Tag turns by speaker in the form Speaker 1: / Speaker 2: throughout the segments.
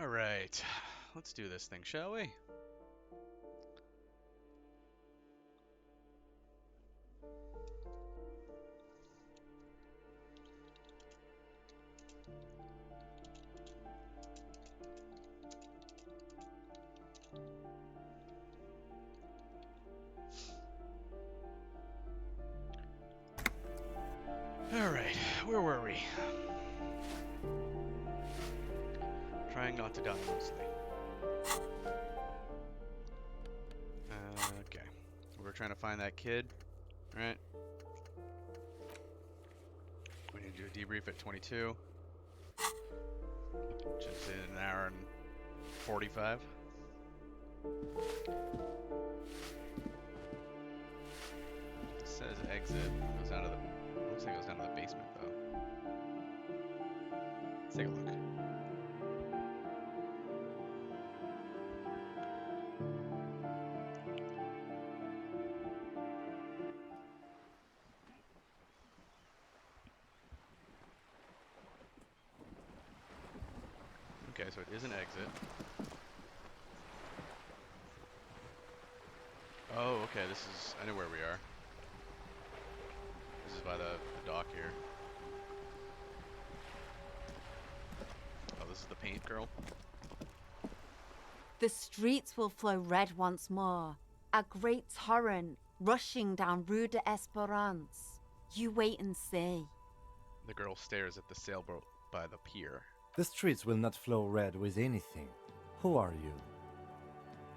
Speaker 1: Alright, let's do this thing, shall we? Alright, where were we? Trying not to die mostly. Okay. We're trying to find that kid, right? We need to do a debrief at 22. Which is in an hour and 45. It says exit. Goes down to the. Looks like it goes down to the basement though. Let's take a look. Okay, so it is an exit. Oh, okay, this is. I know where we are. This is by the dock here. Oh, this is the paint girl.
Speaker 2: The streets will flow red once more, a great torrent rushing down Rue de Esperance. You wait and see.
Speaker 1: The girl stares at the sailboat by the pier.
Speaker 3: The streets will not flow red with anything. Who are you?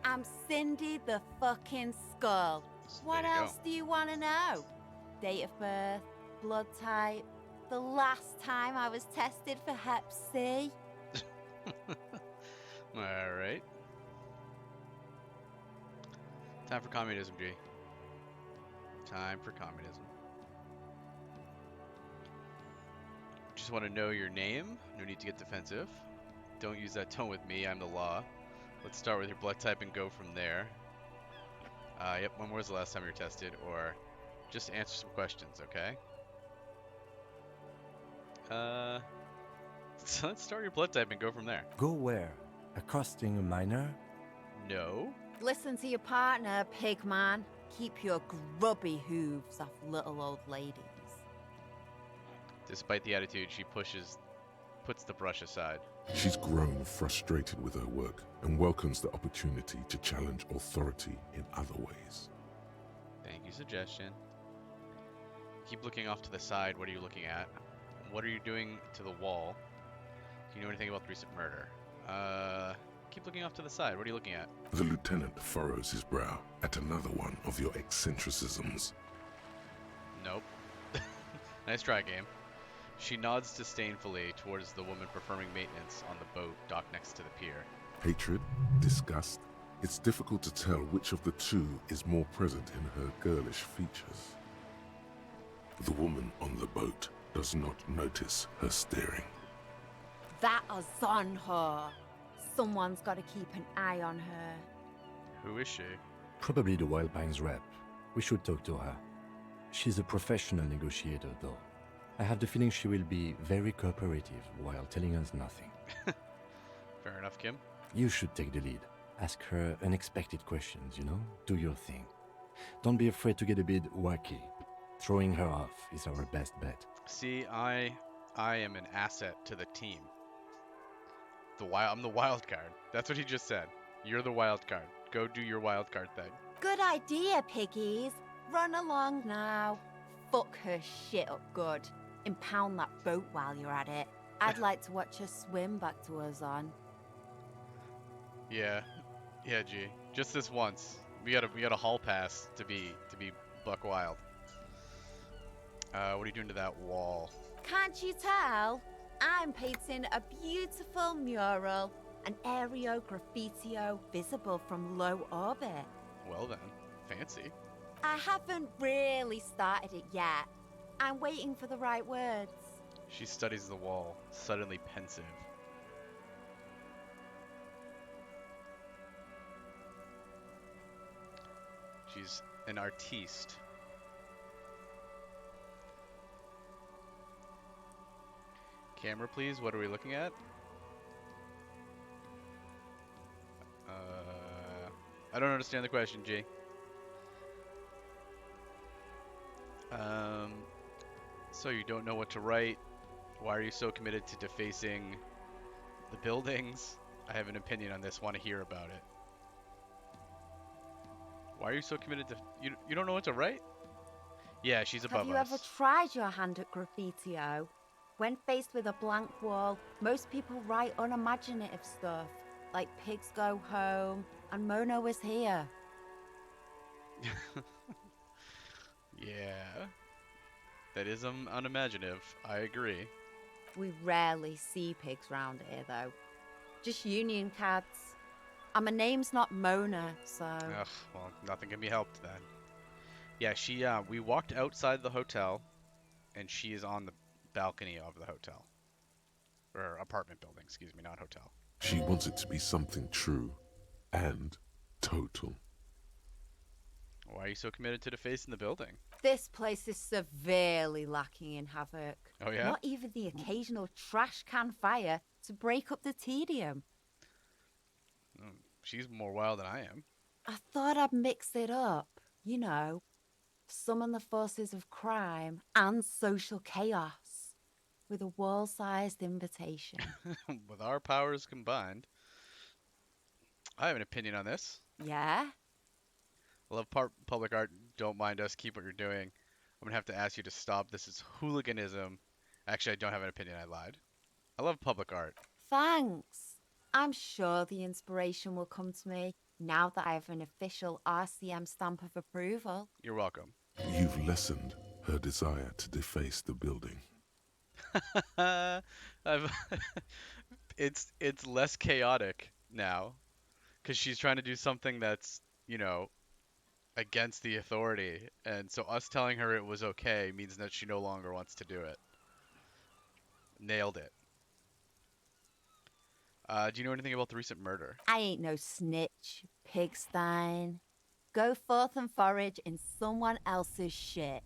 Speaker 2: I'm Cindy the fucking Skull. What
Speaker 1: There you
Speaker 2: else do you want to know? Date of birth, blood type, the last time I was tested for Hep C.
Speaker 1: Alright. Time for communism, G. Time for communism. Just want to know your name. No need to get defensive. Don't use that tone with me. I'm the law. Let's start with your blood type and go from there. Yep, when was the last time you were tested? Or just answer some questions, okay? So let's start your blood type and go from there.
Speaker 3: Go where? Accosting a minor?
Speaker 1: No.
Speaker 2: Listen to your partner, pig man. Keep your grubby hooves off little old ladies.
Speaker 1: Despite the attitude, she puts the brush aside.
Speaker 4: She's grown frustrated with her work and welcomes the opportunity to challenge authority in other ways.
Speaker 1: Thank you, suggestion. Keep looking off to the side. What are you looking at? What are you doing to the wall? Do you know anything about the recent murder? Keep looking off to the side. What are you looking at?
Speaker 4: The lieutenant furrows his brow at another one of your eccentricisms.
Speaker 1: Nope. Nice try, game. She nods disdainfully towards the woman performing maintenance on the boat docked next to the pier.
Speaker 4: Hatred? Disgust? It's difficult to tell which of the two is more present in her girlish features. The woman on the boat does not notice her staring.
Speaker 2: That is on her. Someone's got to keep an eye on her.
Speaker 1: Who is she?
Speaker 3: Probably the Wild Pines rep. We should talk to her. She's a professional negotiator, though. I have the feeling she will be very cooperative while telling us nothing.
Speaker 1: Fair enough, Kim.
Speaker 3: You should take the lead. Ask her unexpected questions, you know? Do your thing. Don't be afraid to get a bit wacky. Throwing her off is our best bet.
Speaker 1: See, I am an asset to the team. I'm the wild card. That's what he just said. You're the wild card. Go do your wild card thing.
Speaker 2: Good idea, piggies. Run along now. Fuck her shit up good. Impound that boat while you're at it. I'd like to watch her swim back to us on.
Speaker 1: Yeah, G. Just this once. We got a hall pass to be buck wild. What are you doing to that wall?
Speaker 2: Can't you tell? I'm painting a beautiful mural, an aereo graffitio visible from low orbit.
Speaker 1: Well then, fancy.
Speaker 2: I haven't really started it yet. I'm waiting for the right words.
Speaker 1: She studies the wall, suddenly pensive. She's an artiste. Camera, please. What are we looking at? I don't understand the question, G. So you don't know what to write. Why are you so committed to defacing the buildings? I have an opinion on this. Want to hear about it. Why are you so committed to... You don't know what to write? Yeah, she's above
Speaker 2: Have you
Speaker 1: us.
Speaker 2: ever tried your hand at graffiti-o? When faced with a blank wall, most people write unimaginative stuff, like pigs go home and Mona was here.
Speaker 1: Yeah. That is unimaginative. I agree.
Speaker 2: We rarely see pigs round here, though. Just union cats. And my name's not Mona, so...
Speaker 1: Ugh, well, nothing can be helped then. Yeah, we walked outside the hotel, and she is on the balcony of the hotel. Or apartment building, excuse me, not hotel.
Speaker 4: She wants it to be something true and total.
Speaker 1: Why are you so committed to defacing the building?
Speaker 2: This place is severely lacking in havoc.
Speaker 1: Oh, yeah?
Speaker 2: Not even the occasional trash can fire to break up the tedium.
Speaker 1: She's more wild than I am.
Speaker 2: I thought I'd mix it up, you know, summon the forces of crime and social chaos with a wall-sized invitation.
Speaker 1: With our powers combined. I have an opinion on this.
Speaker 2: Yeah?
Speaker 1: I love public art. Don't mind us. Keep what you're doing. I'm going to have to ask you to stop. This is hooliganism. Actually, I don't have an opinion. I lied. I love public art.
Speaker 2: Thanks. I'm sure the inspiration will come to me now that I have an official RCM stamp of approval.
Speaker 1: You're welcome.
Speaker 4: You've lessened her desire to deface the building.
Speaker 1: I've it's less chaotic now because she's trying to do something that's, against the authority. And so us telling her it was okay means that she no longer wants to do it. Nailed it. Do you know anything about the recent murder?
Speaker 2: I ain't no snitch, pigstein. Go forth and forage in someone else's shit.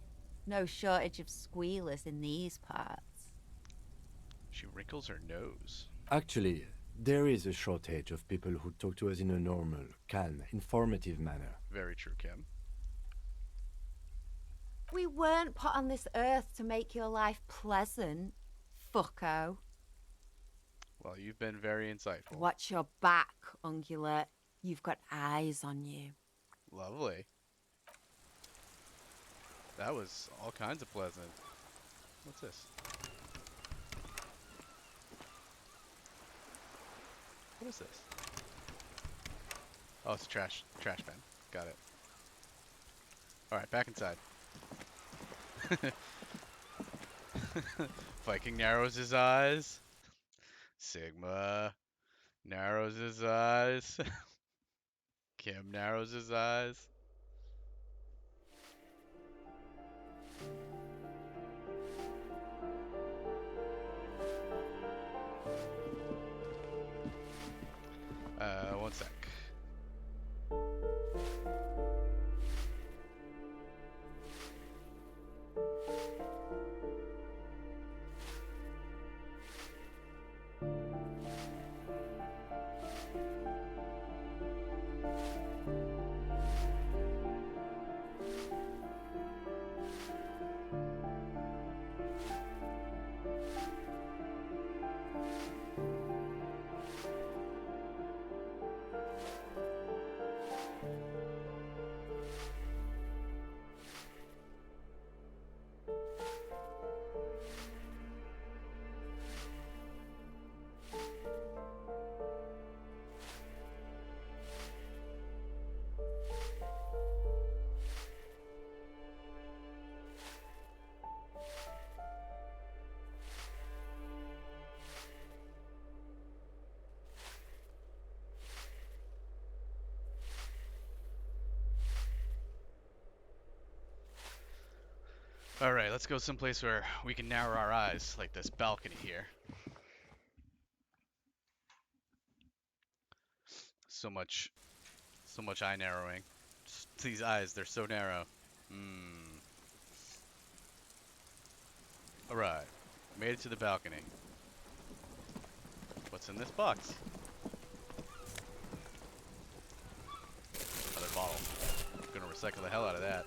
Speaker 2: No shortage of squealers in these parts.
Speaker 1: She wrinkles her nose.
Speaker 3: Actually, there is a shortage of people who talk to us in a normal, calm, informative manner.
Speaker 1: Very true, Kim.
Speaker 2: We weren't put on this earth to make your life pleasant, fucko.
Speaker 1: Well, you've been very insightful.
Speaker 2: Watch your back, ungulate. You've got eyes on you.
Speaker 1: Lovely. That was all kinds of pleasant. What's this? What is this? Oh, it's a trash bin. Got it. Alright, back inside. Viking narrows his eyes. Sigma narrows his eyes. Kim narrows his eyes. One sec. Alright, let's go someplace where we can narrow our eyes, like this balcony here. So much eye narrowing. Just these eyes, they're so narrow. Alright, made it to the balcony. What's in this box? bottle. Gonna recycle the hell out of that.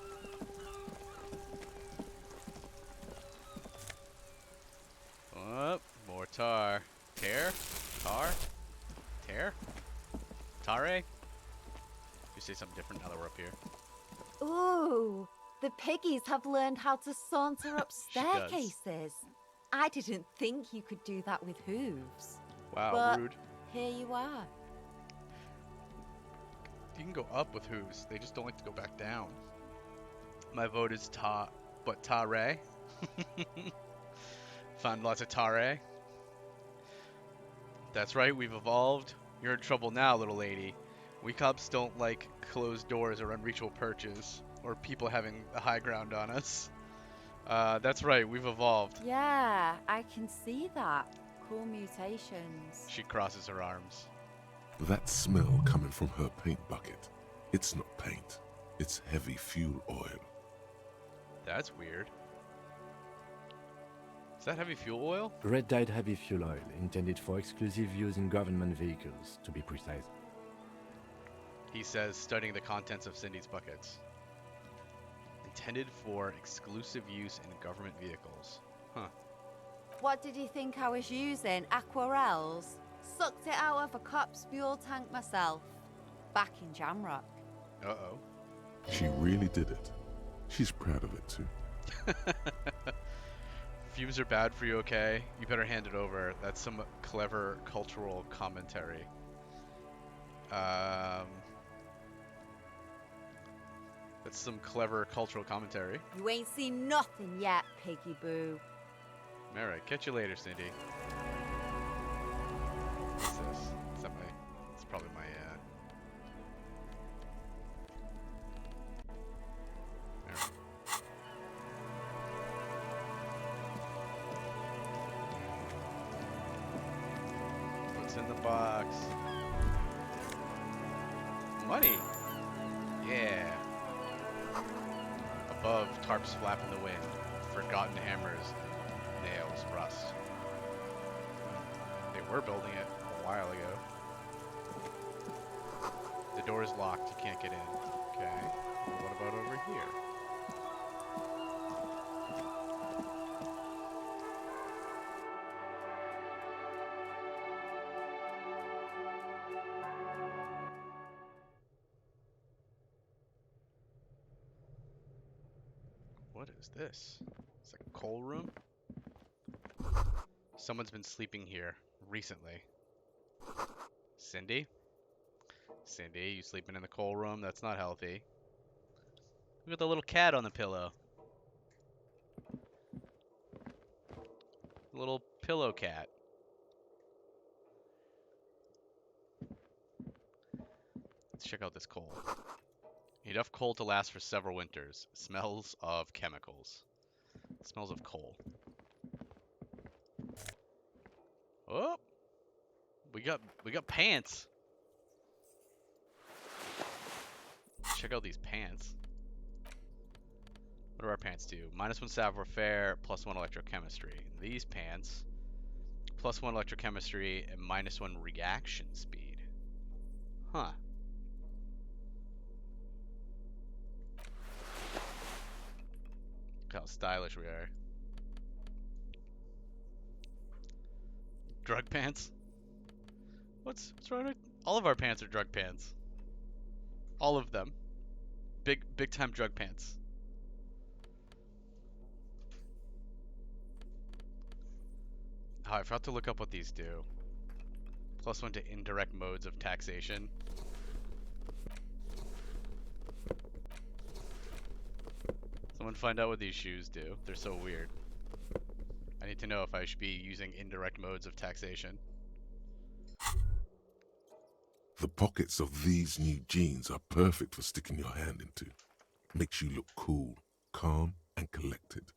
Speaker 1: Oh, more tar. Tear? Tar? Tear? Tare? You say something different now that we're up here.
Speaker 2: Ooh, the piggies have learned how to saunter up
Speaker 1: She does.
Speaker 2: staircases. I didn't think you could do that with hooves.
Speaker 1: Wow,
Speaker 2: But
Speaker 1: rude.
Speaker 2: here you are.
Speaker 1: You can go up with hooves. They just don't like to go back down. My vote is tare. Found lots of tare. That's right, we've evolved. You're in trouble now, little lady. We cops don't like closed doors or unreachable perches, or people having the high ground on us. That's right, we've evolved.
Speaker 2: Yeah, I can see that. Cool mutations.
Speaker 1: She crosses her arms.
Speaker 4: That smell coming from her paint bucket. It's not paint. It's heavy fuel oil.
Speaker 1: That's weird. Is that heavy fuel oil?
Speaker 3: Red dyed heavy fuel oil, intended for exclusive use in government vehicles, to be precise.
Speaker 1: He says, studying the contents of Cindy's buckets. Intended for exclusive use in government vehicles. Huh.
Speaker 2: What did you think I was using? Aquarels? Sucked it out of a cop's fuel tank myself. Back in Jamrock.
Speaker 1: Uh-oh.
Speaker 4: She really did it. She's proud of it too.
Speaker 1: Fumes are bad for you, okay? You better hand it over. That's some clever cultural commentary. That's some clever cultural commentary.
Speaker 2: You ain't seen nothing yet, piggy boo.
Speaker 1: Alright, catch you later, Cindy. What's this? Is that my... It's probably my, Alright. What's in the box? Money! Yeah. Above, tarps flap in the wind. Forgotten hammers and nails rust. They were building it a while ago. The door is locked, you can't get in. Okay. Well, what about over here? What is this? It's like a coal room? Someone's been sleeping here recently. Cindy? Cindy, you sleeping in the coal room? That's not healthy. Look at the little cat on the pillow. Little pillow cat. Let's check out this coal. Enough coal to last for several winters. Smells of chemicals. Smells of coal. Oh! We got pants. Check out these pants. What do our pants do? -1 savoir-faire, +1 electrochemistry. These pants, +1 electrochemistry and -1 reaction speed. Huh. Look how stylish we are. Drug pants? What's wrong with... All of our pants are drug pants. All of them. Big time drug pants. Oh, I forgot to look up what these do. +1 to indirect modes of taxation. Someone find out what these shoes do. They're so weird. I need to know if I should be using indirect modes of taxation.
Speaker 4: The pockets of these new jeans are perfect for sticking your hand into. Makes you look cool, calm, and collected.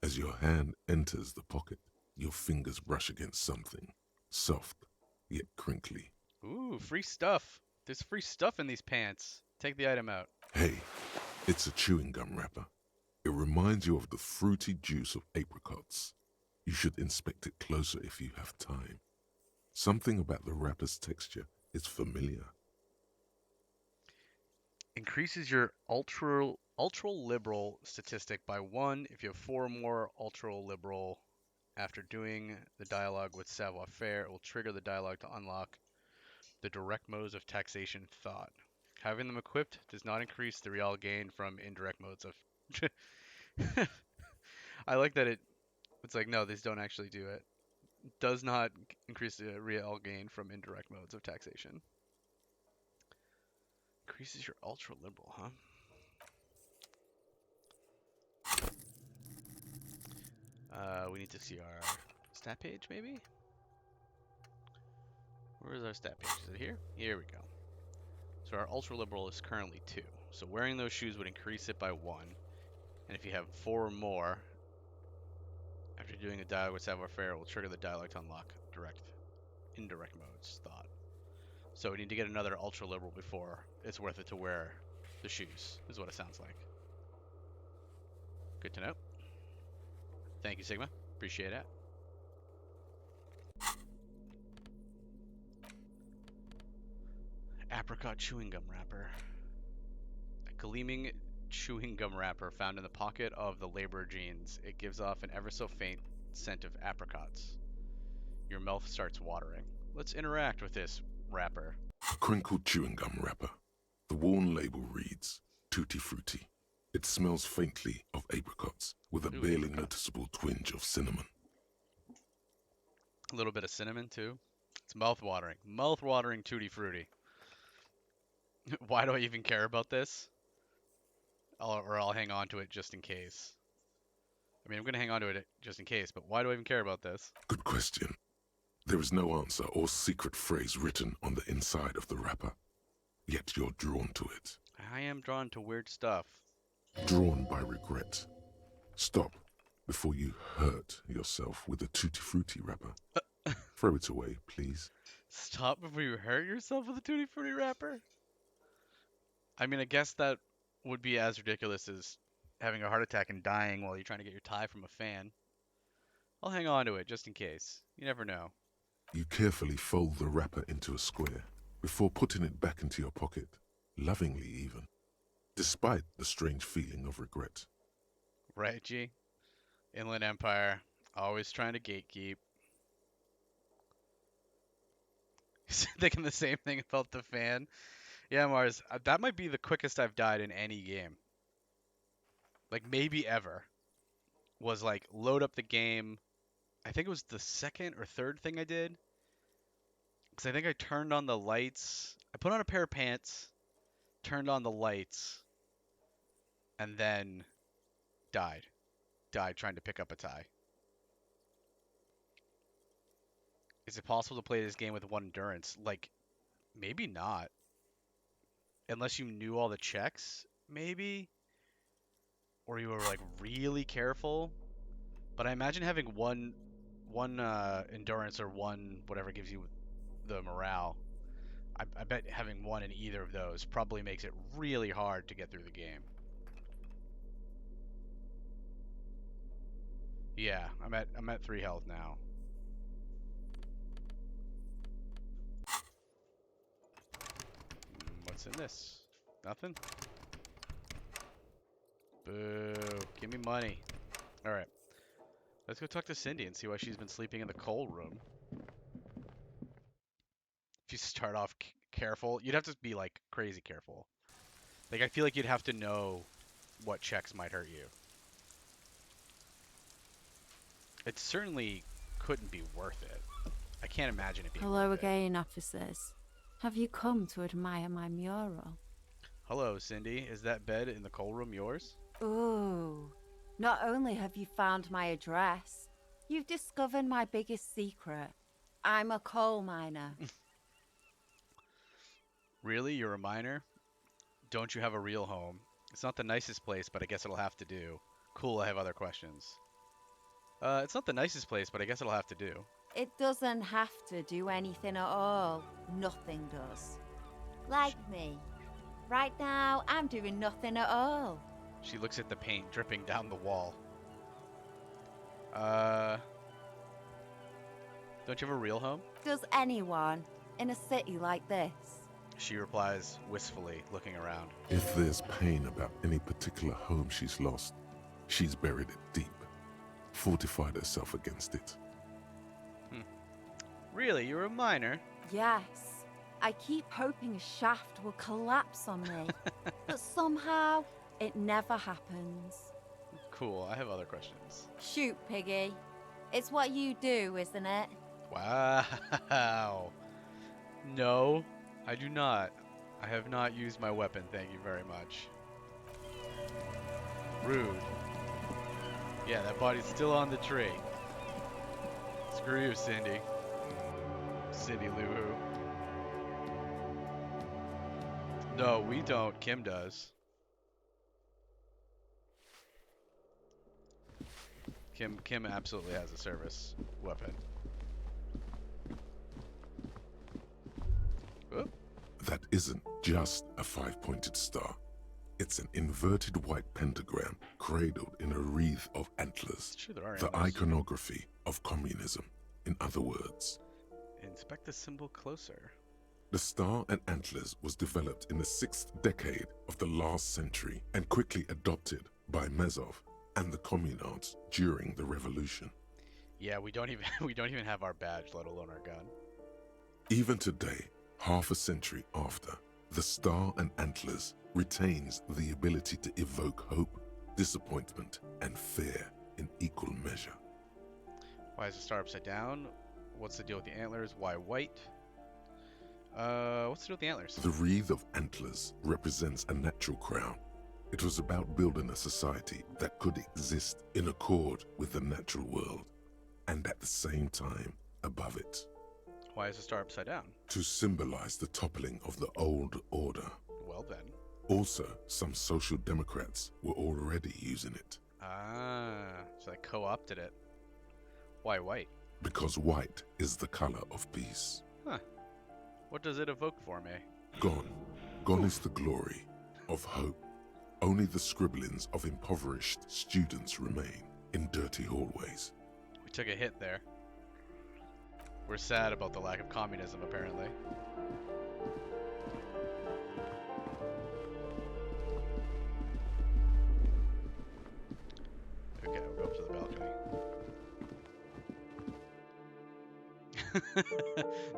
Speaker 4: As your hand enters the pocket, your fingers brush against something. Soft, yet crinkly.
Speaker 1: Ooh, free stuff. There's free stuff in these pants. Take the item out.
Speaker 4: Hey, it's a chewing gum wrapper. It reminds you of the fruity juice of apricots. You should inspect it closer if you have time. Something about the wrapper's texture is familiar.
Speaker 1: Increases your ultra liberal statistic by 1 if you have 4 or more ultra liberal. After doing the dialogue with savoir-faire, it will trigger the dialogue to unlock the direct modes of taxation thought. Having them equipped does not increase the real gain from indirect modes of. I like that it's like, no, these don't actually do it. Does not increase the real gain from indirect modes of taxation. Increases your ultra liberal, huh? We need to see our stat page, maybe? Where is our stat page? Is it here? Here we go. So our ultra liberal is currently 2. So wearing those shoes would increase it by 1. And if you have 4 or more, after doing a dialogue with savoir-faire, it will trigger the dialogue to unlock indirect modes thought. So we need to get another ultra liberal before it's worth it to wear the shoes, is what it sounds like. Good to know. Thank you, Sigma. Appreciate it. Apricot chewing gum wrapper. A gleaming chewing gum wrapper found in the pocket of the laborer jeans. It gives off an ever so faint scent of apricots. Your mouth starts watering. Let's interact with this wrapper.
Speaker 4: A crinkled chewing gum wrapper. The worn label reads, Tutti Frutti. It smells faintly of apricots, with a barely noticeable twinge of cinnamon.
Speaker 1: A little bit of cinnamon, too. It's mouth-watering. Mouth-watering Tutti Frutti. Why do I even care about this? I'll hang on to it just in case. I mean, I'm going to hang on to it just in case, but why do I even care about this?
Speaker 4: Good question. There is no answer or secret phrase written on the inside of the wrapper. Yet you're drawn to it.
Speaker 1: I am drawn to weird stuff.
Speaker 4: Drawn by regret. Stop before you hurt yourself with a Tutti Frutti wrapper. Throw it away, please.
Speaker 1: Stop before you hurt yourself with a Tutti Frutti wrapper? I mean, I guess that would be as ridiculous as having a heart attack and dying while you're trying to get your tie from a fan. I'll hang on to it just in case. You never know.
Speaker 4: You carefully fold the wrapper into a square before putting it back into your pocket, lovingly even, despite the strange feeling of regret.
Speaker 1: Right, G? Inland Empire, always trying to gatekeep. Thinking the same thing about the fan. Yeah, Mars, that might be the quickest I've died in any game. Like, maybe ever. Was like, load up the game. I think it was the second or third thing I did. Because I think I turned on the lights. I put on a pair of pants, turned on the lights, and then died. Died trying to pick up a tie. Is it possible to play this game with one endurance? Like, maybe not. Unless you knew all the checks, maybe? Or you were, like, really careful? But I imagine having one endurance or one whatever gives you the morale. I bet having one in either of those probably makes it really hard to get through the game. Yeah, I'm at 3 health now. What's in this? Nothing? Boo. Give me money. Alright. Let's go talk to Cindy and see why she's been sleeping in the coal room. If you start off careful, you'd have to be, like, crazy careful. Like, I feel like you'd have to know what checks might hurt you. It certainly couldn't be worth it. I can't imagine it being
Speaker 2: Hello
Speaker 1: worth it.
Speaker 2: again, officers. Have you come to admire my mural?
Speaker 1: Hello, Cindy. Is that bed in the coal room yours?
Speaker 2: Ooh. Not only have you found my address, you've discovered my biggest secret. I'm a coal miner.
Speaker 1: Really? You're a miner? Don't you have a real home? It's not the nicest place, but I guess it'll have to do. Cool, I have other questions. It's not the nicest place, but I guess it'll have to do.
Speaker 2: It doesn't have to do anything at all. Nothing does. Like me. Right now, I'm doing nothing at all.
Speaker 1: She looks at the paint dripping down the wall. Don't you have a real home?
Speaker 2: Does anyone in a city like this?
Speaker 1: She replies wistfully, looking around.
Speaker 4: If there's pain about any particular home she's lost, she's buried it deep, fortified herself against it.
Speaker 1: Really, you're a miner?
Speaker 2: Yes. I keep hoping a shaft will collapse on me, but somehow it never happens.
Speaker 1: Cool, I have other questions.
Speaker 2: Shoot, Piggy. It's what you do, isn't it?
Speaker 1: Wow. No, I do not. I have not used my weapon, thank you very much. Rude. Yeah, that body's still on the tree. Screw you, Cindy. Cindy Lou Who. No, we don't. Kim does. Kim absolutely has a service weapon. Whoop.
Speaker 4: That isn't just a five-pointed star. It's an inverted white pentagram cradled in a wreath of antlers.
Speaker 1: Sure, there are
Speaker 4: The
Speaker 1: antlers.
Speaker 4: iconography of communism, in other words.
Speaker 1: Inspect the symbol closer.
Speaker 4: The star and antlers was developed in the 6th decade of the last century and quickly adopted by Mezov and the communards during the revolution.
Speaker 1: Yeah, we don't even have our badge, let alone our gun.
Speaker 4: Even today, half a century after, the star and antlers retains the ability to evoke hope, disappointment, and fear in equal measure.
Speaker 1: Why is the star upside down? What's the deal with the antlers? Why white? What's the deal with the antlers?
Speaker 4: The wreath of antlers represents a natural crown. It was about building a society that could exist in accord with the natural world, and at the same time above it.
Speaker 1: Why is the star upside down?
Speaker 4: To symbolize the toppling of the old order.
Speaker 1: Well then.
Speaker 4: Also, some social democrats were already using it.
Speaker 1: Ah, so they co-opted it. Why white?
Speaker 4: Because white is the color of peace.
Speaker 1: Huh. What does it evoke for me?
Speaker 4: Gone. Gone is the glory of hope. Only the scribblings of impoverished students remain in dirty hallways.
Speaker 1: We took a hit there. We're sad about the lack of communism, apparently. Okay, we'll go up to the balcony.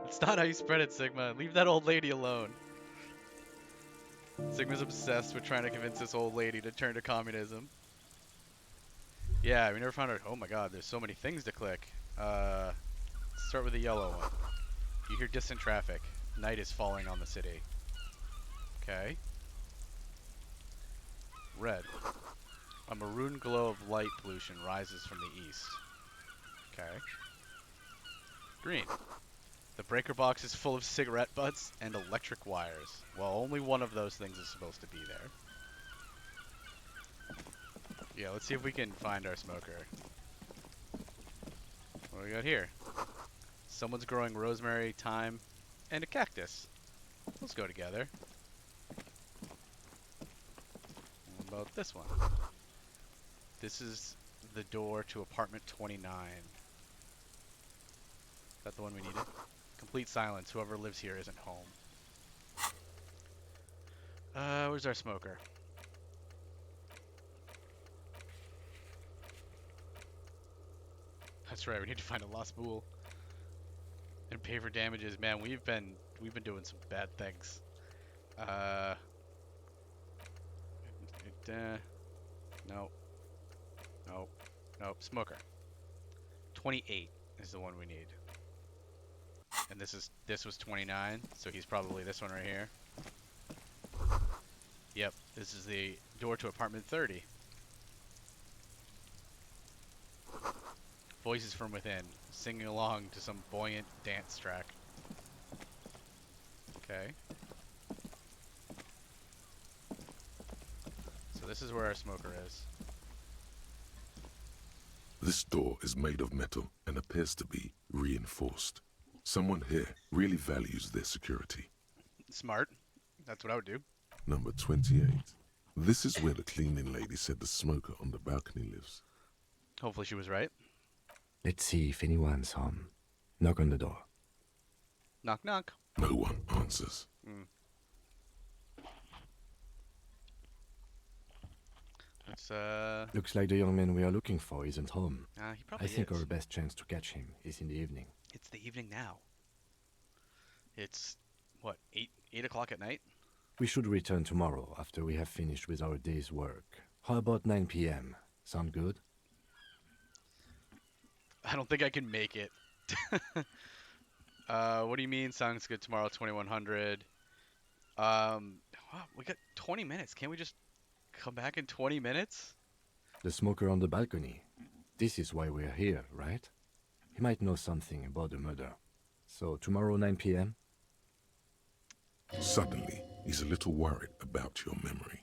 Speaker 1: That's not how you spread it, Sigma. Leave that old lady alone. Sigma's obsessed with trying to convince this old lady to turn to communism. Yeah, we never found out. Oh my god, there's so many things to click. Let's start with the yellow one. You hear distant traffic. Night is falling on the city. Okay. Red. A maroon glow of light pollution rises from the east. Okay. Green. The breaker box is full of cigarette butts and electric wires. Well, only one of those things is supposed to be there. Yeah, let's see if we can find our smoker. What do we got here? Someone's growing rosemary, thyme, and a cactus. Let's go together. What about this one? This is the door to apartment 29. Is that the one we needed? Complete silence. Whoever lives here isn't home. Where's our smoker? That's right, we need to find a lost bull. And pay for damages. Man, we've been doing some bad things. No. Nope. Nope. Smoker. 28 is the one we need. And this was 29, so he's probably this one right here. Yep, this is the door to apartment 30. Voices from within, singing along to some buoyant dance track. Okay. So this is where our smoker is.
Speaker 4: This door is made of metal and appears to be reinforced. Someone here really values their security.
Speaker 1: Smart. That's what I would do.
Speaker 4: Number 28. This is where the cleaning lady said the smoker on the balcony lives.
Speaker 1: Hopefully she was right.
Speaker 3: Let's see if anyone's home. Knock on the door.
Speaker 1: Knock knock.
Speaker 4: No one answers.
Speaker 3: Looks like the young man we are looking for isn't home.
Speaker 1: He probably
Speaker 3: I think
Speaker 1: is.
Speaker 3: our best chance to catch him is in the evening.
Speaker 1: It's the evening now. It's, what, 8 o'clock at night?
Speaker 3: We should return tomorrow after we have finished with our day's work. How about 9 p.m.? Sound good?
Speaker 1: I don't think I can make it. What do you mean sounds good tomorrow, 2100? Wow, we got 20 minutes. Can't we just come back in 20 minutes?
Speaker 3: The smoker on the balcony. This is why we're here, right? He might know something about the murder. So tomorrow 9 p.m.?
Speaker 4: Suddenly, he's a little worried about your memory.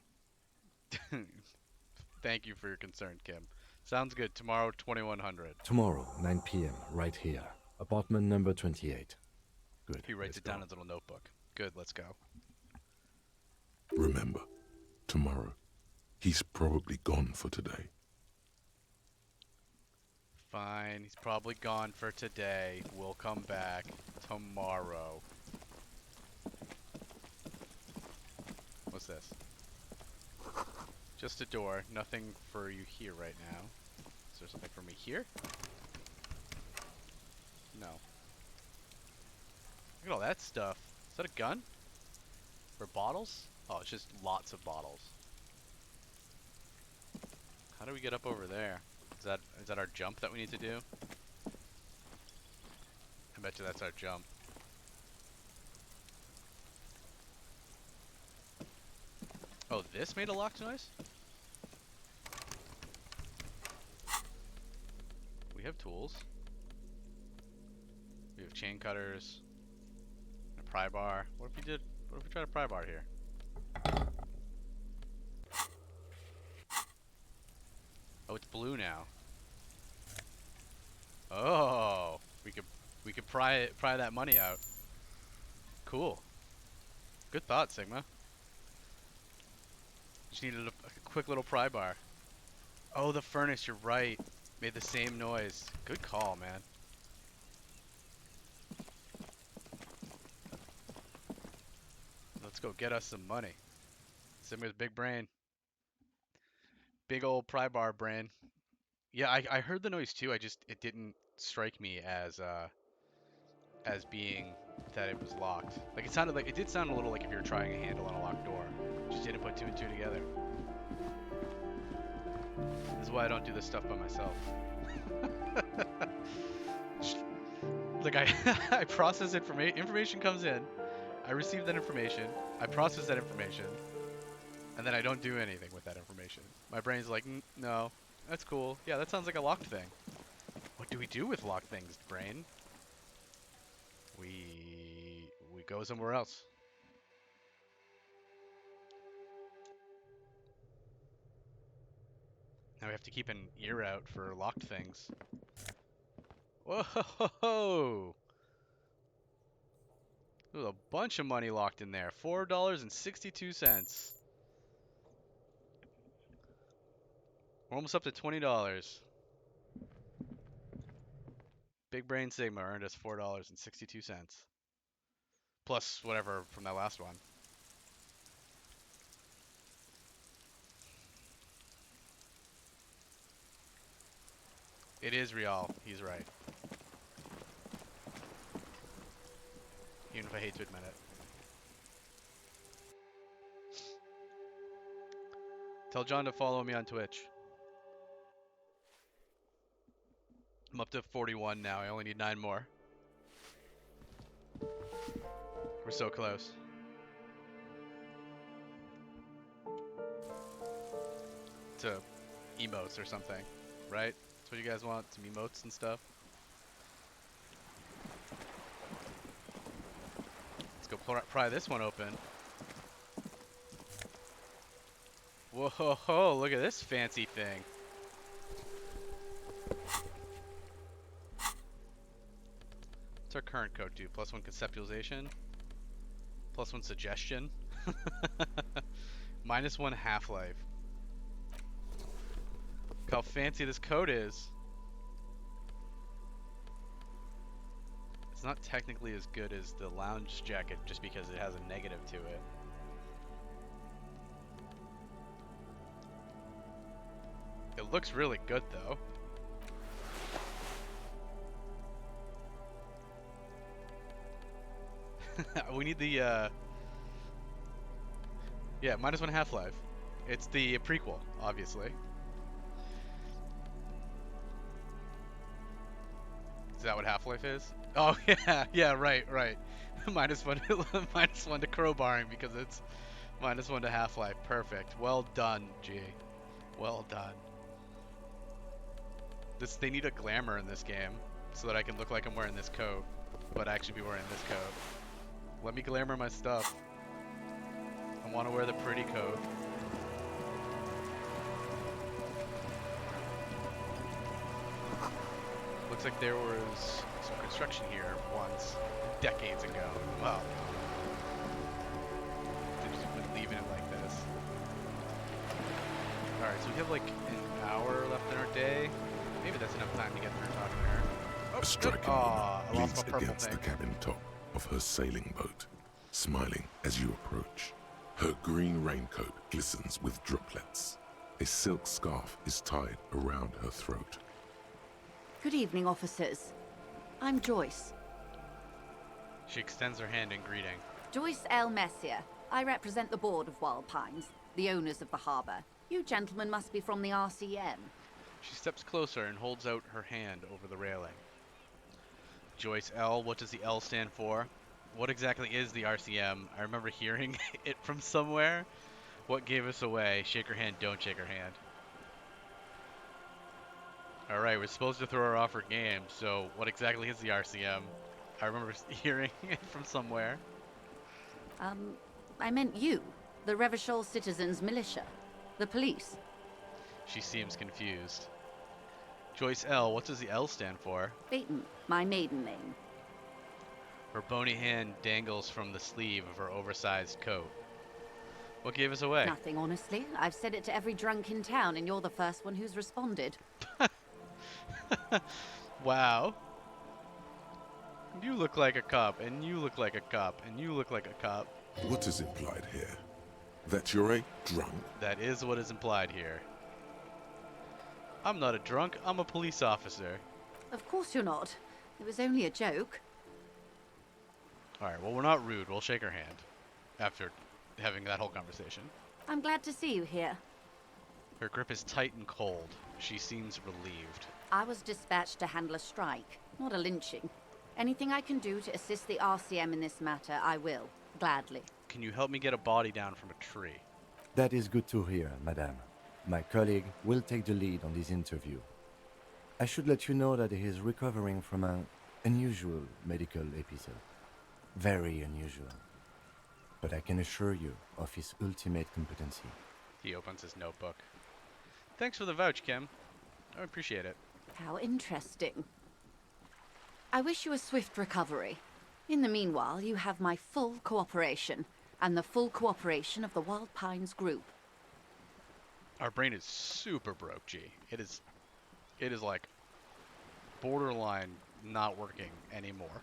Speaker 1: Thank you for your concern, Kim. Sounds good. Tomorrow, 2100.
Speaker 3: Tomorrow, 9 p.m., right here. Apartment number 28. Good.
Speaker 1: He writes
Speaker 3: let's
Speaker 1: it down
Speaker 3: go.
Speaker 1: in his little notebook. Good, let's go.
Speaker 4: Remember, tomorrow, he's probably gone for today.
Speaker 1: Fine, he's probably gone for today. We'll come back tomorrow. What's this? Just a door. Nothing for you here right now. Is there something for me here? No. Look at all that stuff. Is that a gun? Or bottles? Oh, it's just lots of bottles. How do we get up over there? Is that our jump that we need to do? I bet you that's our jump. Oh, this made a locked noise? We have tools. We have chain cutters. A pry bar. What if we tried a pry bar here? Oh, it's blue now. Oh, we could pry that money out. Cool. Good thought, Sigma. Just needed a quick little pry bar. Oh, the furnace, you're right. Made the same noise. Good call, man. Let's go get us some money. Sigma's big brain. Big old pry bar brain. Yeah, I heard the noise too. It didn't strike me as being that it was locked. Like it did sound a little like if you were trying a handle on a locked door. Just didn't put two and two together. This is why I don't do this stuff by myself. Like I process information. Information comes in. I receive that information. I process that information. And then I don't do anything with that information. My brain's like, no, that's cool. Yeah, that sounds like a locked thing. What do we do with locked things, brain? We go somewhere else. Now we have to keep an ear out for locked things. Whoa! There's a bunch of money locked in there. $4.62. We're almost up to $20. Big Brain Sigma earned us $4.62. Plus whatever from that last one. It is real. He's right. Even if I hate to admit it. Tell John to follow me on Twitch. I'm up to 41 now. I only need 9 more. We're so close. To emotes or something, right? That's what you guys want, some emotes and stuff. Let's go pry this one open. Whoa, look at this fancy thing. What's our current code do? +1 conceptualization? +1 suggestion? -1 half-life. Look how fancy this code is. It's not technically as good as the lounge jacket just because it has a negative to it. It looks really good, though. We need the, yeah, -1 Half-Life. It's the prequel, obviously. Is that what Half-Life is? Oh, yeah, yeah, right. -1, -1 to crowbarring because it's -1 to Half-Life. Perfect. Well done, G. Well done. They need a glamour in this game so that I can look like I'm wearing this coat, but actually be wearing this coat. Let me glamour my stuff. I want to wear the pretty coat. Looks like there was some construction here once, decades ago. Wow. They've just been leaving it like this. Alright, so we have like an hour left in our day. Maybe that's enough time to get through talking to her. Oh,
Speaker 4: A striking
Speaker 1: I
Speaker 4: woman
Speaker 1: lost
Speaker 4: leans
Speaker 1: my purple
Speaker 4: against
Speaker 1: thing.
Speaker 4: the cabin top of her sailing boat, smiling as you approach. Her green raincoat glistens with droplets. A silk scarf is tied around her throat.
Speaker 5: Good evening, officers. I'm Joyce.
Speaker 1: She extends her hand in greeting.
Speaker 5: Joyce L. Messier. I represent the board of Wild Pines, the owners of the harbor. You gentlemen must be from the RCM.
Speaker 1: She steps closer and holds out her hand over the railing. Joyce L. What does the L stand for? What exactly is the RCM? I remember hearing it from somewhere. What gave us away? Shake her hand, don't shake her hand. Alright, we're supposed to throw her off her game, so what exactly is the RCM? I remember hearing it from somewhere.
Speaker 5: I meant you, the Revachol Citizens Militia, the police.
Speaker 1: She seems confused. Joyce L., what does the L stand for?
Speaker 5: Phaeton, my maiden name.
Speaker 1: Her bony hand dangles from the sleeve of her oversized coat. What gave us away?
Speaker 5: Nothing, honestly. I've said it to every drunk in town, and you're the first one who's responded.
Speaker 1: Wow. You look like a cop, and you look like a cop, and you look like a cop.
Speaker 4: What is implied here? That you're a drunk?
Speaker 1: That is what is implied here. I'm not a drunk, I'm a police officer.
Speaker 5: Of course you're not. It was only a joke.
Speaker 1: Alright, well, we're not rude. We'll shake her hand after having that whole conversation.
Speaker 5: I'm glad to see you here.
Speaker 1: Her grip is tight and cold. She seems relieved.
Speaker 5: I was dispatched to handle a strike, not a lynching. Anything I can do to assist the RCM in this matter, I will. Gladly.
Speaker 1: Can you help me get a body down from a tree?
Speaker 3: That is good to hear, madame. My colleague will take the lead on this interview. I should let you know that he is recovering from an unusual medical episode. Very unusual. But I can assure you of his ultimate competency.
Speaker 1: He opens his notebook. Thanks for the vouch, Kim. I appreciate it.
Speaker 5: How interesting. I wish you a swift recovery. In the meanwhile, you have my full cooperation, and the full cooperation of the Wild Pines group.
Speaker 1: Our brain is super broke, G. It is like borderline not working anymore.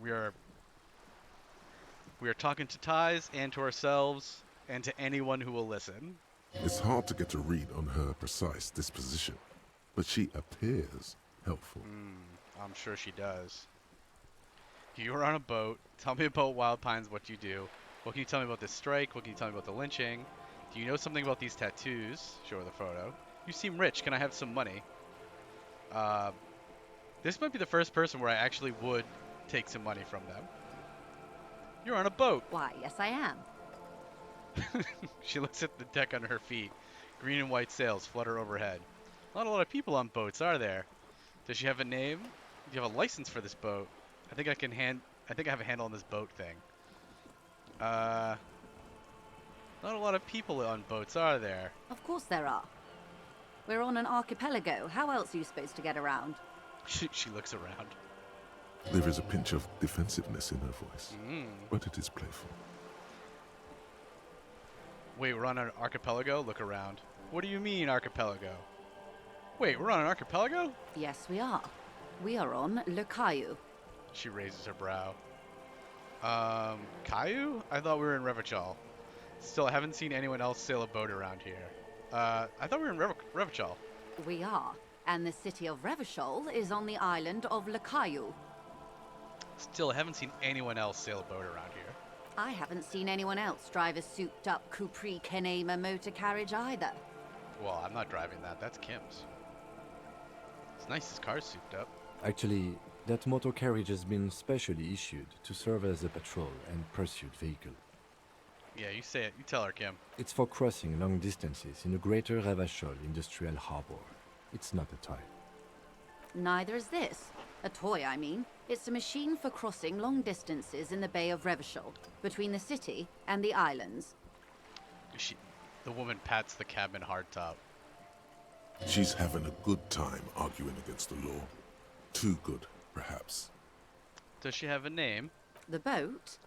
Speaker 1: We are talking to Ties and to ourselves and to anyone who will listen.
Speaker 4: It's hard to get a read on her precise disposition, but she appears helpful.
Speaker 1: I'm sure she does. You were on a boat. Tell me about Wild Pines, what you do. What can you tell me about this strike? What can you tell me about the lynching? Do you know something about these tattoos? Show her the photo. You seem rich. Can I have some money? This might be the first person where I actually would take some money from them. You're on a boat.
Speaker 5: Why, yes I am.
Speaker 1: She looks at the deck under her feet. Green and white sails flutter overhead. Not a lot of people on boats, are there? Does she have a name? Do you have a license for this boat? I think I have a handle on this boat thing. Not a lot of people on boats, are there?
Speaker 5: Of course there are. We're on an archipelago. How else are you supposed to get around?
Speaker 1: She looks around.
Speaker 4: There is a pinch of defensiveness in her voice, but it is playful.
Speaker 1: Wait, we're on an archipelago? Look around. What do you mean, archipelago? Wait, we're on an archipelago?
Speaker 5: Yes, we are. We are on Le Caillou.
Speaker 1: She raises her brow. Caillou? I thought we were in Revachol. Still, I haven't seen anyone else sail a boat around here. I thought we were in Revachol.
Speaker 5: We are, and the city of Revachol is on the island of Lakayu.
Speaker 1: Still, I haven't seen anyone else sail a boat around here.
Speaker 5: I haven't seen anyone else drive a souped-up Capri Kenema motor carriage either.
Speaker 1: Well, I'm not driving that. That's Kim's. It's nice his car's souped up.
Speaker 3: Actually, that motor carriage has been specially issued to serve as a patrol and pursuit vehicle.
Speaker 1: Yeah, you say it. You tell her, Kim.
Speaker 3: It's for crossing long distances in the greater Ravachol industrial harbor. It's not a toy.
Speaker 5: Neither is this. A toy, I mean. It's a machine for crossing long distances in the Bay of Revachol, between the city and the islands.
Speaker 1: The woman pats the cabin hardtop.
Speaker 4: She's having a good time arguing against the law. Too good, perhaps.
Speaker 1: Does she have a name?
Speaker 5: The boat?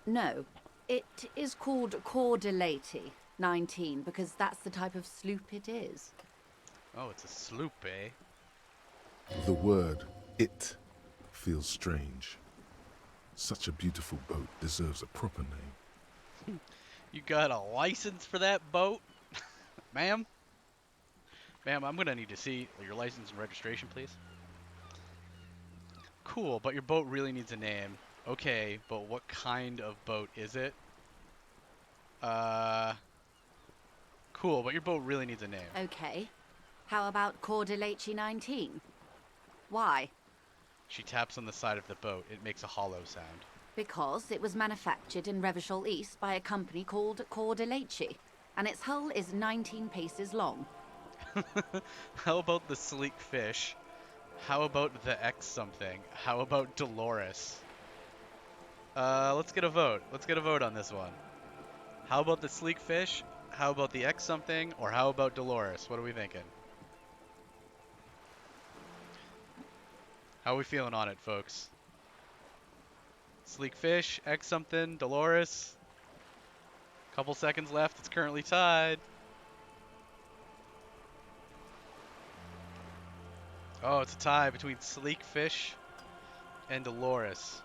Speaker 5: No. It is called Cordelati 19 because that's the type of sloop it is.
Speaker 1: Oh, it's a sloop, eh?
Speaker 4: The word "it" feels strange. Such a beautiful boat deserves a proper name.
Speaker 1: You got a license for that boat? Ma'am? Ma'am, I'm gonna need to see your license and registration, please. Cool, but your boat really needs a name. Okay, but what kind of boat is it? Cool, but your boat really needs a name.
Speaker 5: Okay. How about Cordelati 19? Why?
Speaker 1: She taps on the side of the boat. It makes a hollow sound.
Speaker 5: Because it was manufactured in Revachol East by a company called Cordelati, and its hull is 19 paces long.
Speaker 1: How about the sleek fish? How about the X something? How about Dolores? Let's get a vote. Let's get a vote on this one. How about the sleek fish? How about the X something? Or how about Dolores? What are we thinking? How are we feeling on it, folks? Sleek fish, X something, Dolores. Couple seconds left. It's currently tied. Oh, it's a tie between Sleek Fish and Dolores.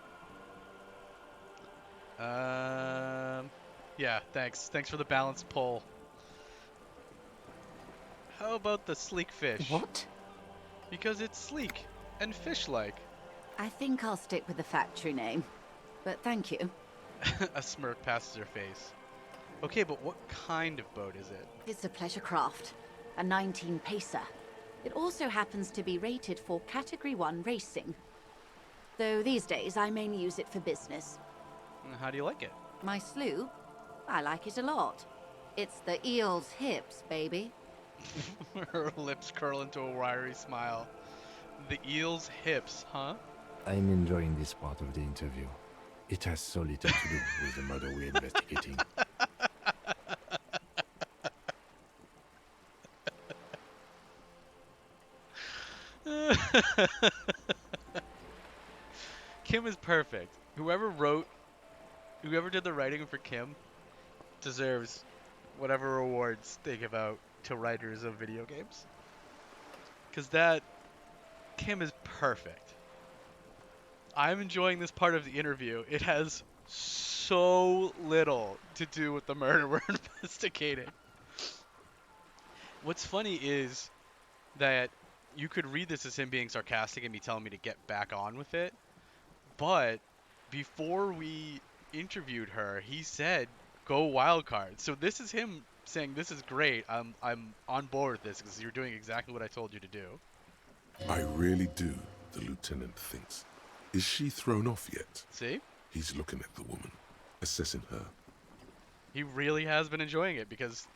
Speaker 1: Yeah, thanks. Thanks for the balanced poll. How about the Sleek Fish?
Speaker 5: What?
Speaker 1: Because it's sleek and fish-like.
Speaker 5: I think I'll stick with the factory name. But thank you.
Speaker 1: A smirk passes her face. Okay, but what kind of boat is it?
Speaker 5: It's a pleasure craft. A 19 pacer. It also happens to be rated for Category 1 racing. Though these days I mainly use it for business.
Speaker 1: How do you like it?
Speaker 5: My sloop? I like it a lot. It's the eel's hips, baby.
Speaker 1: Her lips curl into a wiry smile. The eel's hips, huh?
Speaker 3: I'm enjoying this part of the interview. It has so little to do with the murder we're investigating.
Speaker 1: Kim is perfect. Whoever did the writing for Kim deserves whatever awards they give out to writers of video games. Because Kim is perfect. I'm enjoying this part of the interview. It has so little to do with the murder we're investigating. What's funny is that you could read this as him being sarcastic and me telling me to get back on with it. But before we interviewed her, he said, go wildcard. So this is him saying, this is great. I'm on board with this because you're doing exactly what I told you to do.
Speaker 4: I really do, the lieutenant thinks. Is she thrown off yet?
Speaker 1: See?
Speaker 4: He's looking at the woman, assessing her.
Speaker 1: He really has been enjoying it because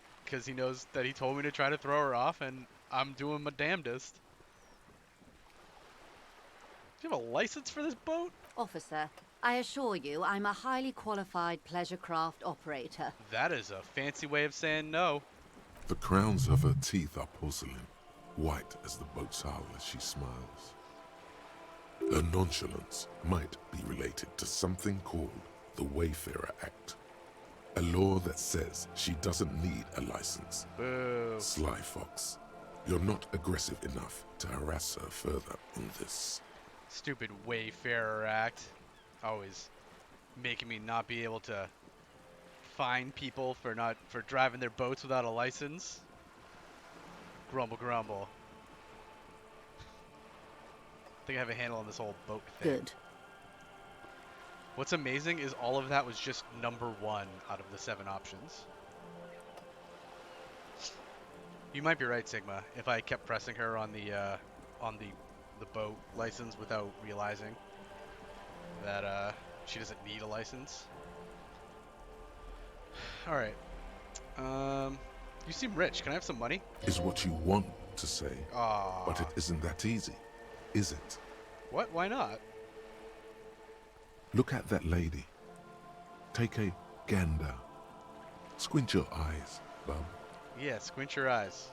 Speaker 1: he knows that he told me to try to throw her off, and I'm doing my damnedest. Do you have a license for this boat?
Speaker 5: Officer, I assure you I'm a highly qualified pleasure craft operator.
Speaker 1: That is a fancy way of saying no.
Speaker 4: The crowns of her teeth are porcelain, white as the boat's hull as she smiles. Her nonchalance might be related to something called the Wayfarer Act, a law that says she doesn't need a license.
Speaker 1: Boo.
Speaker 4: Sly fox, you're not aggressive enough to harass her further on this.
Speaker 1: Stupid Wayfarer Act. Always making me not be able to fine people for driving their boats without a license. Grumble, grumble. I think I have a handle on this whole boat thing.
Speaker 5: Good.
Speaker 1: What's amazing is all of that was just number 1 out of the 7 options. You might be right, Sigma. If I kept pressing her on the boat license without realizing that she doesn't need a license. All right. You seem rich. Can I have some money?
Speaker 4: Is what you want to say,
Speaker 1: Ah.
Speaker 4: but it isn't that easy, is it?
Speaker 1: What? Why not?
Speaker 4: Look at that lady. Take a gander. Squint your eyes, bub.
Speaker 1: Yeah, squint your eyes.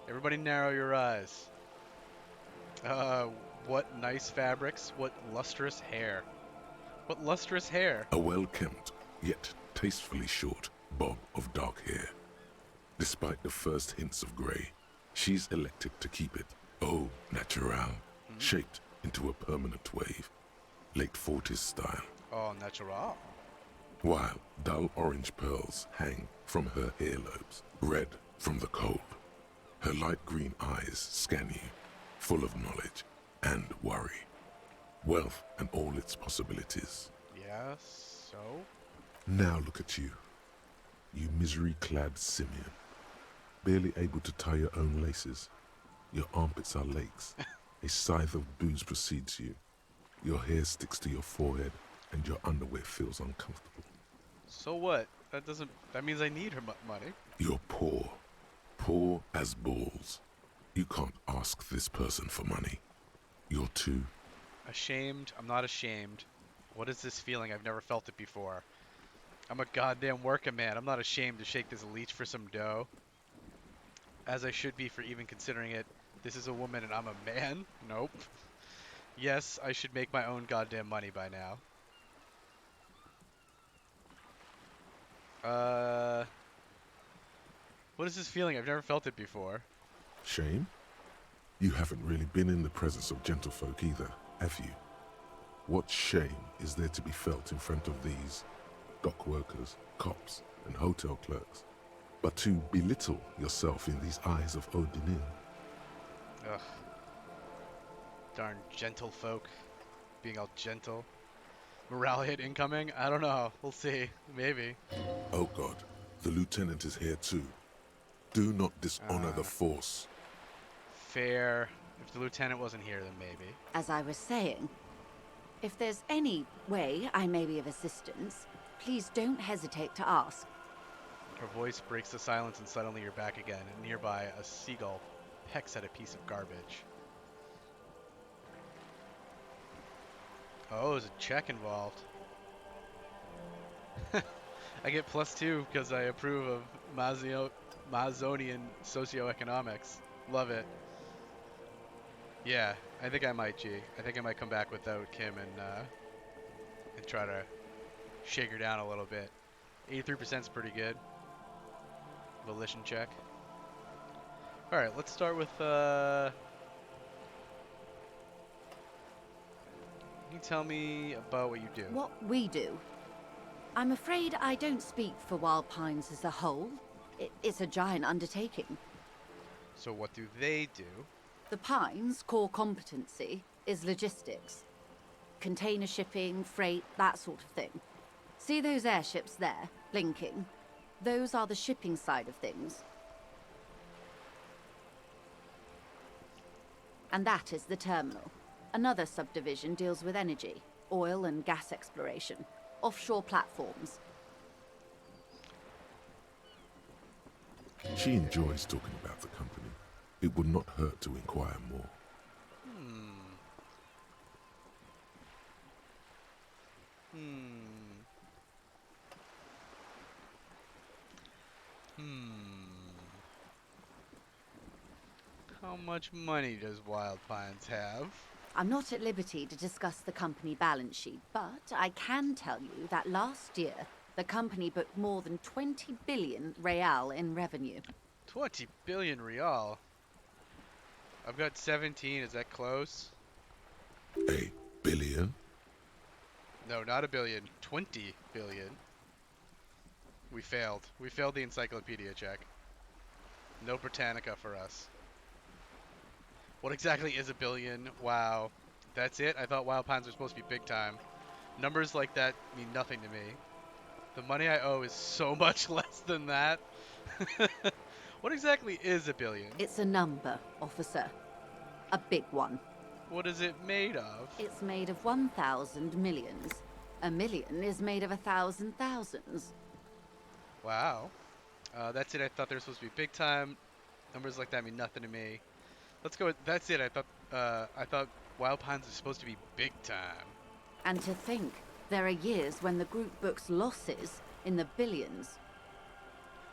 Speaker 1: Everybody narrow your eyes. What nice fabrics. What lustrous hair. What lustrous hair.
Speaker 4: A well-kempt, yet tastefully short bob of dark hair. Despite the first hints of grey, she's elected to keep it au natural, shaped into a permanent wave, late 40s style.
Speaker 1: Oh, natural.
Speaker 4: While dull orange pearls hang from her earlobes, red from the cold. Her light green eyes scan you, full of knowledge and worry. Wealth and all its possibilities.
Speaker 1: Yes, so?
Speaker 4: Now look at you, you misery-clad simian. Barely able to tie your own laces. Your armpits are lakes. A scythe of booze precedes you. Your hair sticks to your forehead and your underwear feels uncomfortable.
Speaker 1: So what? That means I need her money.
Speaker 4: You're poor. Poor as balls. You can't ask this person for money. You're too...
Speaker 1: Ashamed? I'm not ashamed. What is this feeling? I've never felt it before. I'm a goddamn working man. I'm not ashamed to shake this leech for some dough. As I should be for even considering it. This is a woman and I'm a man? Nope. Yes, I should make my own goddamn money by now. What is this feeling? I've never felt it before.
Speaker 4: Shame? You haven't really been in the presence of gentlefolk either, have you? What shame is there to be felt in front of these dock workers, cops, and hotel clerks, but to belittle yourself in these eyes of Odinin?
Speaker 1: Ugh. Darn gentlefolk. Being all gentle. Morale hit incoming? I don't know. We'll see. Maybe.
Speaker 4: Oh God, the lieutenant is here too. Do not dishonor the force.
Speaker 1: Fair. If the lieutenant wasn't here, then maybe.
Speaker 5: As I was saying, if there's any way I may be of assistance, please don't hesitate to ask.
Speaker 1: Her voice breaks the silence and suddenly you're back again, and nearby a seagull pecks at a piece of garbage. Oh, there's a check involved. I get +2 because I approve of Mazonian socioeconomics. Love it. Yeah, I think I might, G. I think I might come back without Kim and try to shake her down a little bit. 83% is pretty good. Volition check. Alright, let's start with, can you tell me about what you do?
Speaker 5: What we do? I'm afraid I don't speak for Wild Pines as a whole. It's a giant undertaking.
Speaker 1: So what do they do?
Speaker 5: The Pines' core competency is logistics. Container shipping, freight, that sort of thing. See those airships there, blinking? Those are the shipping side of things. And that is the terminal. Another subdivision deals with energy, oil and gas exploration, offshore platforms.
Speaker 4: She enjoys talking about the company. It would not hurt to inquire more.
Speaker 1: How much money does Wild Pines have?
Speaker 5: I'm not at liberty to discuss the company balance sheet, but I can tell you that last year, the company booked more than 20 billion real in revenue.
Speaker 1: 20 billion real? I've got 17, is that close?
Speaker 4: A billion?
Speaker 1: No, not a billion, 20 billion. We failed. We failed the encyclopedia check. No Britannica for us. What exactly is a billion? Wow. That's it? I thought wild pines were supposed to be big time. Numbers like that mean nothing to me. The money I owe is so much less than that. What exactly is a billion?
Speaker 5: It's a number, officer. A big one.
Speaker 1: What is it made of?
Speaker 5: It's made of 1,000 millions. A million is made of 1,000 thousands.
Speaker 1: Wow. That's it. I thought they were supposed to be big time. Numbers like that mean nothing to me. Let's go with that's it. I thought wild pines are supposed to be big time.
Speaker 5: And to think, there are years when the group books losses in the billions.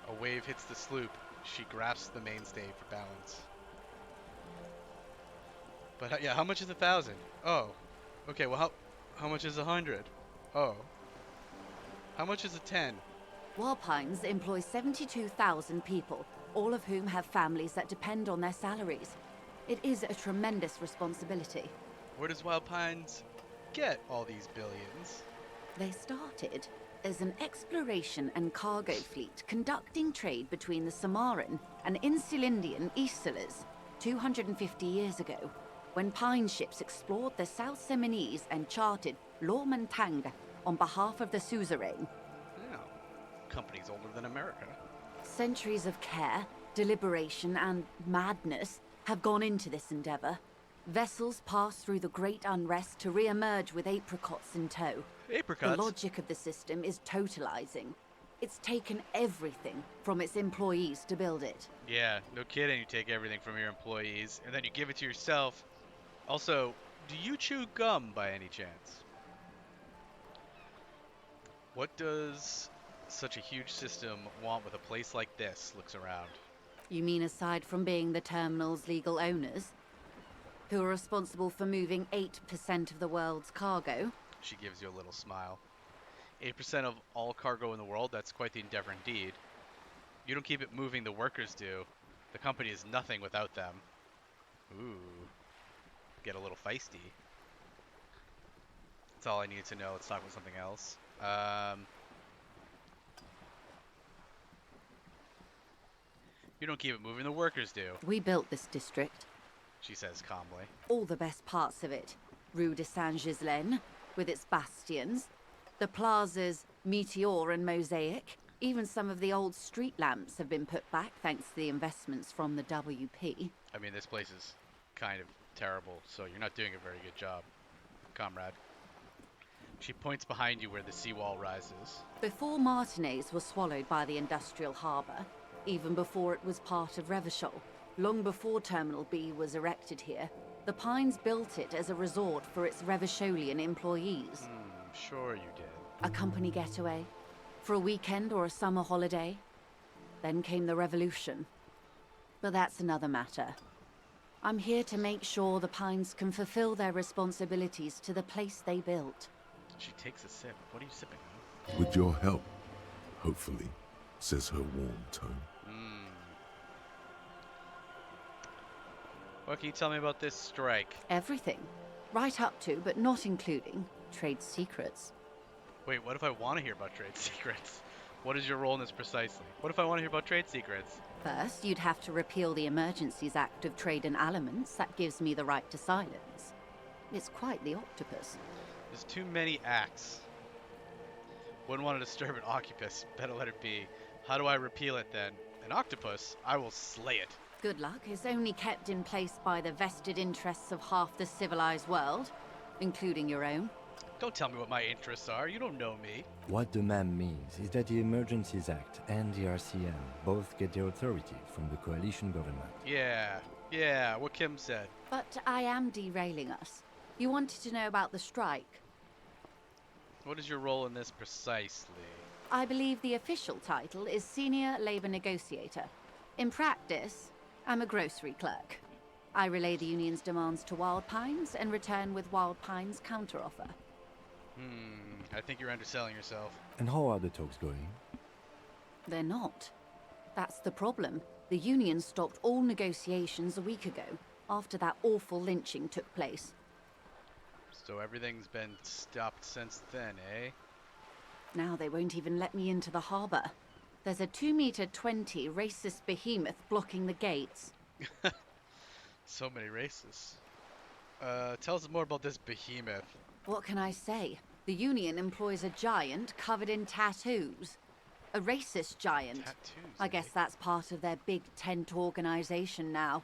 Speaker 1: A wave hits the sloop. She grasps the mainstay for balance. But yeah, how much is 1,000? Oh, okay. Well, how much is 100? Oh, how much is a 10?
Speaker 5: Wild Pines employs 72,000 people, all of whom have families that depend on their salaries. It is a tremendous responsibility.
Speaker 1: Where does Wild Pines get all these billions?
Speaker 5: They started as an exploration and cargo fleet conducting trade between the Samaran and Insulindian Isolas 250 years ago, when pine ships explored the South Seminese and charted Lomantanga on behalf of the suzerain.
Speaker 1: Yeah, company's older than America.
Speaker 5: Centuries of care, deliberation, and madness have gone into this endeavor. Vessels pass through the great unrest to re-emerge with apricots in tow.
Speaker 1: Apricots?
Speaker 5: The logic of the system is totalizing. It's taken everything from its employees to build it.
Speaker 1: Yeah, no kidding. You take everything from your employees, and then you give it to yourself. Also, do you chew gum by any chance? What does such a huge system want with a place like this? Looks around.
Speaker 5: You mean aside from being the terminal's legal owners, who are responsible for moving 8% of the world's cargo?
Speaker 1: She gives you a little smile. 8% of all cargo in the world, that's quite the endeavor indeed. You don't keep it moving, the workers do. The company is nothing without them. Ooh. Get a little feisty. That's all I need to know. Let's talk about something else. You don't keep it moving, the workers do,
Speaker 5: We built this district.
Speaker 1: she says calmly.
Speaker 5: All the best parts of it. Rue de Saint-Ghislain, with its bastions. The plazas Meteor and Mosaic. Even some of the old street lamps have been put back thanks to the investments from the WP.
Speaker 1: I mean, this place is kind of terrible, so you're not doing a very good job, comrade. She points behind you where the seawall rises.
Speaker 5: Before Martinez was swallowed by the industrial harbour, even before it was part of Revachol, long before Terminal B was erected here, the Pines built it as a resort for its Revacholian employees.
Speaker 1: Sure you did.
Speaker 5: A company getaway, for a weekend or a summer holiday. Then came the revolution. But that's another matter. I'm here to make sure the Pines can fulfill their responsibilities to the place they built.
Speaker 1: She takes a sip. What are you sipping on?
Speaker 4: With your help, hopefully, says her warm tone.
Speaker 1: What can you tell me about this strike?
Speaker 5: Everything. Right up to, but not including, trade secrets.
Speaker 1: Wait, what if I want to hear about trade secrets? What is your role in this precisely? What if I want to hear about trade secrets?
Speaker 5: First, you'd have to repeal the Emergencies Act of Trade and Aliments. That gives me the right to silence. It's quite the octopus.
Speaker 1: There's too many acts. Wouldn't want to disturb an octopus. Better let it be. How do I repeal it then? An octopus? I will slay it.
Speaker 5: Good luck is only kept in place by the vested interests of half the civilized world, including your own.
Speaker 1: Don't tell me what my interests are. You don't know me.
Speaker 3: What the ma'am means is that the Emergencies Act and the RCM both get their authority from the coalition government.
Speaker 1: Yeah, what Kim said.
Speaker 5: But I am derailing us. You wanted to know about the strike.
Speaker 1: What is your role in this precisely?
Speaker 5: I believe the official title is Senior Labor Negotiator. In practice, I'm a grocery clerk. I relay the union's demands to Wild Pines and return with Wild Pines' counteroffer.
Speaker 1: I think you're underselling yourself.
Speaker 3: And how are the talks going?
Speaker 5: They're not. That's the problem. The union stopped all negotiations a week ago, after that awful lynching took place.
Speaker 1: So everything's been stopped since then, eh?
Speaker 5: Now they won't even let me into the harbour. There's a 2-meter 20 racist behemoth blocking the gates.
Speaker 1: So many races. Tell us more about this behemoth.
Speaker 5: What can I say? The Union employs a giant covered in tattoos. A racist giant.
Speaker 1: Tattoos,
Speaker 5: I
Speaker 1: eh?
Speaker 5: guess that's part of their big tent organization now.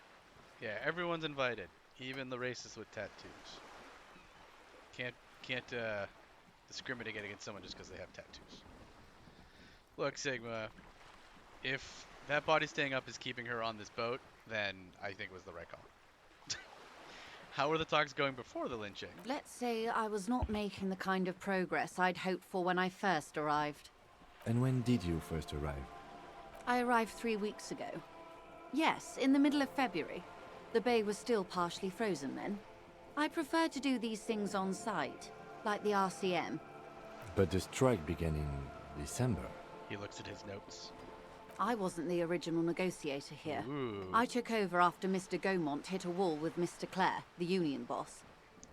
Speaker 1: Yeah, everyone's invited, even the racists with tattoos. Can't discriminate against someone just because they have tattoos. Look, Sigma, if that body staying up is keeping her on this boat, then I think it was the right call. How were the talks going before the lynching?
Speaker 5: Let's say I was not making the kind of progress I'd hoped for when I first arrived.
Speaker 3: And when did you first arrive?
Speaker 5: I arrived 3 weeks ago. Yes, in the middle of February. The bay was still partially frozen then. I prefer to do these things on site, like the RCM.
Speaker 3: But the strike began in December.
Speaker 1: He looks at his notes.
Speaker 5: I wasn't the original negotiator here.
Speaker 1: Ooh.
Speaker 5: I took over after Mr. Gaumont hit a wall with Mr. Clare, the union boss.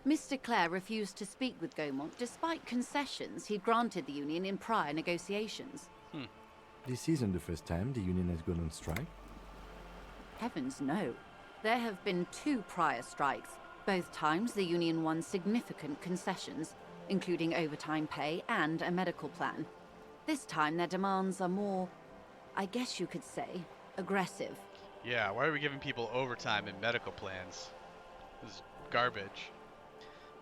Speaker 5: Mr. Clare refused to speak with Gaumont despite concessions he'd granted the union in prior negotiations.
Speaker 3: This isn't the first time the union has gone on strike.
Speaker 5: Heavens no. There have been 2 prior strikes. Both times the union won significant concessions, including overtime pay and a medical plan. This time their demands are more, I guess you could say, aggressive.
Speaker 1: Yeah, why are we giving people overtime and medical plans? This is garbage.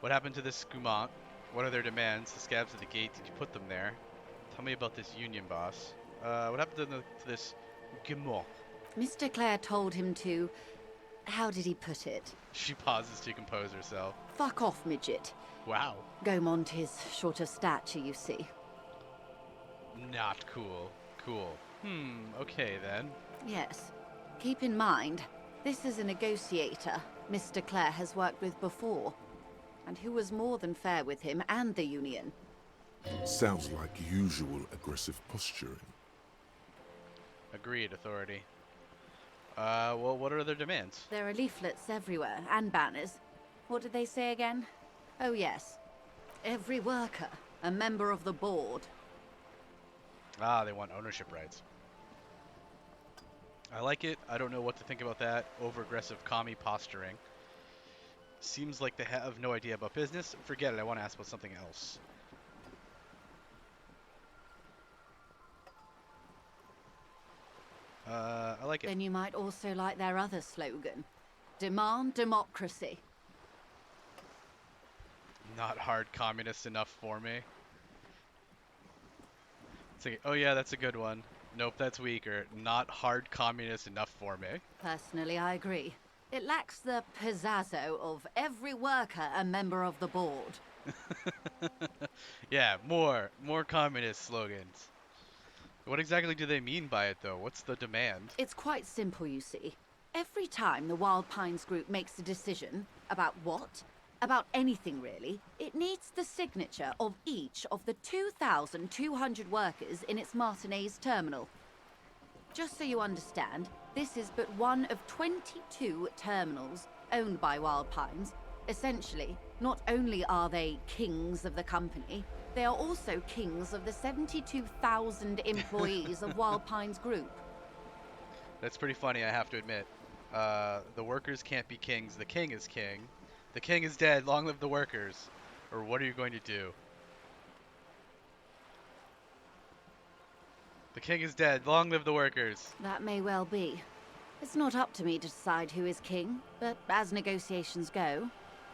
Speaker 1: What happened to this Gaumont? What are their demands? The scabs at the gate, did you put them there? Tell me about this union boss. What happened to this Gaumont?
Speaker 5: Mr. Clare told him to, how did he put it?
Speaker 1: She pauses to compose herself.
Speaker 5: Fuck off, midget.
Speaker 1: Wow.
Speaker 5: Gaumont is short of stature, you see.
Speaker 1: Not cool. Cool. Okay then.
Speaker 5: Yes. Keep in mind, this is a negotiator Mr. Clare has worked with before, and who was more than fair with him and the union.
Speaker 4: Sounds like usual aggressive posturing.
Speaker 1: Agreed, authority. Well, what are their demands?
Speaker 5: There are leaflets everywhere, and banners. What did they say again? Oh yes. Every worker, a member of the board.
Speaker 1: Ah, they want ownership rights. I like it. I don't know what to think about that. Over-aggressive commie posturing. Seems like they have no idea about business. Forget it. I want to ask about something else. I like it.
Speaker 5: Then you might also like their other slogan. Demand democracy.
Speaker 1: Not hard communist enough for me. It's like, oh yeah, that's a good one. Nope, that's weaker. Not hard communist enough for me.
Speaker 5: Personally, I agree. It lacks the pizzazzo of every worker a member of the board.
Speaker 1: Yeah, more communist slogans. What exactly do they mean by it, though? What's the demand?
Speaker 5: It's quite simple, you see. Every time the Wild Pines group makes a decision about what, about anything really, it needs the signature of each of the 2,200 workers in its Martinez terminal. Just so you understand, this is but one of 22 terminals owned by Wild Pines. Essentially, not only are they kings of the company, they are also kings of the 72,000 employees of Wild Pines Group.
Speaker 1: That's pretty funny, I have to admit. The workers can't be kings. The king is king. The king is dead. Long live the workers. Or what are you going to do? The king is dead. Long live the workers.
Speaker 5: That may well be. It's not up to me to decide who is king, but as negotiations go,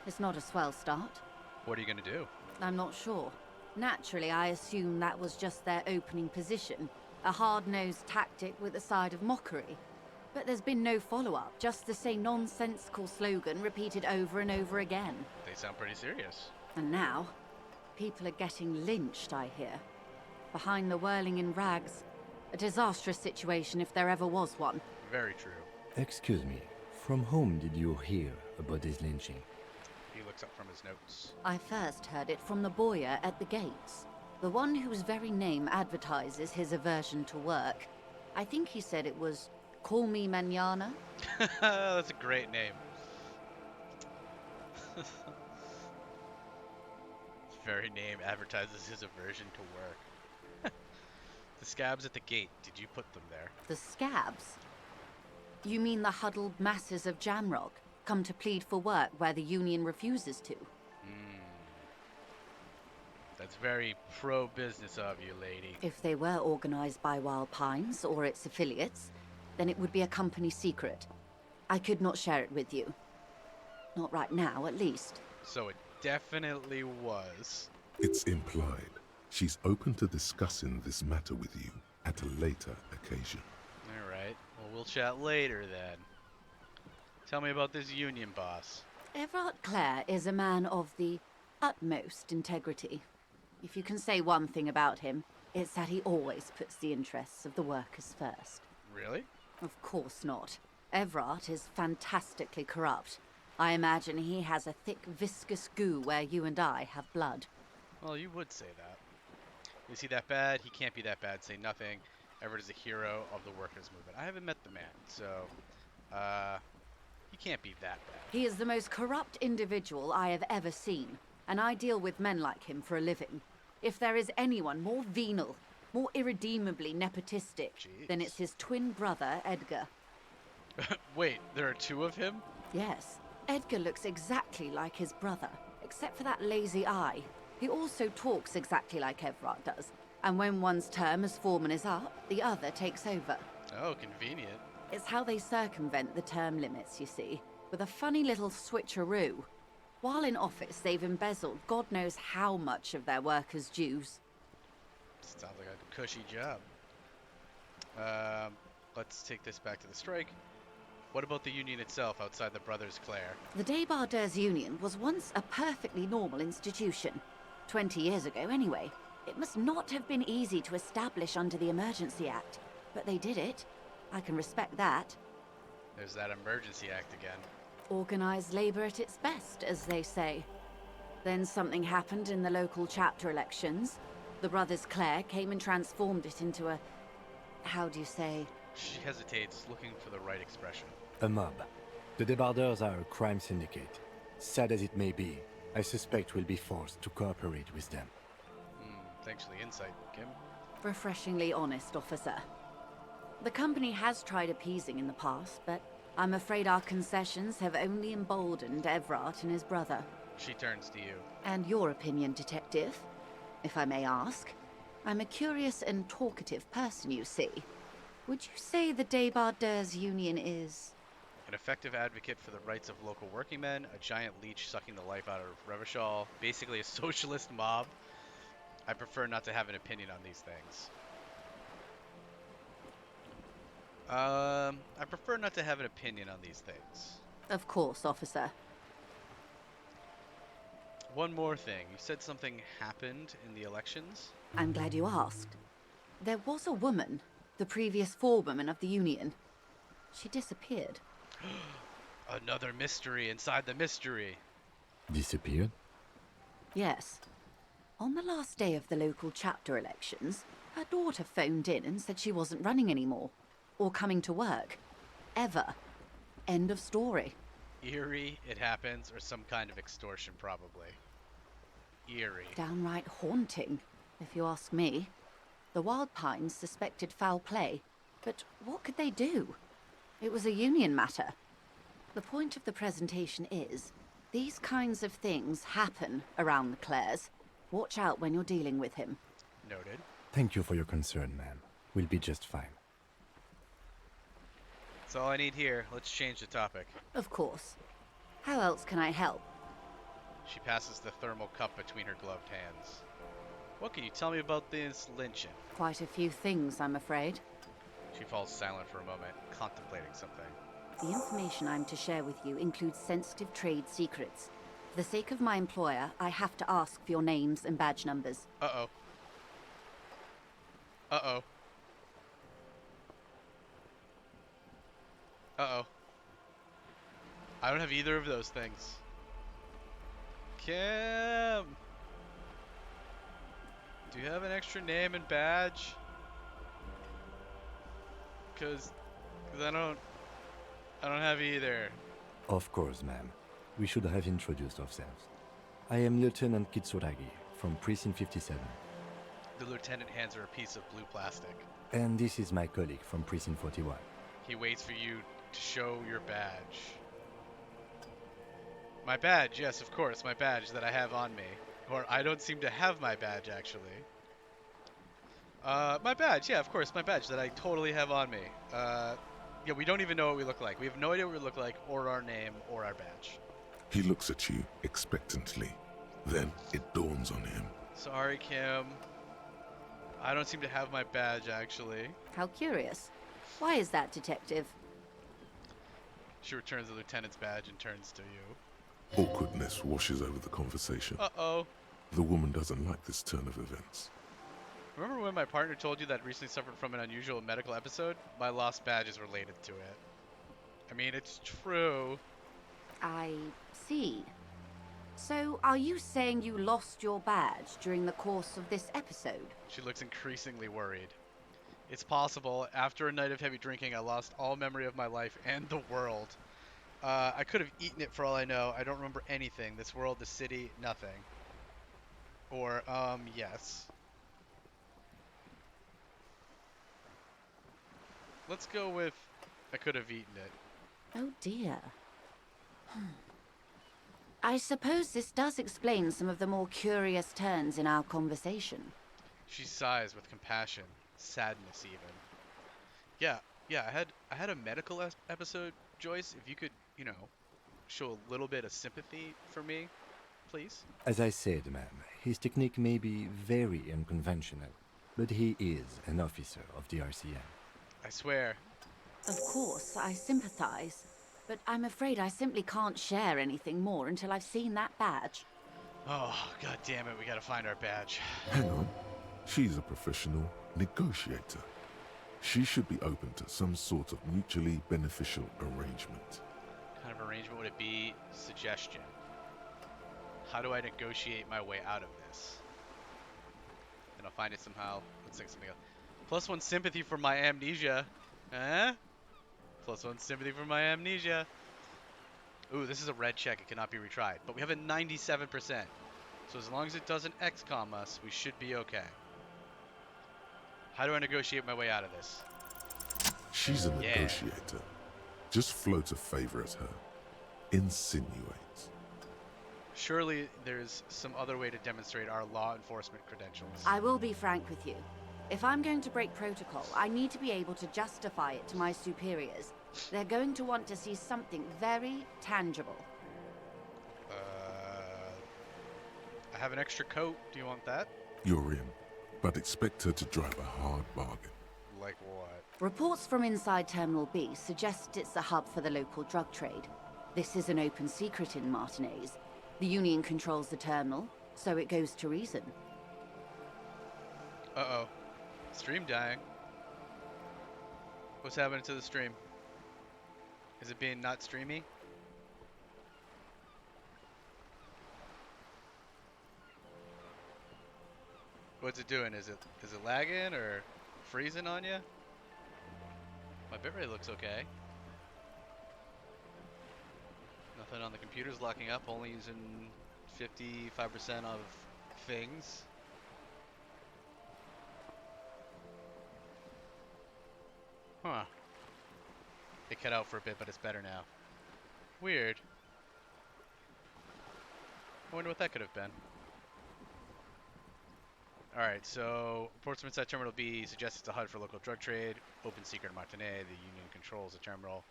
Speaker 5: it's not a swell start.
Speaker 1: What are you going to do?
Speaker 5: I'm not sure. Naturally, I assume that was just their opening position, a hard-nosed tactic with a side of mockery. But there's been no follow-up, just the same nonsensical slogan repeated over and over again.
Speaker 1: They sound pretty serious.
Speaker 5: And now, people are getting lynched, I hear. Behind the whirling in rags. A disastrous situation if there ever was one.
Speaker 1: Very true.
Speaker 3: Excuse me, from whom did you hear about this lynching?
Speaker 1: He looks up from his notes.
Speaker 5: I first heard it from the boyer at the gates. The one whose very name advertises his aversion to work. I think he said it was, "Call me mañana."
Speaker 1: That's a great name. His very name advertises his aversion to work. The scabs at the gate, did you put them there?
Speaker 5: The scabs? You mean the huddled masses of Jamrock? come to plead for work where the union refuses to.
Speaker 1: That's very pro-business of you, lady.
Speaker 5: If they were organized by Wild Pines or its affiliates, then it would be a company secret. I could not share it with you. Not right now, at least.
Speaker 1: So it definitely was.
Speaker 4: It's implied. She's open to discussing this matter with you at a later occasion.
Speaker 1: Alright, well, we'll chat later then. Tell me about this union boss.
Speaker 5: Everard Clare is a man of the utmost integrity. If you can say one thing about him, it's that he always puts the interests of the workers first.
Speaker 1: Really?
Speaker 5: Of course not. Everard is fantastically corrupt. I imagine he has a thick, viscous goo where you and I have blood.
Speaker 1: Well, you would say that. Is he that bad? He can't be that bad. Say nothing. Everett is a hero of the workers' movement. I haven't met the man, so he can't be that bad.
Speaker 5: He is the most corrupt individual I have ever seen, and I deal with men like him for a living. If there is anyone more venal, more irredeemably nepotistic, then it's his twin brother, Edgar.
Speaker 1: Wait, there are two of him?
Speaker 5: Yes, Edgar looks exactly like his brother, except for that lazy eye. He also talks exactly like Everard does, and when one's term as foreman is up, the other takes over.
Speaker 1: Oh, convenient.
Speaker 5: It's how they circumvent the term limits, you see, with a funny little switcheroo. While in office, they've embezzled God knows how much of their workers' dues.
Speaker 1: Sounds like a cushy job. Let's take this back to the strike. What about the union itself outside the Brothers Clare?
Speaker 5: The Débardeurs Union was once a perfectly normal institution. 20 years ago, anyway. It must not have been easy to establish under the Emergency Act, but they did it. I can respect that.
Speaker 1: There's that Emergency Act again.
Speaker 5: Organized labor at its best, as they say. Then something happened in the local chapter elections. The Brothers Clare came and transformed it into a... how do you say?
Speaker 1: She hesitates, looking for the right expression.
Speaker 3: A mob. The Débardeurs are a crime syndicate. Sad as it may be, I suspect we'll be forced to cooperate with them.
Speaker 1: Thanks for the insight, Kim.
Speaker 5: Refreshingly honest, officer. The company has tried appeasing in the past, but I'm afraid our concessions have only emboldened Everard and his brother.
Speaker 1: She turns to you.
Speaker 5: And your opinion, detective, if I may ask? I'm a curious and talkative person, you see. Would you say the Débardeurs Union is...
Speaker 1: An effective advocate for the rights of local working men, a giant leech sucking the life out of Revachol, basically a socialist mob? I prefer not to have an opinion on these things. I prefer not to have an opinion on these things.
Speaker 5: Of course, officer.
Speaker 1: One more thing. You said something happened in the elections?
Speaker 5: I'm glad you asked. There was a woman, the previous forewoman of the Union. She disappeared.
Speaker 1: Another mystery inside the mystery.
Speaker 3: Disappeared?
Speaker 5: Yes. On the last day of the local chapter elections, her daughter phoned in and said she wasn't running anymore. Or coming to work. Ever. End of story.
Speaker 1: Eerie, it happens, or some kind of extortion, probably. Eerie.
Speaker 5: Downright haunting, if you ask me. The Wild Pines suspected foul play, but what could they do? It was a union matter. The point of the presentation is, these kinds of things happen around the Clares. Watch out when you're dealing with him.
Speaker 1: Noted.
Speaker 3: Thank you for your concern, ma'am. We'll be just fine.
Speaker 1: That's all I need here. Let's change the topic.
Speaker 5: Of course. How else can I help?
Speaker 1: She passes the thermal cup between her gloved hands. What can you tell me about this lynching?
Speaker 5: Quite a few things, I'm afraid.
Speaker 1: She falls silent for a moment, contemplating something.
Speaker 5: The information I'm to share with you includes sensitive trade secrets. For the sake of my employer, I have to ask for your names and badge numbers.
Speaker 1: Uh-oh. Uh-oh. Uh-oh. I don't have either of those things. Kim! Do you have an extra name and badge? Cause I don't have either.
Speaker 3: Of course, ma'am. We should have introduced ourselves. I am Lieutenant Kitsuragi from Precinct 57.
Speaker 1: The lieutenant hands her a piece of blue plastic.
Speaker 3: And this is my colleague from Precinct 41.
Speaker 1: He waits for you to show your badge. My badge, yes, of course, my badge that I have on me. Or I don't seem to have my badge, actually. My badge, yeah, of course, my badge that I totally have on me. Yeah, we don't even know what we look like. We have no idea what we look like, or our name, or our badge.
Speaker 4: He looks at you expectantly. Then it dawns on him.
Speaker 1: Sorry, Kim. I don't seem to have my badge, actually.
Speaker 5: How curious. Why is that, Detective?
Speaker 1: She returns the lieutenant's badge and turns to you.
Speaker 4: Awkwardness washes over the conversation.
Speaker 1: Uh-oh.
Speaker 4: The woman doesn't like this turn of events.
Speaker 1: Remember when my partner told you that recently suffered from an unusual medical episode? My lost badge is related to it. I mean, it's true.
Speaker 5: I see. So, are you saying you lost your badge during the course of this episode?
Speaker 1: She looks increasingly worried. It's possible. After a night of heavy drinking, I lost all memory of my life and the world. I could have eaten it for all I know. I don't remember anything. This world, the city, nothing. Or, yes. Let's go with I could have eaten it.
Speaker 5: Oh dear. I suppose this does explain some of the more curious turns in our conversation.
Speaker 1: She sighs with compassion, sadness even. Yeah, I had a medical episode, Joyce. If you could, show a little bit of sympathy for me, please.
Speaker 3: As I said, ma'am, his technique may be very unconventional, but he is an officer of the RCM.
Speaker 1: I swear.
Speaker 5: Of course, I sympathize, but I'm afraid I simply can't share anything more until I've seen that badge.
Speaker 1: Oh, god damn it, we gotta find our badge.
Speaker 4: Hang on. She's a professional negotiator. She should be open to some sort of mutually beneficial arrangement.
Speaker 1: What kind of arrangement would it be? Suggestion. How do I negotiate my way out of this? And I'll find it somehow. Let's think something else. +1 sympathy for my amnesia. Huh? +1 sympathy for my amnesia. Ooh, this is a red check. It cannot be retried. But we have a 97%. So as long as it doesn't XCOM us, we should be okay. How do I negotiate my way out of this?
Speaker 4: She's a negotiator. Just float a favor at her. Insinuate.
Speaker 1: Surely there's some other way to demonstrate our law enforcement credentials.
Speaker 5: I will be frank with you. If I'm going to break protocol, I need to be able to justify it to my superiors. They're going to want to see something very tangible.
Speaker 1: I have an extra coat. Do you want that?
Speaker 4: You're in, but expect her to drive a hard bargain.
Speaker 1: Like what?
Speaker 5: Reports from inside Terminal B suggest it's a hub for the local drug trade. This is an open secret in Martinez. The Union controls the terminal, so it goes to reason.
Speaker 1: Uh-oh. Stream dying. What's happening to the stream? Is it being not streamy? What's it doing? Is it lagging or freezing on you? My bitrate looks okay. Nothing on the computer's locking up, only using 55% of things. Huh. It cut out for a bit, but it's better now. Weird. I wonder what that could have been. Alright, so reports from inside Terminal B suggest it's a HUD for local drug trade. Open secret in Martinez. The Union controls the terminal.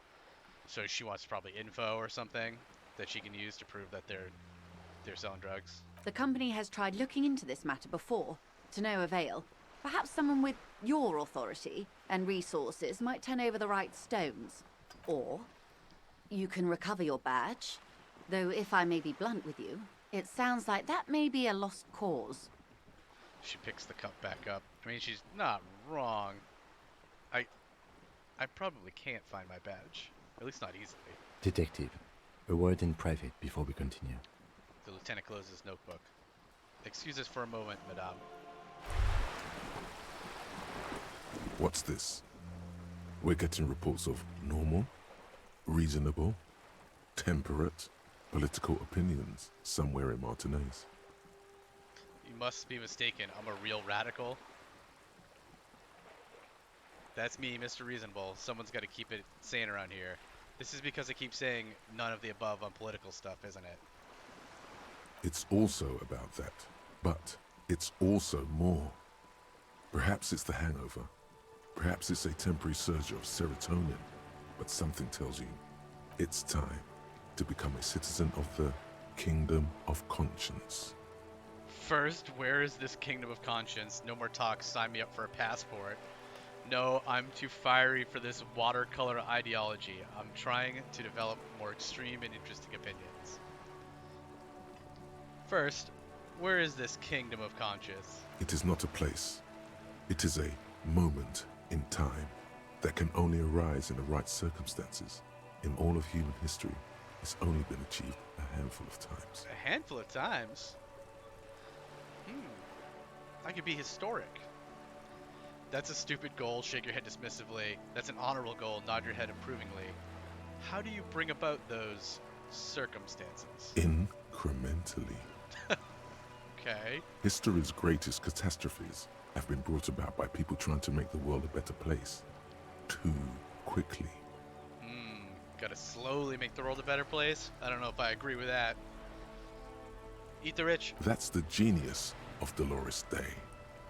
Speaker 1: So she wants probably info or something that she can use to prove that they're selling drugs.
Speaker 5: The company has tried looking into this matter before, to no avail. Perhaps someone with your authority and resources might turn over the right stones. Or you can recover your badge. Though if I may be blunt with you, it sounds like that may be a lost cause.
Speaker 1: She picks the cup back up. I mean, she's not wrong. I probably can't find my badge. At least not easily.
Speaker 3: Detective, a word in private before we continue.
Speaker 1: The lieutenant closes his notebook. Excuse us for a moment, madame.
Speaker 4: What's this? We're getting reports of normal, reasonable, temperate, political opinions somewhere in Martinez.
Speaker 1: You must be mistaken. I'm a real radical. That's me, Mr. Reasonable. Someone's got to keep it sane around here. This is because I keep saying none of the above on political stuff, isn't it?
Speaker 4: It's also about that, but it's also more. Perhaps it's the hangover. Perhaps it's a temporary surge of serotonin, but something tells you it's time to become a citizen of the Kingdom of Conscience.
Speaker 1: First, where is this Kingdom of Conscience? No more talk, sign me up for a passport. No, I'm too fiery for this watercolor ideology. I'm trying to develop more extreme and interesting opinions. First, where is this Kingdom of Conscience?
Speaker 4: It is not a place. It is a moment in time that can only arise in the right circumstances. In all of human history, it's only been achieved a handful of times.
Speaker 1: A handful of times? I could be historic. That's a stupid goal, shake your head dismissively. That's an honorable goal, nod your head approvingly. How do you bring about those circumstances?
Speaker 4: Incrementally.
Speaker 1: Okay.
Speaker 4: History's greatest catastrophes have been brought about by people trying to make the world a better place. Too quickly.
Speaker 1: Gotta slowly make the world a better place? I don't know if I agree with that. Eat the rich.
Speaker 4: That's the genius of Dolores Day.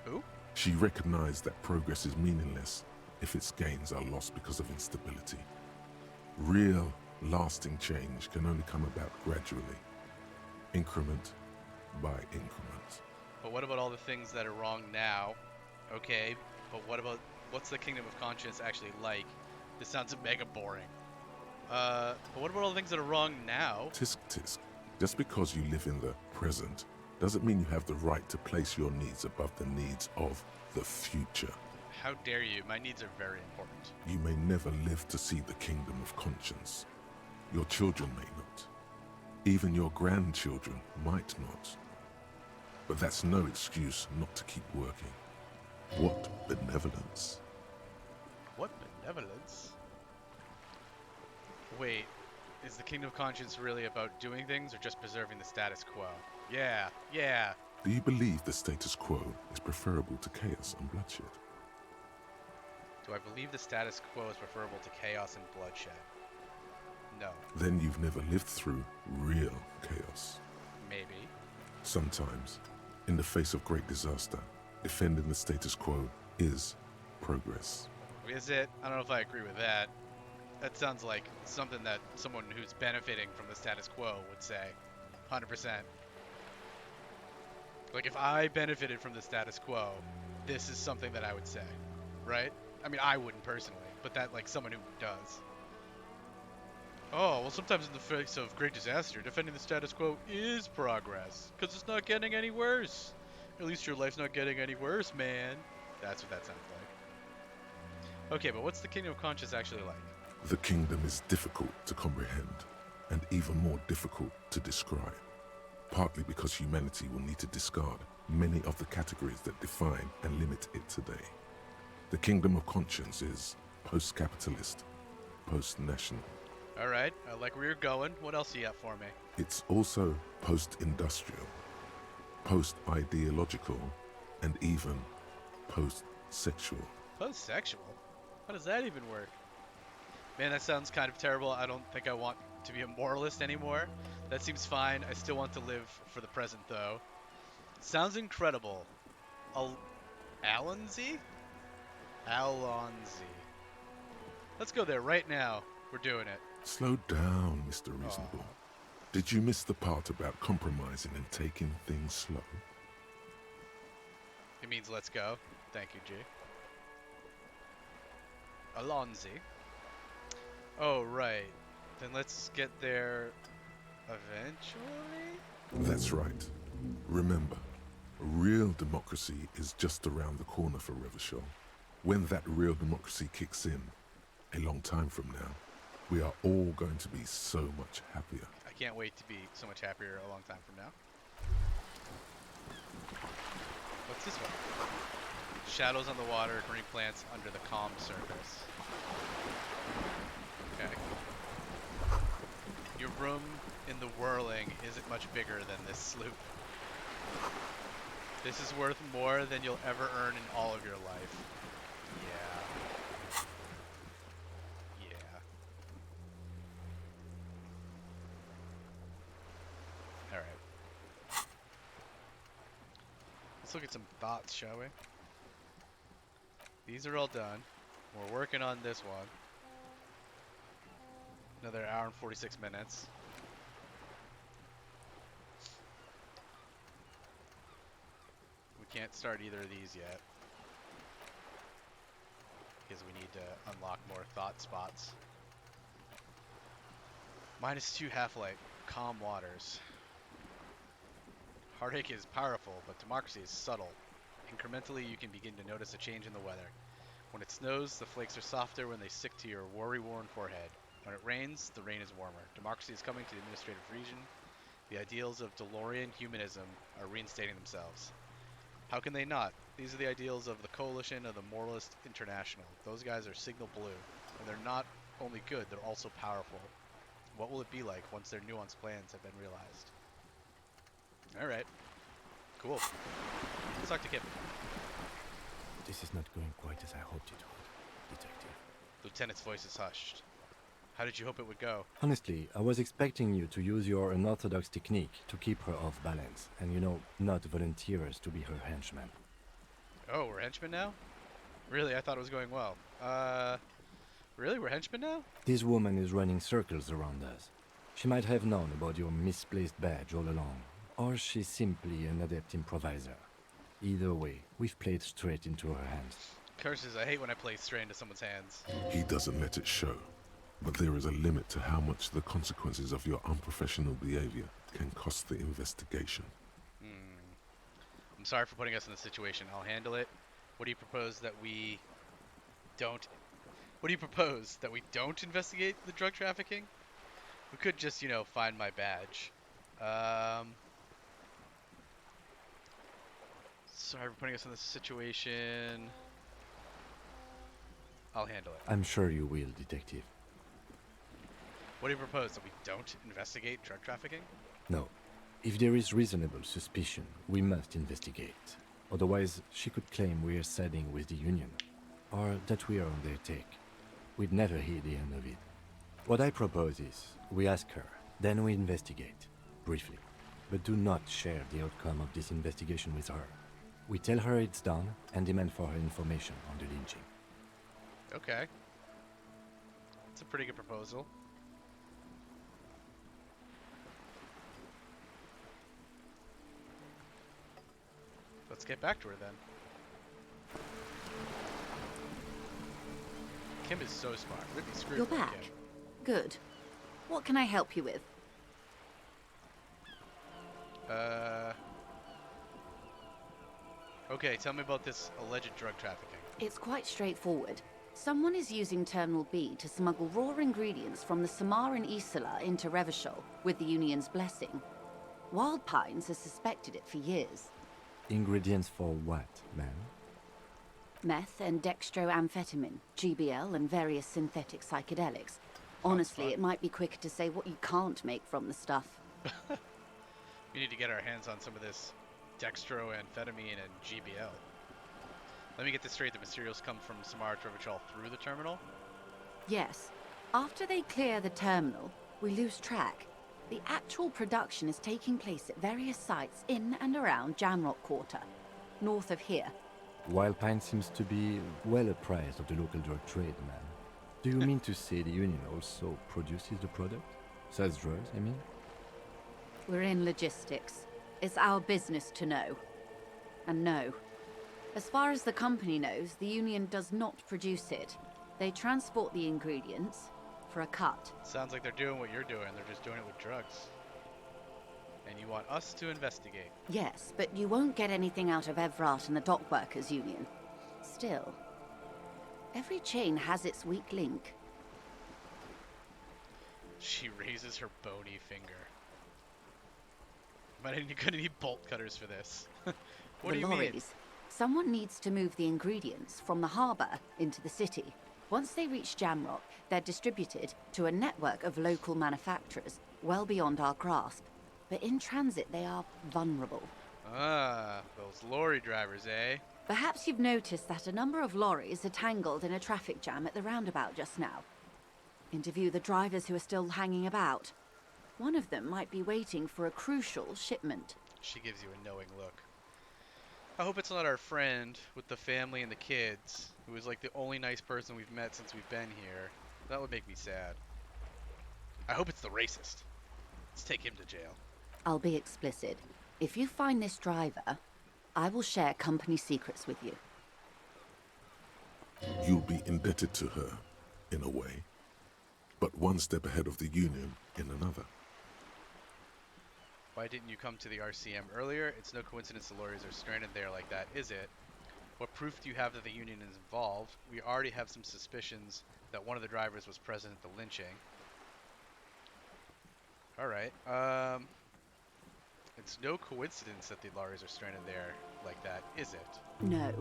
Speaker 1: Who?
Speaker 4: She recognized that progress is meaningless if its gains are lost because of instability. Real, lasting change can only come about gradually, increment by increment.
Speaker 1: But what about all the things that are wrong now? Okay, but what's the Kingdom of Conscience actually like? This sounds mega boring. But what about all the things that are wrong now?
Speaker 4: Tisk tisk. Just because you live in the present doesn't mean you have the right to place your needs above the needs of the future.
Speaker 1: How dare you? My needs are very important.
Speaker 4: You may never live to see the Kingdom of Conscience. Your children may not. Even your grandchildren might not. But that's no excuse not to keep working. What benevolence.
Speaker 1: What benevolence? Wait, is the Kingdom of Conscience really about doing things or just preserving the status quo? Yeah.
Speaker 4: Do you believe the status quo is preferable to chaos and bloodshed?
Speaker 1: Do I believe the status quo is preferable to chaos and bloodshed? No.
Speaker 4: Then you've never lived through real chaos.
Speaker 1: Maybe.
Speaker 4: Sometimes, in the face of great disaster, defending the status quo is progress.
Speaker 1: Is it? I don't know if I agree with that. That sounds like something that someone who's benefiting from the status quo would say. 100%. Like, if I benefited from the status quo, this is something that I would say, right? I mean, I wouldn't personally, but that, like, someone who does. Oh, well, sometimes in the face of great disaster, defending the status quo is progress, because it's not getting any worse. At least your life's not getting any worse, man. That's what that sounds like. Okay, but what's the Kingdom of Conscience actually like?
Speaker 4: The kingdom is difficult to comprehend, and even more difficult to describe, partly because humanity will need to discard many of the categories that define and limit it today. The Kingdom of Conscience is post-capitalist, post-national.
Speaker 1: All right, I like where you're going. What else do you got for me?
Speaker 4: It's also post-industrial, post-ideological, and even post-sexual.
Speaker 1: Post-sexual? How does that even work? Man, that sounds kind of terrible. I don't think I want to be a moralist anymore. That seems fine. I still want to live for the present, though. Sounds incredible. Alonzi? Alonzi. Let's go there right now. We're doing it.
Speaker 4: Slow down, Mr. Reasonable. Did you miss the part about compromising and taking things slow?
Speaker 1: It means let's go. Thank you, G. Alonzi. Oh, right. Then let's get there eventually?
Speaker 4: That's right. Remember, real democracy is just around the corner for Revachol. When that real democracy kicks in, a long time from now, we are all going to be so much happier.
Speaker 1: I can't wait to be so much happier a long time from now. What's this one? Shadows on the water, green plants under the calm surface. Okay. Your room in the whirling isn't much bigger than this sloop. This is worth more than you'll ever earn in all of your life. Yeah. Let's look at some thoughts, shall we? These are all done. We're working on this one. Another hour and 46 minutes. We can't start either of these yet, because we need to unlock more thought spots. -2 half-life, calm waters. Heartache is powerful, but democracy is subtle. Incrementally, you can begin to notice a change in the weather. When it snows, the flakes are softer when they stick to your worry-worn forehead. When it rains, the rain is warmer. Democracy is coming to the administrative region. The ideals of DeLorean humanism are reinstating themselves. How can they not? These are the ideals of the Coalition of the Moralist International. Those guys are signal blue, and they're not only good, they're also powerful. What will it be like once their nuanced plans have been realized? Alright. Cool. Let's talk to Kip.
Speaker 3: This is not going quite as I hoped it would, Detective.
Speaker 1: Lieutenant's voice is hushed. How did you hope it would go?
Speaker 3: Honestly, I was expecting you to use your unorthodox technique to keep her off balance, and not volunteer us to be her henchman.
Speaker 1: Oh, we're henchmen now? Really? I thought it was going well. Really? We're henchmen now?
Speaker 3: This woman is running circles around us. She might have known about your misplaced badge all along, or she's simply an adept improviser. Either way, we've played straight into her hands.
Speaker 1: Curses, I hate when I play straight into someone's hands.
Speaker 4: He doesn't let it show. But there is a limit to how much the consequences of your unprofessional behavior can cost the investigation.
Speaker 1: I'm sorry for putting us in this situation. I'll handle it. What do you propose that we don't... What do you propose? That we don't investigate the drug trafficking? We could just, find my badge. Sorry for putting us in this situation. I'll handle it.
Speaker 3: I'm sure you will, Detective.
Speaker 1: What do you propose? That we don't investigate drug trafficking?
Speaker 3: No. If there is reasonable suspicion, we must investigate. Otherwise, she could claim we are siding with the Union, or that we are on their take. We'd never hear the end of it. What I propose is, we ask her, then we investigate, briefly. But do not share the outcome of this investigation with her. We tell her it's done, and demand for her information on the lynching.
Speaker 1: Okay. It's a pretty good proposal. Let's get back to her then. Kim is so smart. We'd be screwed.
Speaker 5: You're
Speaker 1: without
Speaker 5: back.
Speaker 1: Kim.
Speaker 5: Good. What can I help you with?
Speaker 1: Okay, tell me about this alleged drug trafficking.
Speaker 5: It's quite straightforward. Someone is using Terminal B to smuggle raw ingredients from the Samar and Isola into Revachol with the Union's blessing. Wild Pines has suspected it for years.
Speaker 3: Ingredients for what, ma'am?
Speaker 5: Meth and dextroamphetamine, GBL, and various synthetic psychedelics. Honestly, it might be quicker to say what you can't make from the stuff.
Speaker 1: We need to get our hands on some of this dextroamphetamine and GBL. Let me get this straight. The materials come from Samar to Revachol through the terminal?
Speaker 5: Yes. After they clear the terminal, we lose track. The actual production is taking place at various sites in and around Jamrock Quarter, north of here.
Speaker 3: Wild Pine seems to be well apprised of the local drug trade, ma'am. Do you mean to say the Union also produces the product? Sells drugs, I mean?
Speaker 5: We're in logistics. It's our business to know. And no. As far as the company knows, the Union does not produce it. They transport the ingredients for a cut.
Speaker 1: Sounds like they're doing what you're doing. They're just doing it with drugs. And you want us to investigate.
Speaker 5: Yes, but you won't get anything out of Evrat and the Dock Workers Union. Still, every chain has its weak link.
Speaker 1: She raises her bony finger. Gonna need bolt cutters for this. What do you mean?
Speaker 5: Lorries. Someone needs to move the ingredients from the harbour into the city. Once they reach Jamrock, they're distributed to a network of local manufacturers, well beyond our grasp. But in transit, they are vulnerable.
Speaker 1: Ah, those lorry drivers, eh?
Speaker 5: Perhaps you've noticed that a number of lorries are tangled in a traffic jam at the roundabout just now. Interview the drivers who are still hanging about. One of them might be waiting for a crucial shipment.
Speaker 1: She gives you a knowing look. I hope it's not our friend with the family and the kids, who is like the only nice person we've met since we've been here. That would make me sad. I hope it's the racist. Let's take him to jail.
Speaker 5: I'll be explicit. If you find this driver, I will share company secrets with you.
Speaker 4: You'll be indebted to her, in a way, but one step ahead of the Union in another.
Speaker 1: Why didn't you come to the RCM earlier? It's no coincidence the lawyers are stranded there like that, is it? What proof do you have that the Union is involved? We already have some suspicions that one of the drivers was present at the lynching. Alright, it's no coincidence that the lawyers are stranded there like that, is it?
Speaker 5: No.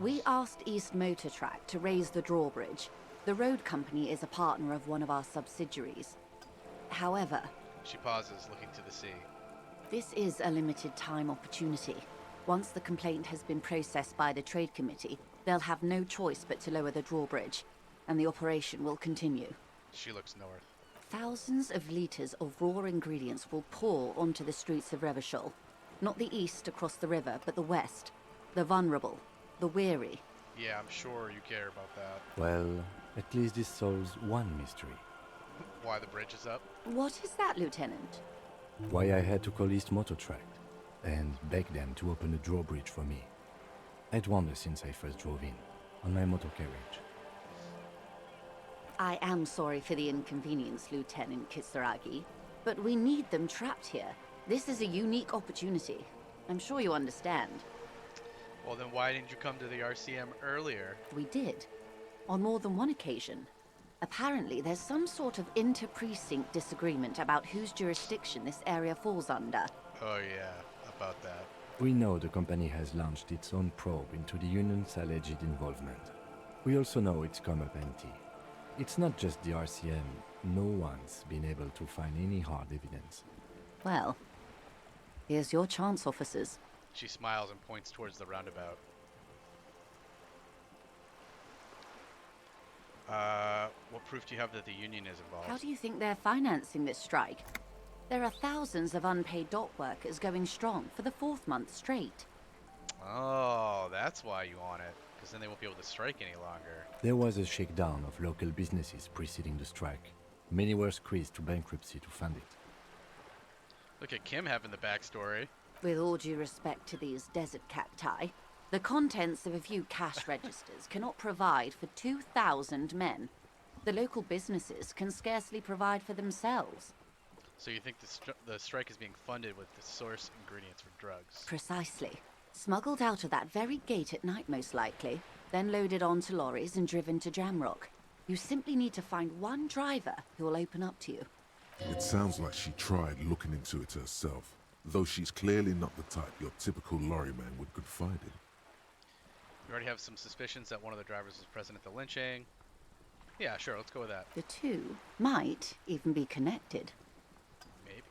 Speaker 5: We asked East Motor Track to raise the drawbridge. The road company is a partner of one of our subsidiaries. However,
Speaker 1: She pauses, looking to the sea.
Speaker 5: this is a limited time opportunity. Once the complaint has been processed by the Trade Committee, they'll have no choice but to lower the drawbridge, and the operation will continue.
Speaker 1: She looks north.
Speaker 5: Thousands of litres of raw ingredients will pour onto the streets of Revachol. Not the east across the river, but the west. The vulnerable, the weary.
Speaker 1: Yeah, I'm sure you care about that.
Speaker 3: Well, at least this solves one mystery.
Speaker 1: Why the bridge is up?
Speaker 5: What is that, Lieutenant?
Speaker 3: Why I had to call East Motor Tract and beg them to open the drawbridge for me. I'd wondered since I first drove in, on my motor carriage.
Speaker 5: I am sorry for the inconvenience, Lieutenant Kisaragi, but we need them trapped here. This is a unique opportunity. I'm sure you understand.
Speaker 1: Well, then why didn't you come to the RCM earlier?
Speaker 5: We did. On more than one occasion. Apparently, there's some sort of inter-precinct disagreement about whose jurisdiction this area falls under.
Speaker 1: Oh yeah, about that.
Speaker 3: We know the company has launched its own probe into the Union's alleged involvement. We also know it's come up empty. It's not just the RCM. No one's been able to find any hard evidence.
Speaker 5: Well, here's your chance, officers.
Speaker 1: She smiles and points towards the roundabout. What proof do you have that the Union is involved?
Speaker 5: How do you think they're financing this strike? There are thousands of unpaid dock workers going strong for the 4th month straight.
Speaker 1: Oh, that's why you want it. Because then they won't be able to strike any longer.
Speaker 3: There was a shakedown of local businesses preceding the strike. Many were squeezed to bankruptcy to fund it.
Speaker 1: Look at Kim having the backstory.
Speaker 5: With all due respect to these desert cacti, the contents of a few cash registers cannot provide for 2,000 men. The local businesses can scarcely provide for themselves.
Speaker 1: So you think the strike is being funded with the source ingredients for drugs?
Speaker 5: Precisely. Smuggled out of that very gate at night, most likely, then loaded onto lorries and driven to Jamrock. You simply need to find one driver who will open up to you.
Speaker 4: It sounds like she tried looking into it herself, though she's clearly not the type your typical lorryman would confide in.
Speaker 1: We already have some suspicions that one of the drivers was present at the lynching. Yeah, sure, let's go with that.
Speaker 5: The two might even be connected.
Speaker 1: Maybe.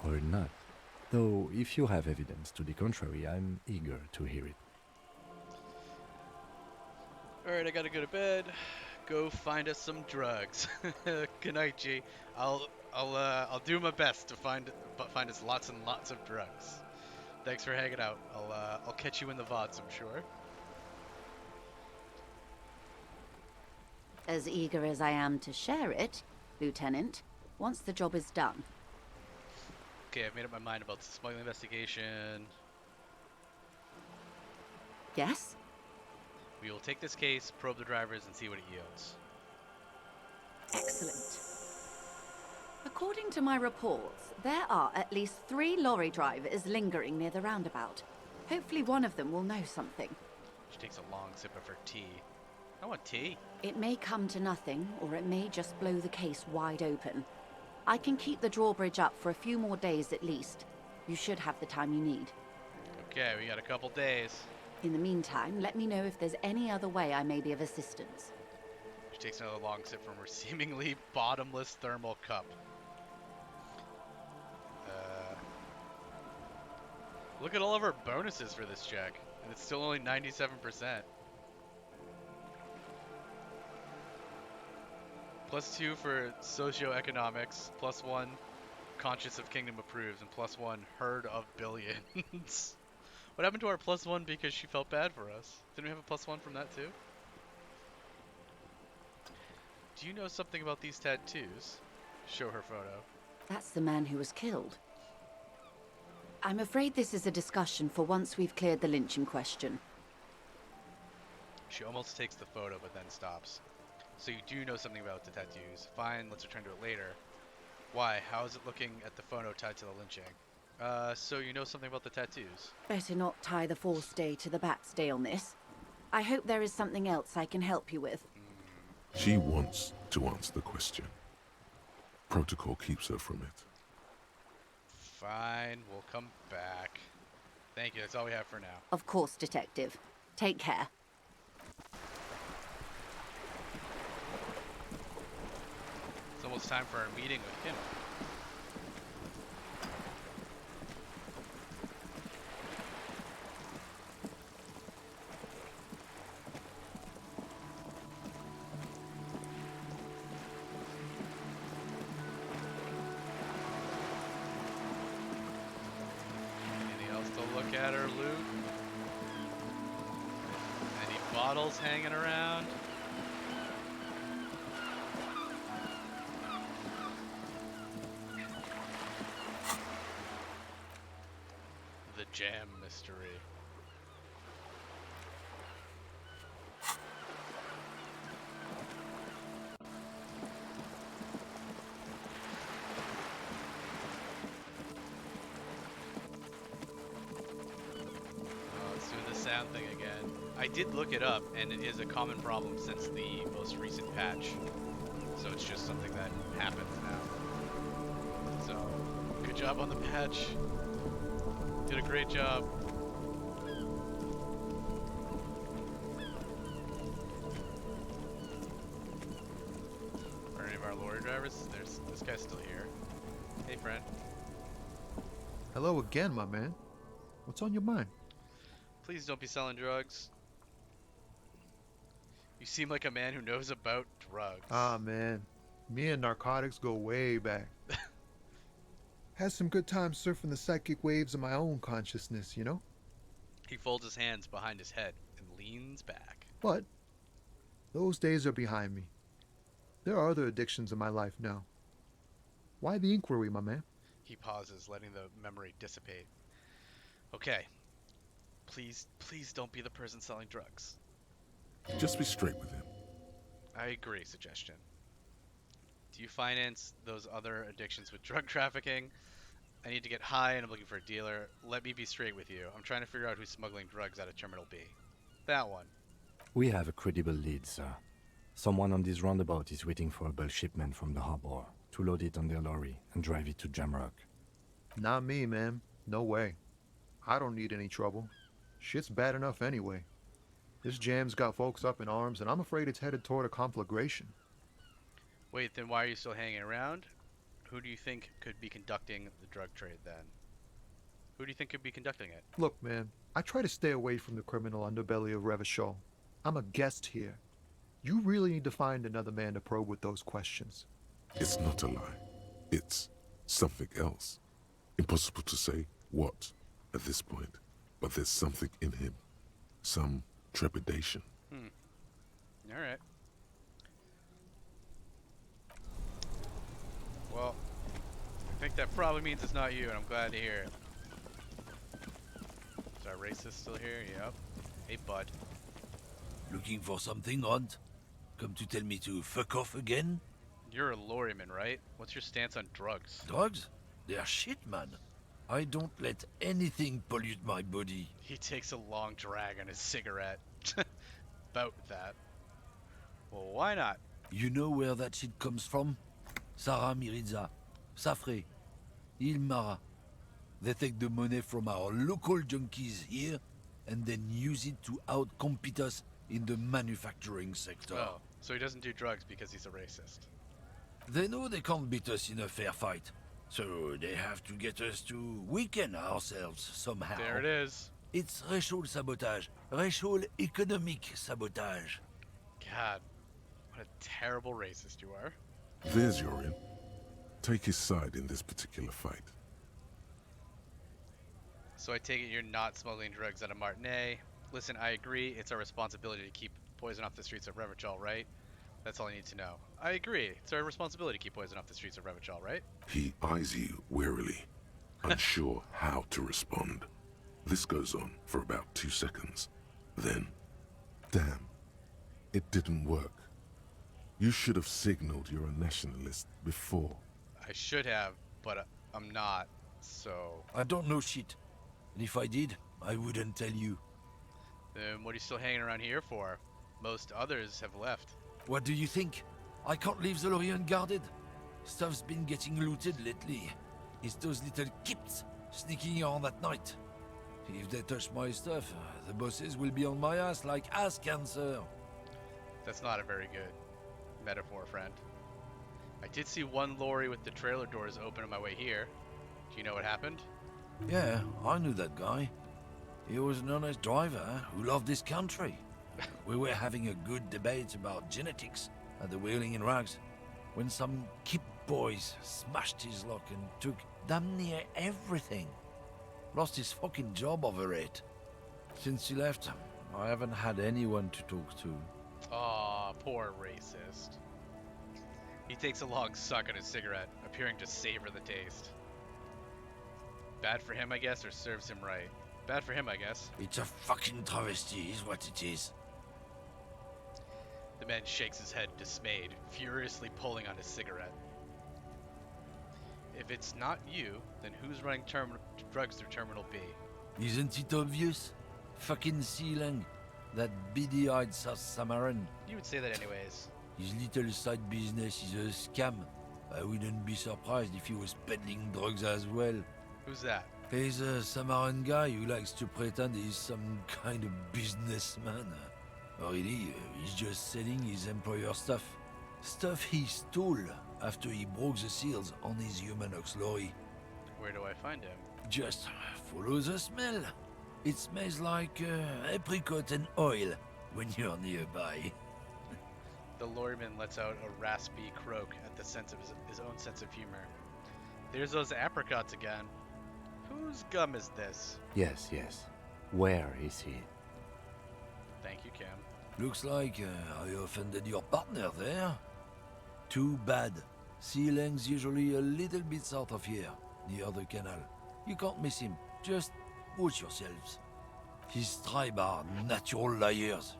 Speaker 3: Or not. Though, if you have evidence to the contrary, I'm eager to hear it.
Speaker 1: Alright, I gotta go to bed. Go find us some drugs. Good night, G. I'll do my best to find us lots and lots of drugs. Thanks for hanging out. I'll catch you in the VODs, I'm sure.
Speaker 5: As eager as I am to share it, Lieutenant, once the job is done.
Speaker 1: Okay, I've made up my mind about the smuggling investigation.
Speaker 5: Yes?
Speaker 1: We will take this case, probe the drivers, and see what it yields.
Speaker 5: Excellent. According to my reports, there are at least 3 lorry drivers lingering near the roundabout. Hopefully one of them will know something.
Speaker 1: She takes a long sip of her tea. I want tea.
Speaker 5: It may come to nothing, or it may just blow the case wide open. I can keep the drawbridge up for a few more days at least. You should have the time you need.
Speaker 1: Okay, we got a couple days.
Speaker 5: In the meantime, let me know if there's any other way I may be of assistance.
Speaker 1: She takes another long sip from her seemingly bottomless thermal cup. Look at all of our bonuses for this check, and it's still only 97%. +2 for socioeconomics, +1 conscious of kingdom approves, and +1 herd of billions. What happened to our +1 because she felt bad for us? Didn't we have a +1 from that too? Do you know something about these tattoos? Show her photo.
Speaker 5: That's the man who was killed. I'm afraid this is a discussion for once we've cleared the lynching question.
Speaker 1: She almost takes the photo but then stops. So you do know something about the tattoos. Fine, let's return to it later. Why? How is it looking at the photo tied to the lynching? So you know something about the tattoos?
Speaker 5: Better not tie the force day to the bat's day on this. I hope there is something else I can help you with.
Speaker 4: She wants to answer the question. Protocol keeps her from it.
Speaker 1: Fine, we'll come back. Thank you, that's all we have for now.
Speaker 5: Of course, Detective. Take care.
Speaker 1: It's almost time for our meeting with Kim. Anything else to look at or loot? Any bottles hanging around? The jam mystery. Oh, it's doing the sound thing again. I did look it up, and it is a common problem since the most recent patch. So it's just something that happens now. So, good job on the patch. Did a great job. Are any of our lorry drivers? There's this guy's still here. Hey, friend.
Speaker 6: Hello again, my man. What's on your mind?
Speaker 1: Please don't be selling drugs. You seem like a man who knows about drugs.
Speaker 6: Ah, man. Me and narcotics go way back. Had some good times surfing the psychic waves of my own consciousness, you know?
Speaker 1: He folds his hands behind his head and leans back.
Speaker 6: But those days are behind me. There are other addictions in my life now. Why the inquiry, my man?
Speaker 1: He pauses, letting the memory dissipate. Okay. Please don't be the person selling drugs.
Speaker 4: Just be straight with him.
Speaker 1: I agree, suggestion. Do you finance those other addictions with drug trafficking? I need to get high and I'm looking for a dealer. Let me be straight with you. I'm trying to figure out who's smuggling drugs out of Terminal B. That one.
Speaker 3: We have a credible lead, sir. Someone on this roundabout is waiting for a bulk shipment from the harbor to load it on their lorry and drive it to Jamrock.
Speaker 6: Not me, man. No way. I don't need any trouble. Shit's bad enough anyway. This jam's got folks up in arms, and I'm afraid it's headed toward a conflagration.
Speaker 1: Wait, then why are you still hanging around? Who do you think could be conducting the drug trade then? Who do you think could be conducting it?
Speaker 6: Look, man, I try to stay away from the criminal underbelly of Revachol. I'm a guest here. You really need to find another man to probe with those questions.
Speaker 4: It's not a lie. It's something else. Impossible to say what at this point, but there's something in him. Some trepidation.
Speaker 1: All right. Well, I think that probably means it's not you, and I'm glad to hear it. Is our racist still here? Yep. Hey, bud.
Speaker 7: Looking for something, Hunt? Come to tell me to fuck off again?
Speaker 1: You're a lorryman, right? What's your stance on drugs?
Speaker 7: Drugs? They're shit, man. I don't let anything pollute my body.
Speaker 1: He takes a long drag on his cigarette. About that. Well, why not?
Speaker 7: You know where that shit comes from? Sarah Miriza, Safre, Ilmara. They take the money from our local junkies here and then use it to outcompete us in the manufacturing sector.
Speaker 1: Oh, so he doesn't do drugs because he's a racist.
Speaker 7: They know they can't beat us in a fair fight, so they have to get us to weaken ourselves somehow.
Speaker 1: There it is.
Speaker 7: It's racial sabotage, racial economic sabotage.
Speaker 1: God, what a terrible racist you are.
Speaker 4: There's your in. Take his side in this particular fight.
Speaker 1: So I take it you're not smuggling drugs out of Martinez. Listen, I agree. It's our responsibility to keep poison off the streets of Revachol, right? That's all I need to know. I agree. It's our responsibility to keep poison off the streets of Revachol, right?
Speaker 4: He eyes you warily, unsure how to respond. This goes on for about 2 seconds. Then, damn, it didn't work. You should have signaled you're a nationalist before.
Speaker 1: I should have, but I'm not, so...
Speaker 7: I don't know shit. And if I did, I wouldn't tell you.
Speaker 1: Then what are you still hanging around here for? Most others have left.
Speaker 7: What do you think? I can't leave the lorry unguarded. Stuff's been getting looted lately. It's those little kips sneaking around at night. If they touch my stuff, the bosses will be on my ass like ass cancer.
Speaker 1: That's not a very good metaphor, friend. I did see one lorry with the trailer doors open on my way here. Do you know what happened?
Speaker 7: Yeah, I knew that guy. He was an honest driver who loved this country. We were having a good debate about genetics at the Wheeling in Rags when some kip boys smashed his lock and took damn near everything. Lost his fucking job over it. Since he left, I haven't had anyone to talk to.
Speaker 1: Aw, poor racist. He takes a long suck on his cigarette, appearing to savor the taste. Bad for him, I guess, or serves him right? Bad for him, I guess.
Speaker 7: It's a fucking travesty, is what it is.
Speaker 1: The man shakes his head, dismayed, furiously pulling on his cigarette. If it's not you, then who's running drugs through Terminal B?
Speaker 7: Isn't it obvious? Fucking Sealang, that beady-eyed South Samaran.
Speaker 1: You would say that anyways.
Speaker 7: His little side business is a scam. I wouldn't be surprised if he was peddling drugs as well.
Speaker 1: Who's that?
Speaker 7: He's a Samaran guy who likes to pretend he's some kind of businessman. Really, he's just selling his employer stuff. Stuff he stole after he broke the seals on his Humanox lorry.
Speaker 1: Where do I find him?
Speaker 7: Just follow the smell. It smells like apricot and oil when you're nearby.
Speaker 1: The lorryman lets out a raspy croak at the sense of his own sense of humor. There's those apricots again. Whose gum is this?
Speaker 3: Yes, yes. Where is he?
Speaker 1: Thank you, Cam.
Speaker 7: Looks like I offended your partner there. Too bad. Sealang's usually a little bit south of here, near the canal. You can't miss him. Just watch yourselves. His tribe are natural liars.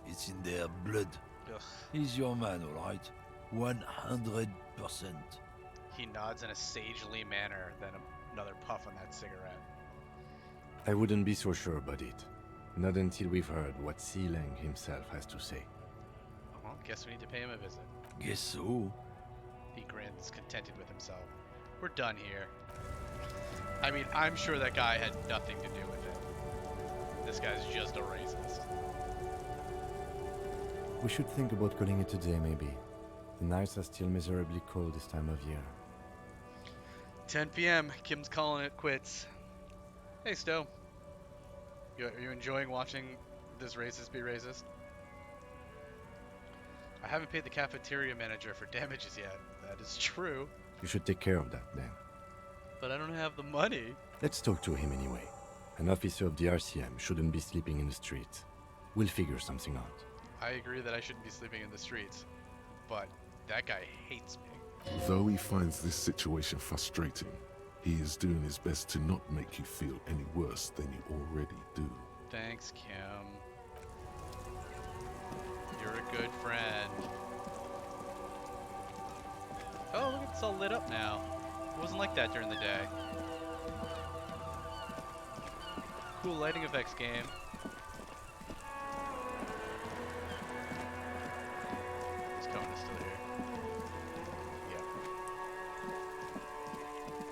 Speaker 7: It's in their blood.
Speaker 1: Ugh.
Speaker 7: He's your man, all right? 100%.
Speaker 1: He nods in a sagely manner, then another puff on that cigarette.
Speaker 3: I wouldn't be so sure about it. Not until we've heard what Sealang himself has to say.
Speaker 1: Well, guess we need to pay him a visit.
Speaker 7: Guess so.
Speaker 1: He grins, contented with himself. We're done here. I mean, I'm sure that guy had nothing to do with it. This guy's just a racist.
Speaker 3: We should think about calling it a day, maybe. The nights are still miserably cold this time of year.
Speaker 1: 10 p.m. Kim's calling it quits. Hey, Stowe. Are you enjoying watching this racist be racist? I haven't paid the cafeteria manager for damages yet. That is true.
Speaker 3: You should take care of that, then.
Speaker 1: But I don't have the money.
Speaker 3: Let's talk to him anyway. An officer of the RCM shouldn't be sleeping in the streets. We'll figure something out.
Speaker 1: I agree that I shouldn't be sleeping in the streets. But that guy hates me.
Speaker 4: Though he finds this situation frustrating, he is doing his best to not make you feel any worse than you already do.
Speaker 1: Thanks, Kim. You're a good friend. Oh, look, it's all lit up now. It wasn't like that during the day. Cool lighting effects game. This cone is still here. Yep.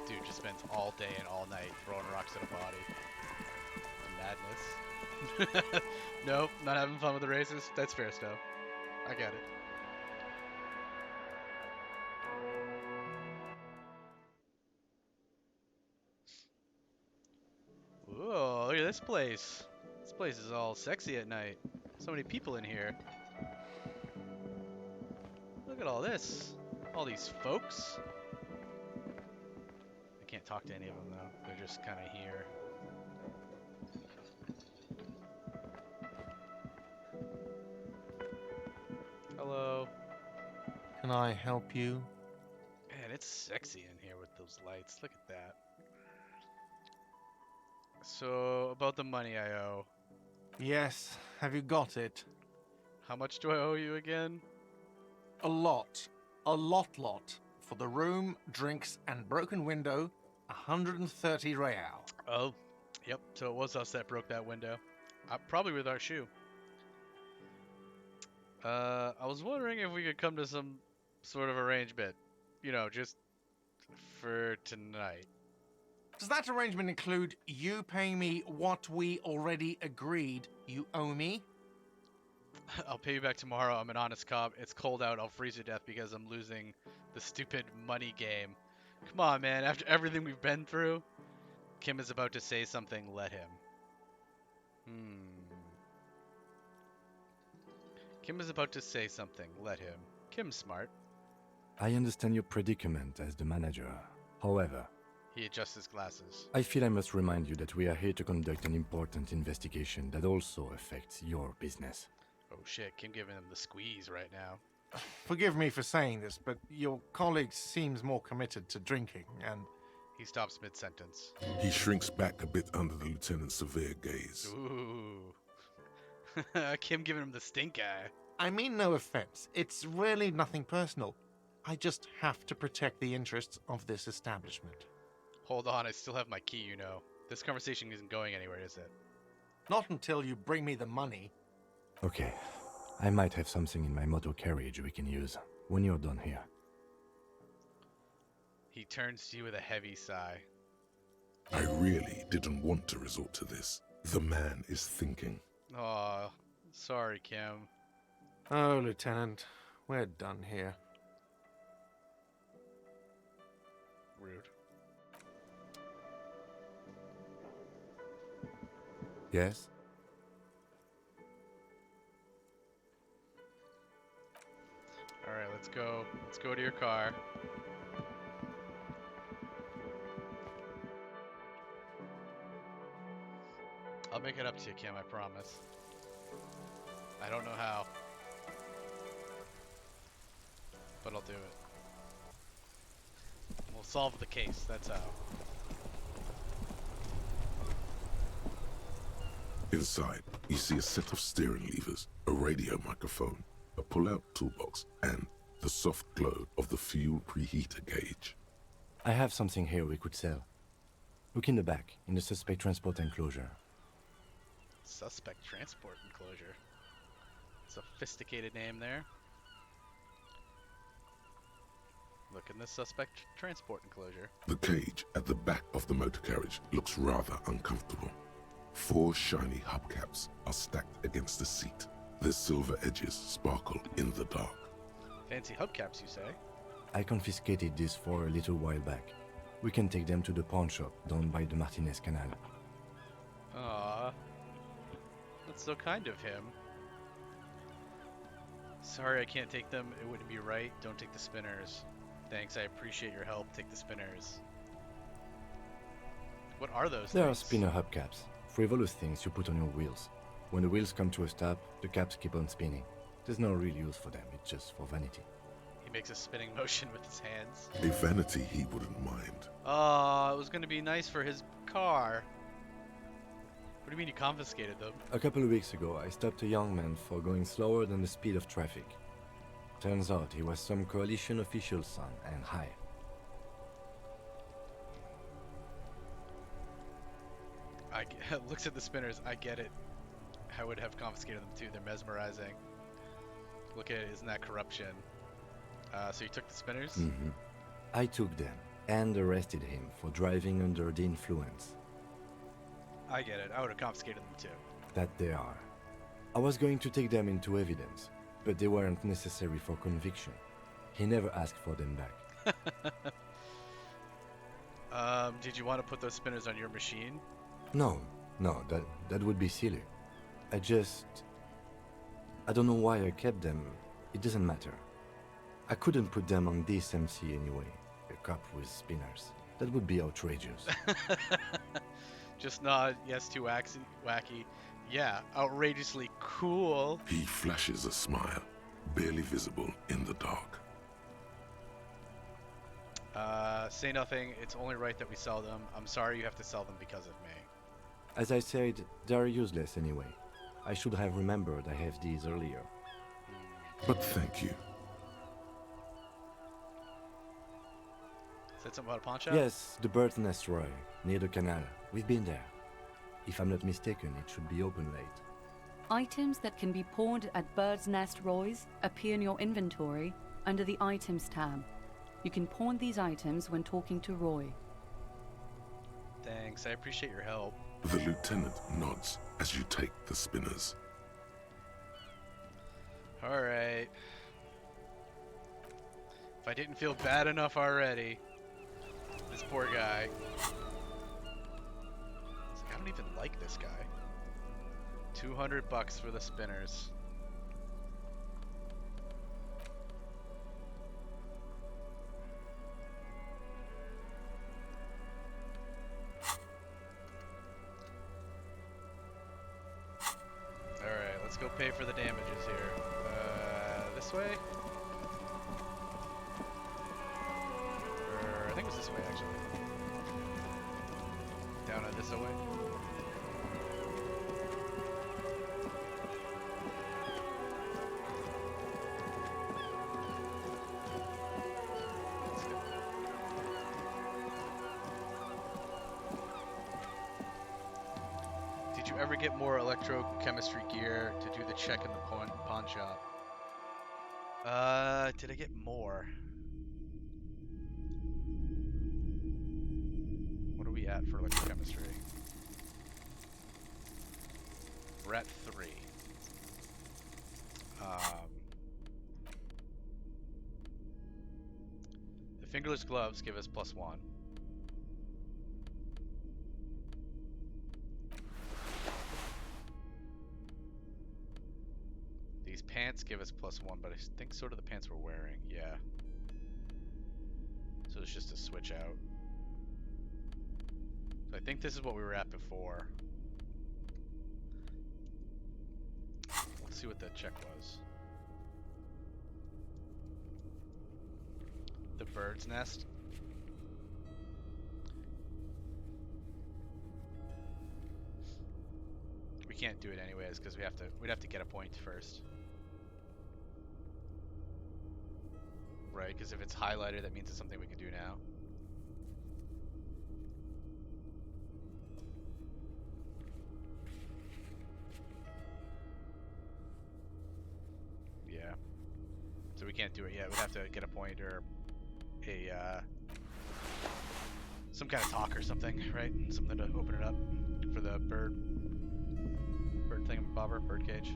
Speaker 1: Dude just spends all day and all night throwing rocks at a body. Madness. Nope, not having fun with the races. That's fair stuff. I get it. Whoa, look at this place. This place is all sexy at night. So many people in here. Look at all this. All these folks. I can't talk to any of them though. They're just kind of here.
Speaker 8: can I help you?
Speaker 1: Man, it's sexy in here with those lights. Look at that. So, about the money I owe.
Speaker 8: Yes, have you got it?
Speaker 1: How much do I owe you again?
Speaker 8: A lot. A lot. For the room, drinks, and broken window, 130 real.
Speaker 1: Oh, yep. So it was us that broke that window. Probably with our shoe. I was wondering if we could come to some sort of arrangement. You know, just for tonight.
Speaker 8: Does that arrangement include you paying me what we already agreed you owe me?
Speaker 1: I'll pay you back tomorrow. I'm an honest cop. It's cold out. I'll freeze to death because I'm losing the stupid money game. Come on, man. After everything we've been through. Kim is about to say something. Let him. Kim is about to say something. Let him. Kim's smart.
Speaker 3: I understand your predicament as the manager. However,
Speaker 1: He adjusts his glasses.
Speaker 3: I feel I must remind you that we are here to conduct an important investigation that also affects your business.
Speaker 1: Oh shit, Kim giving him the squeeze right now.
Speaker 8: Forgive me for saying this, but your colleague seems more committed to drinking, and...
Speaker 1: He stops mid-sentence.
Speaker 4: He shrinks back a bit under the lieutenant's severe gaze.
Speaker 1: Ooh. Kim giving him the stink eye.
Speaker 8: I mean no offense. It's really nothing personal. I just have to protect the interests of this establishment.
Speaker 1: Hold on, I still have my key, you know. This conversation isn't going anywhere, is it?
Speaker 8: Not until you bring me the money.
Speaker 3: Okay, I might have something in my motor carriage we can use when you're done here.
Speaker 1: He turns to you with a heavy sigh.
Speaker 4: I really didn't want to resort to this. The man is thinking.
Speaker 1: Aw, sorry, Kim.
Speaker 8: Oh, Lieutenant, we're done here.
Speaker 1: Rude.
Speaker 3: Yes?
Speaker 1: Alright, let's go. Let's go to your car. I'll make it up to you, Kim, I promise. I don't know how. But I'll do it. We'll solve the case, that's how.
Speaker 4: Inside, you see a set of steering levers, a radio microphone, a pull-out toolbox, and the soft glow of the fuel preheater gauge.
Speaker 3: I have something here we could sell. Look in the back, in the suspect transport enclosure.
Speaker 1: Suspect transport enclosure. Sophisticated name there. Look in the suspect transport enclosure.
Speaker 4: The cage at the back of the motor carriage looks rather uncomfortable. 4 shiny hubcaps are stacked against the seat. Their silver edges sparkle in the dark.
Speaker 1: Fancy hubcaps, you say?
Speaker 3: I confiscated these for a little while back. We can take them to the pawn shop down by the Martinez Canal.
Speaker 1: Aww. That's so kind of him. Sorry I can't take them. It wouldn't be right. Don't take the spinners. Thanks, I appreciate your help. Take the spinners. What are those
Speaker 3: There are
Speaker 1: things?
Speaker 3: spinner hubcaps, frivolous things you put on your wheels. When the wheels come to a stop, the caps keep on spinning. There's no real use for them, it's just for vanity.
Speaker 1: He makes a spinning motion with his hands.
Speaker 4: A vanity he wouldn't mind.
Speaker 1: Oh, it was going to be nice for his car. What do you mean you confiscated them?
Speaker 3: A couple of weeks ago, I stopped a young man for going slower than the speed of traffic. Turns out he was some coalition official's son and high.
Speaker 1: Looks at the spinners. I get it. I would have confiscated them too. They're mesmerizing. Look at it. Isn't that corruption? So you took the spinners?
Speaker 3: Mm-hmm. I took them and arrested him for driving under the influence.
Speaker 1: I get it. I would have confiscated them too.
Speaker 3: That they are. I was going to take them into evidence, but they weren't necessary for conviction. He never asked for them back.
Speaker 1: Did you want to put those spinners on your machine?
Speaker 3: No, that would be silly. I don't know why I kept them. It doesn't matter. I couldn't put them on this MC anyway. A cop with spinners. That would be outrageous.
Speaker 1: Just nod. Yes, too wacky. Yeah, outrageously cool.
Speaker 4: He flashes a smile, barely visible in the dark.
Speaker 1: Say nothing. It's only right that we sell them. I'm sorry you have to sell them because of me.
Speaker 3: As I said, they're useless anyway. I should have remembered I have these earlier.
Speaker 4: But thank you.
Speaker 1: Said something about a pawn shop?
Speaker 3: Yes, the Bird's Nest Roy, near the canal. We've been there. If I'm not mistaken, it should be open late.
Speaker 9: Items that can be pawned at Bird's Nest Roy's appear in your inventory under the Items tab. You can pawn these items when talking to Roy.
Speaker 1: Thanks, I appreciate your help.
Speaker 4: The lieutenant nods as you take the spinners.
Speaker 1: Alright. If I didn't feel bad enough already, this poor guy. It's like, I don't even like this guy. 200 bucks for the spinners. Alright, let's go pay for the damages here. This way? Or, I think it was this way actually. Down this way. Did you ever get more electrochemistry gear to do the check in the pawn shop? Did I get more? What are we at for electrochemistry? We're at 3. The fingerless gloves give us +1. These pants give us +1, but I think sort of the pants we're wearing, yeah. So it's just a switch out. So I think this is what we were at before. Let's see what the check was. The Bird's Nest. We can't do it anyways because we'd have to get a point first. Right, because if it's highlighted, that means it's something we can do now. Yeah. So we can't do it yet. We'd have to get a point or a some kind of talk or something, right? Something to open it up for the bird thingamabobber, bird cage.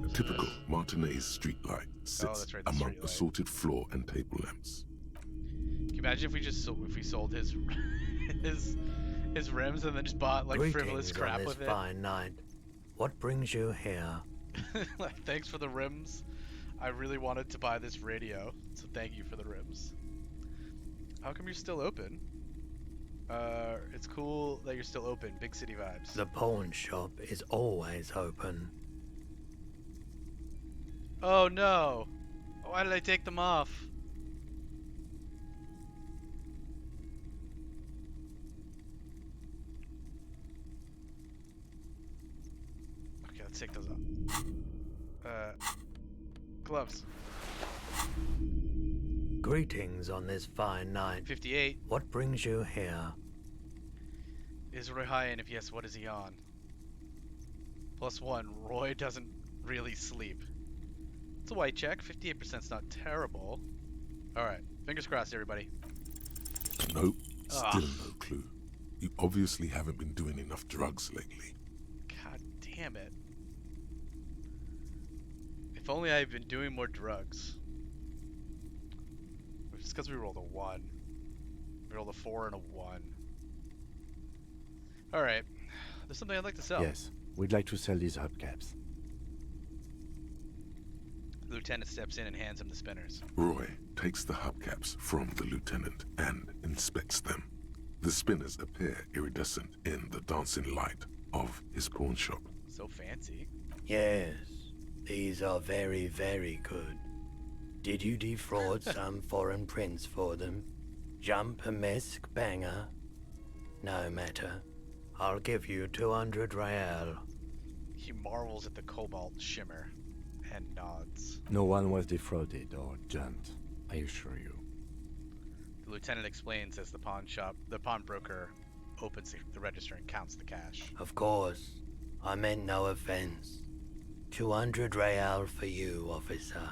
Speaker 4: A typical Martinez streetlight sits
Speaker 1: that's right, the
Speaker 4: among
Speaker 1: streetlight.
Speaker 4: assorted floor and table lamps.
Speaker 1: Can you imagine if we just sold his his rims and then just bought like frivolous
Speaker 10: Greetings
Speaker 1: crap
Speaker 10: on this
Speaker 1: with it?
Speaker 10: fine night. What brings you here?
Speaker 1: Like, thanks for the rims. I really wanted to buy this radio, so thank you for the rims. How come you're still open? It's cool that you're still open. Big city vibes.
Speaker 10: The pawn shop is always open.
Speaker 1: Oh no! Why did I take them off? Okay, let's take those off. Gloves.
Speaker 10: Greetings on this fine night.
Speaker 1: 58.
Speaker 10: What brings you here?
Speaker 1: Is Roy high, and if yes, what is he on? +1. Roy doesn't really sleep. It's a white check. 58%'s not terrible. Alright. Fingers crossed, everybody.
Speaker 4: Nope, still no clue. You obviously haven't been doing enough drugs lately.
Speaker 1: God damn it. If only I had been doing more drugs. It's because we rolled a 1. We rolled a 4 and a 1. Alright. There's something I'd like to sell.
Speaker 3: Yes, we'd like to sell these hubcaps.
Speaker 1: The lieutenant steps in and hands him the spinners.
Speaker 4: Roy takes the hubcaps from the lieutenant and inspects them. The spinners appear iridescent in the dancing light of his pawn shop.
Speaker 1: So fancy.
Speaker 10: Yes, these are very, very good. Did you defraud some foreign prince for them? Jump a mesk banger? No matter. I'll give you 200 real.
Speaker 11: He marvels at the cobalt shimmer and nods.
Speaker 3: No one was defrauded or jumped, I assure you.
Speaker 11: The lieutenant explains as the pawnbroker opens the register and counts the cash.
Speaker 10: Of course. I meant no offense. 200 real for you, officer.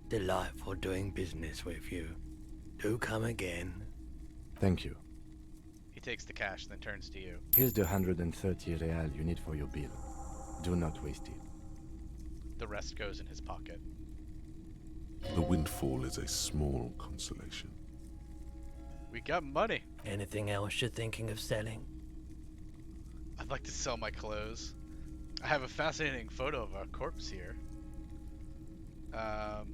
Speaker 10: Delightful doing business with you. Do come again.
Speaker 3: Thank you.
Speaker 11: He takes the cash, then turns to you.
Speaker 3: Here's the 130 real you need for your bill. Do not waste it.
Speaker 11: The rest goes in his pocket.
Speaker 4: The windfall is a small consolation.
Speaker 11: We got money.
Speaker 10: Anything else you're thinking of selling?
Speaker 11: I'd like to sell my clothes. I have a fascinating photo of a corpse here. Let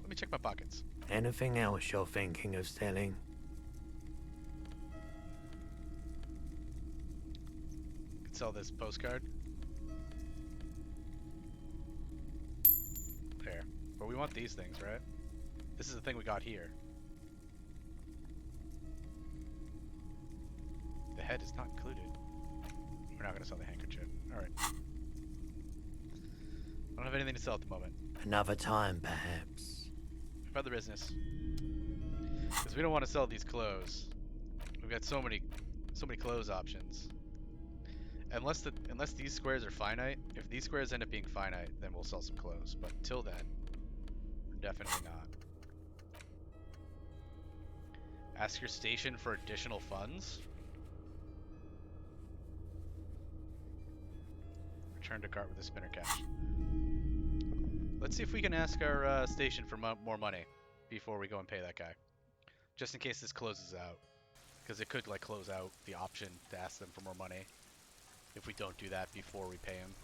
Speaker 11: me check my pockets.
Speaker 10: Anything else you're thinking of selling?
Speaker 11: Could sell this postcard. There. But we want these things, right? This is the thing we got here. The head is not included. We're not going to sell the handkerchief. Alright. I don't have anything to sell at the moment.
Speaker 10: Another time, perhaps.
Speaker 11: For other business. Because we don't want to sell these clothes. We've got so many clothes options. Unless these squares are finite. If these squares end up being finite, then we'll sell some clothes. But until then, we're definitely not. Ask your station for additional funds. Return to cart with a spinner cash. Let's see if we can ask our station for more money before we go and pay that guy. Just in case this closes out. Because it could like close out the option to ask them for more money if we don't do that before we pay him.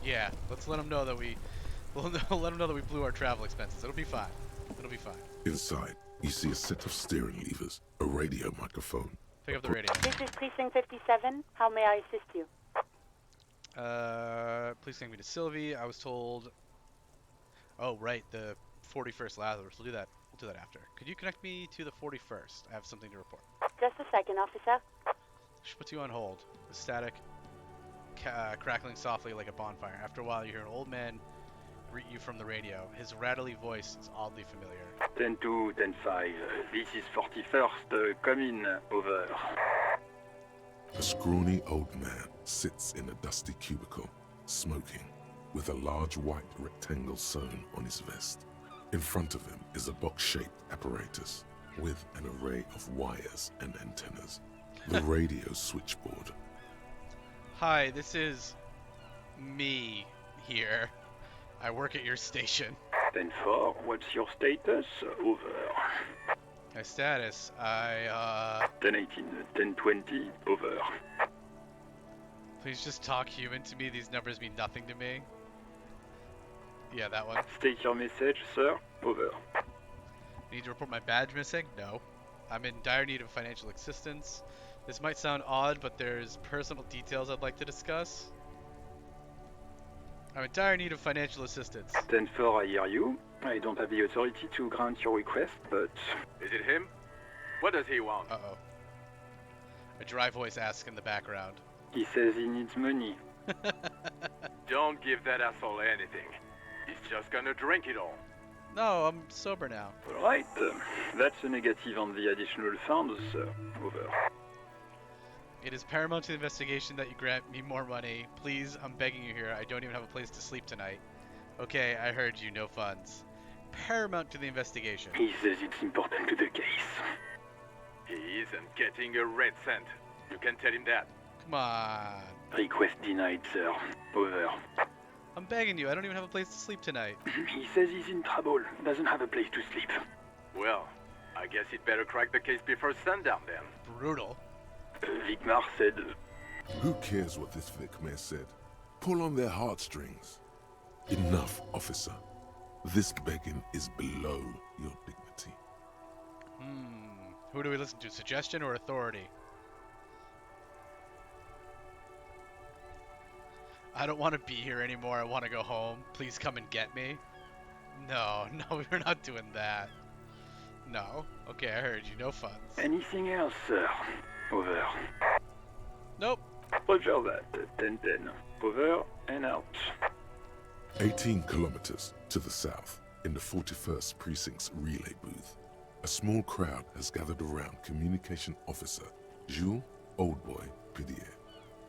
Speaker 11: Yeah, let's let them know that we blew our travel expenses. It'll be fine. It'll be fine.
Speaker 4: Inside, you see a set of steering levers, a radio microphone.
Speaker 11: Pick up the radio.
Speaker 12: This is Precinct 57. How may I assist you?
Speaker 11: Please take me to Sylvie. I was told... Oh, right, the 41st Lazarus. We'll do that after. Could you connect me to the 41st? I have something to report.
Speaker 12: Just a second, officer.
Speaker 11: She puts you on hold. The static crackling softly like a bonfire. After a while, you hear an old man greet you from the radio. His rattly voice is oddly familiar.
Speaker 13: 10-2, 10-5. This is 41st. Come in. Over.
Speaker 4: A scrawny old man sits in a dusty cubicle, smoking, with a large white rectangle sewn on his vest. In front of him is a box-shaped apparatus with an array of wires and antennas. The radio switchboard.
Speaker 11: Hi, this is me here. I work at your station.
Speaker 13: 10-4, what's your status? Over.
Speaker 11: My status, I,
Speaker 13: 10-18, 10-20, over.
Speaker 11: Please just talk human to me. These numbers mean nothing to me. Yeah, that one.
Speaker 13: State your message, sir. Over.
Speaker 11: Need to report my badge missing? No. I'm in dire need of financial assistance. This might sound odd, but there's personal details I'd like to discuss. I'm in dire need of financial assistance.
Speaker 13: 10-4, I hear you. I don't have the authority to grant your request, but...
Speaker 14: Is it him? What does he want?
Speaker 11: Uh-oh. A dry voice asks in the background.
Speaker 13: He says he needs money.
Speaker 14: Don't give that asshole anything. He's just gonna drink it all.
Speaker 11: No, I'm sober now.
Speaker 13: Alright, that's a negative on the additional funds, sir. Over.
Speaker 11: It is paramount to the investigation that you grant me more money. Please, I'm begging you here. I don't even have a place to sleep tonight. Okay, I heard you. No funds. Paramount to the investigation.
Speaker 13: He says it's important to the case.
Speaker 14: He isn't getting a red cent. You can tell him that.
Speaker 11: Come on.
Speaker 13: Request denied, sir. Over.
Speaker 11: I'm begging you. I don't even have a place to sleep tonight.
Speaker 13: He says he's in trouble. Doesn't have a place to sleep.
Speaker 14: Well, I guess he'd better crack the case before sundown then.
Speaker 11: Brutal.
Speaker 13: Vicmar said...
Speaker 4: Who cares what this Vicmar said? Pull on their heartstrings. Enough, officer. This begging is below your dignity.
Speaker 11: Who do we listen to? Suggestion or authority? I don't want to be here anymore. I want to go home. Please come and get me. No, we're not doing that. No. Okay, I heard you. No funds.
Speaker 13: Anything else, sir? Over.
Speaker 11: Nope.
Speaker 13: Roger that. 10-10. Over and out.
Speaker 4: 18 kilometers to the south, in the 41st Precinct's relay booth, a small crowd has gathered around Communication Officer Jules Oldboy Pidier,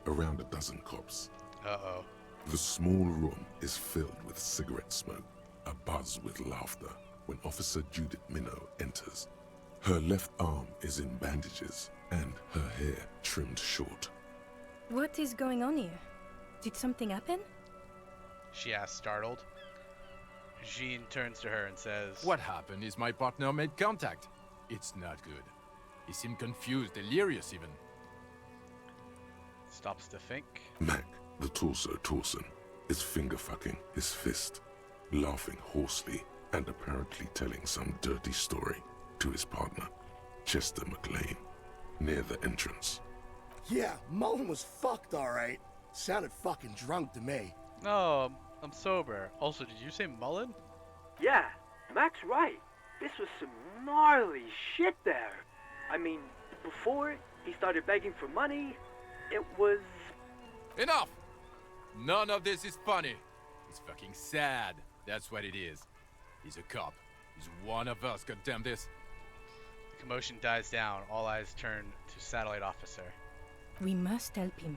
Speaker 4: around a dozen cops.
Speaker 11: Uh-oh.
Speaker 4: The small room is filled with cigarette smoke, abuzz with laughter, when Officer Judith Minot enters. Her left arm is in bandages, and her hair trimmed short.
Speaker 15: What is going on here? Did something happen?
Speaker 11: She asks, startled. Jean turns to her and says,
Speaker 14: What happened is my partner made contact. It's not good. He seemed confused, delirious even.
Speaker 11: Stops to think.
Speaker 4: Mac, the torso Torson, is finger-fucking his fist, laughing hoarsely and apparently telling some dirty story to his partner, Chester McLean, near the entrance.
Speaker 16: Yeah, Mullen was fucked, alright. Sounded fucking drunk to me.
Speaker 11: No, I'm sober. Also, did you say Mullen?
Speaker 17: Yeah, Mac's right. This was some gnarly shit there. I mean, before he started begging for money, it was...
Speaker 14: Enough! None of this is funny. It's fucking sad. That's what it is. He's a cop. He's one of us, goddamn this.
Speaker 11: The commotion dies down. All eyes turn to Satellite Officer.
Speaker 15: We must help him.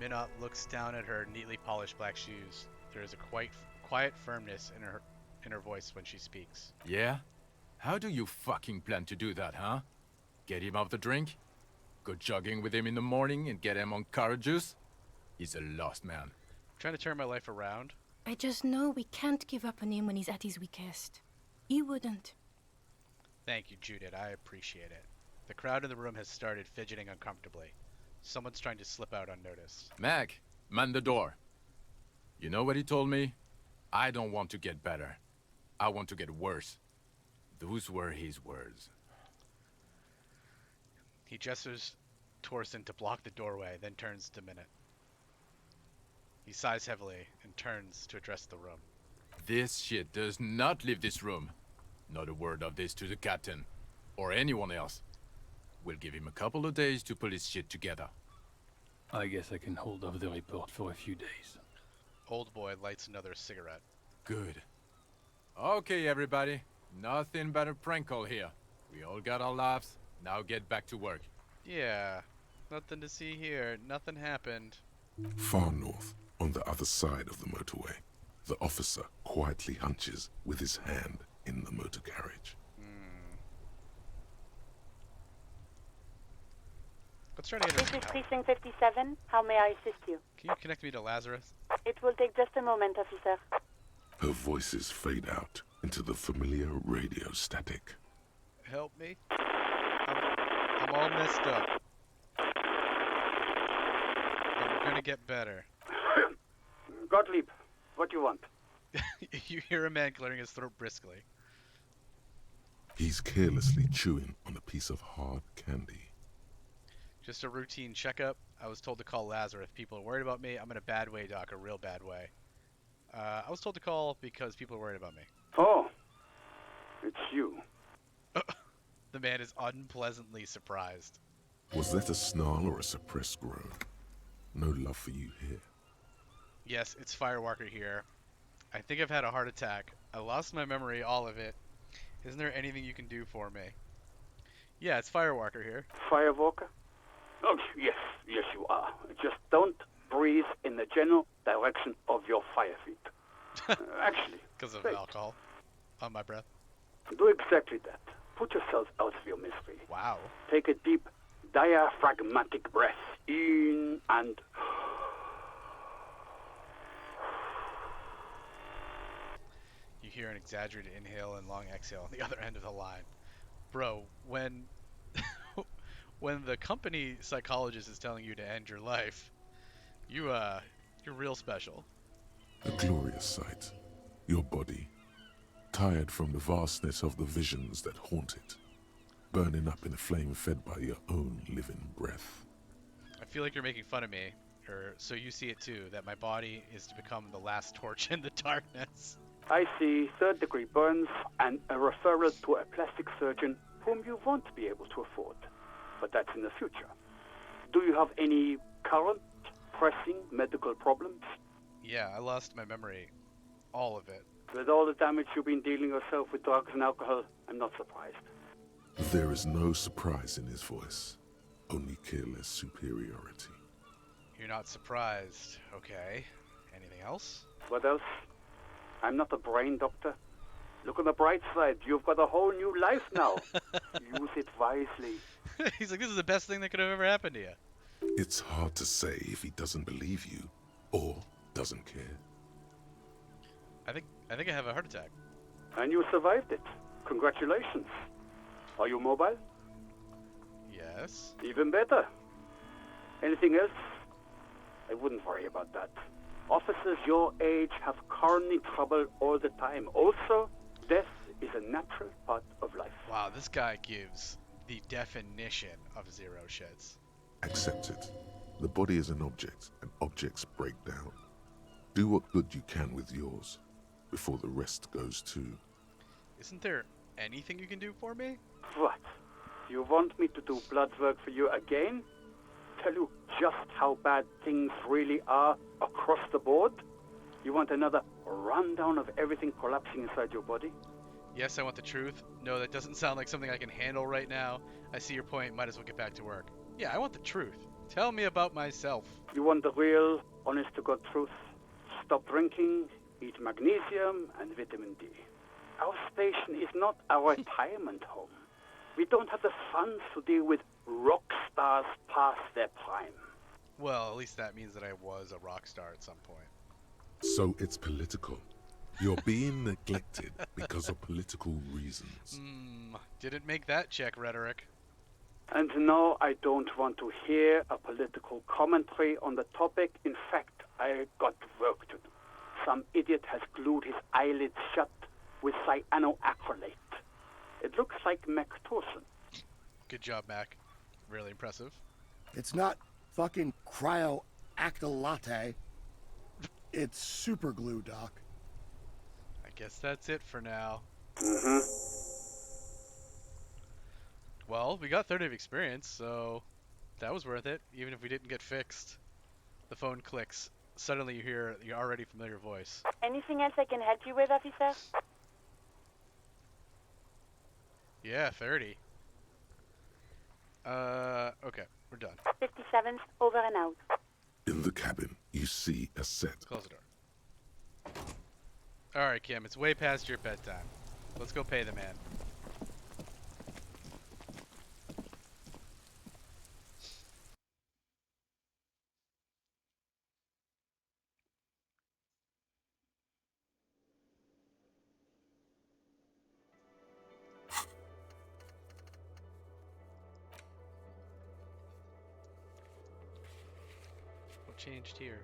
Speaker 11: Minot looks down at her neatly polished black shoes. There is a quiet firmness in her voice when she speaks.
Speaker 14: Yeah? How do you fucking plan to do that, huh? Get him off the drink? Go jogging with him in the morning and get him on carrot juice? He's a lost man.
Speaker 11: I'm trying to turn my life around.
Speaker 15: I just know we can't give up on him when he's at his weakest. You wouldn't.
Speaker 11: Thank you, Judith. I appreciate it. The crowd in the room has started fidgeting uncomfortably. Someone's trying to slip out unnoticed.
Speaker 14: Mac, man the door. You know what he told me? I don't want to get better. I want to get worse. Those were his words.
Speaker 11: He gestures Torson to block the doorway, then turns to Minute. He sighs heavily and turns to address the room.
Speaker 14: This shit does not leave this room. Not a word of this to the captain, or anyone else. We'll give him a couple of days to pull his shit together.
Speaker 18: I guess I can hold off the report for a few days.
Speaker 11: Old boy lights another cigarette.
Speaker 14: Good. Okay, everybody. Nothing but a prank call here. We all got our laughs. Now get back to work.
Speaker 11: Yeah, nothing to see here. Nothing happened.
Speaker 4: Far north, on the other side of the motorway, the officer quietly hunches with his hand in the motor carriage.
Speaker 11: Let's try to get her
Speaker 12: This
Speaker 11: some
Speaker 12: is
Speaker 11: help.
Speaker 12: Precinct 57. How may I assist you?
Speaker 11: Can you connect me to Lazarus?
Speaker 12: It will take just a moment, officer.
Speaker 4: Her voices fade out into the familiar radio static.
Speaker 11: Help me. I'm all messed up. But we're gonna get better.
Speaker 13: Gottlieb, what do you want?
Speaker 11: You hear a man clearing his throat briskly.
Speaker 4: He's carelessly chewing on a piece of hard candy.
Speaker 11: Just a routine checkup. I was told to call Lazarus. People are worried about me. I'm in a bad way, Doc, a real bad way. I was told to call because people are worried about me.
Speaker 13: Oh, it's you.
Speaker 11: The man is unpleasantly surprised.
Speaker 4: Was that a snarl or a suppressed groan? No love for you here.
Speaker 11: Yes, it's Firewalker here. I think I've had a heart attack. I lost my memory, all of it. Isn't there anything you can do for me? Yeah, it's Firewalker here.
Speaker 13: Firewalker? Oh, yes, you are. Just don't breathe in the general direction of your fire feet. Actually,
Speaker 11: Because of
Speaker 13: wait.
Speaker 11: alcohol on my breath.
Speaker 13: Do exactly that. Put yourself out of your misery.
Speaker 11: Wow.
Speaker 13: Take a deep diaphragmatic breath in and...
Speaker 11: You hear an exaggerated inhale and long exhale on the other end of the line. Bro, when when the company psychologist is telling you to end your life, you're real special.
Speaker 4: A glorious sight. Your body, tired from the vastness of the visions that haunt it, burning up in a flame fed by your own living breath.
Speaker 11: I feel like you're making fun of me. or so you see it too, that my body is to become the last torch in the darkness.
Speaker 13: I see third-degree burns and a referral to a plastic surgeon whom you won't be able to afford. But that's in the future. Do you have any current, pressing medical problems?
Speaker 11: Yeah, I lost my memory. All of it.
Speaker 13: With all the damage you've been dealing yourself with drugs and alcohol, I'm not surprised.
Speaker 4: There is no surprise in his voice, only careless superiority.
Speaker 11: You're not surprised. Okay. Anything else?
Speaker 13: What else? I'm not a brain doctor. Look on the bright side. You've got a whole new life now. Use it wisely.
Speaker 11: He's like, this is the best thing that could have ever happened to you.
Speaker 4: It's hard to say if he doesn't believe you or doesn't care.
Speaker 11: I think I have a heart attack.
Speaker 13: And you survived it. Congratulations. Are you mobile?
Speaker 11: Yes.
Speaker 13: Even better. Anything else? I wouldn't worry about that. Officers your age have coronary trouble all the time. Also, death is a natural part of life.
Speaker 11: Wow, this guy gives the definition of zero shits.
Speaker 4: Accept it. The body is an object, and objects break down. Do what good you can with yours, before the rest goes too.
Speaker 11: Isn't there anything you can do for me?
Speaker 13: What? You want me to do blood work for you again? Tell you just how bad things really are across the board? You want another rundown of everything collapsing inside your body?
Speaker 11: Yes, I want the truth. No, that doesn't sound like something I can handle right now. I see your point. Might as well get back to work. Yeah, I want the truth. Tell me about myself.
Speaker 13: You want the real, honest-to-God truth? Stop drinking, eat magnesium and vitamin D. Our station is not a retirement home. We don't have the funds to deal with rock stars past their prime.
Speaker 11: Well, at least that means that I was a rock star at some point.
Speaker 4: So it's political. You're being neglected because of political reasons.
Speaker 11: Didn't make that check, rhetoric.
Speaker 13: And no, I don't want to hear a political commentary on the topic. In fact, I got work to do. Some idiot has glued his eyelids shut with cyanoacrylate. It looks like Mactorson.
Speaker 11: Good job, Mac. Really impressive.
Speaker 16: It's not fucking cryoacrylate. It's super glue, Doc.
Speaker 11: I guess that's it for now. Well, we got 30 of experience, so that was worth it, even if we didn't get fixed. The phone clicks. Suddenly you hear your already familiar voice.
Speaker 12: Anything else I can help you with, officer?
Speaker 11: Yeah, 30. Okay, we're done.
Speaker 12: 57th, over and out.
Speaker 4: In the cabin, you see a set.
Speaker 11: Close the door. Alright, Kim, it's way past your bedtime. Let's go pay the man. What changed here?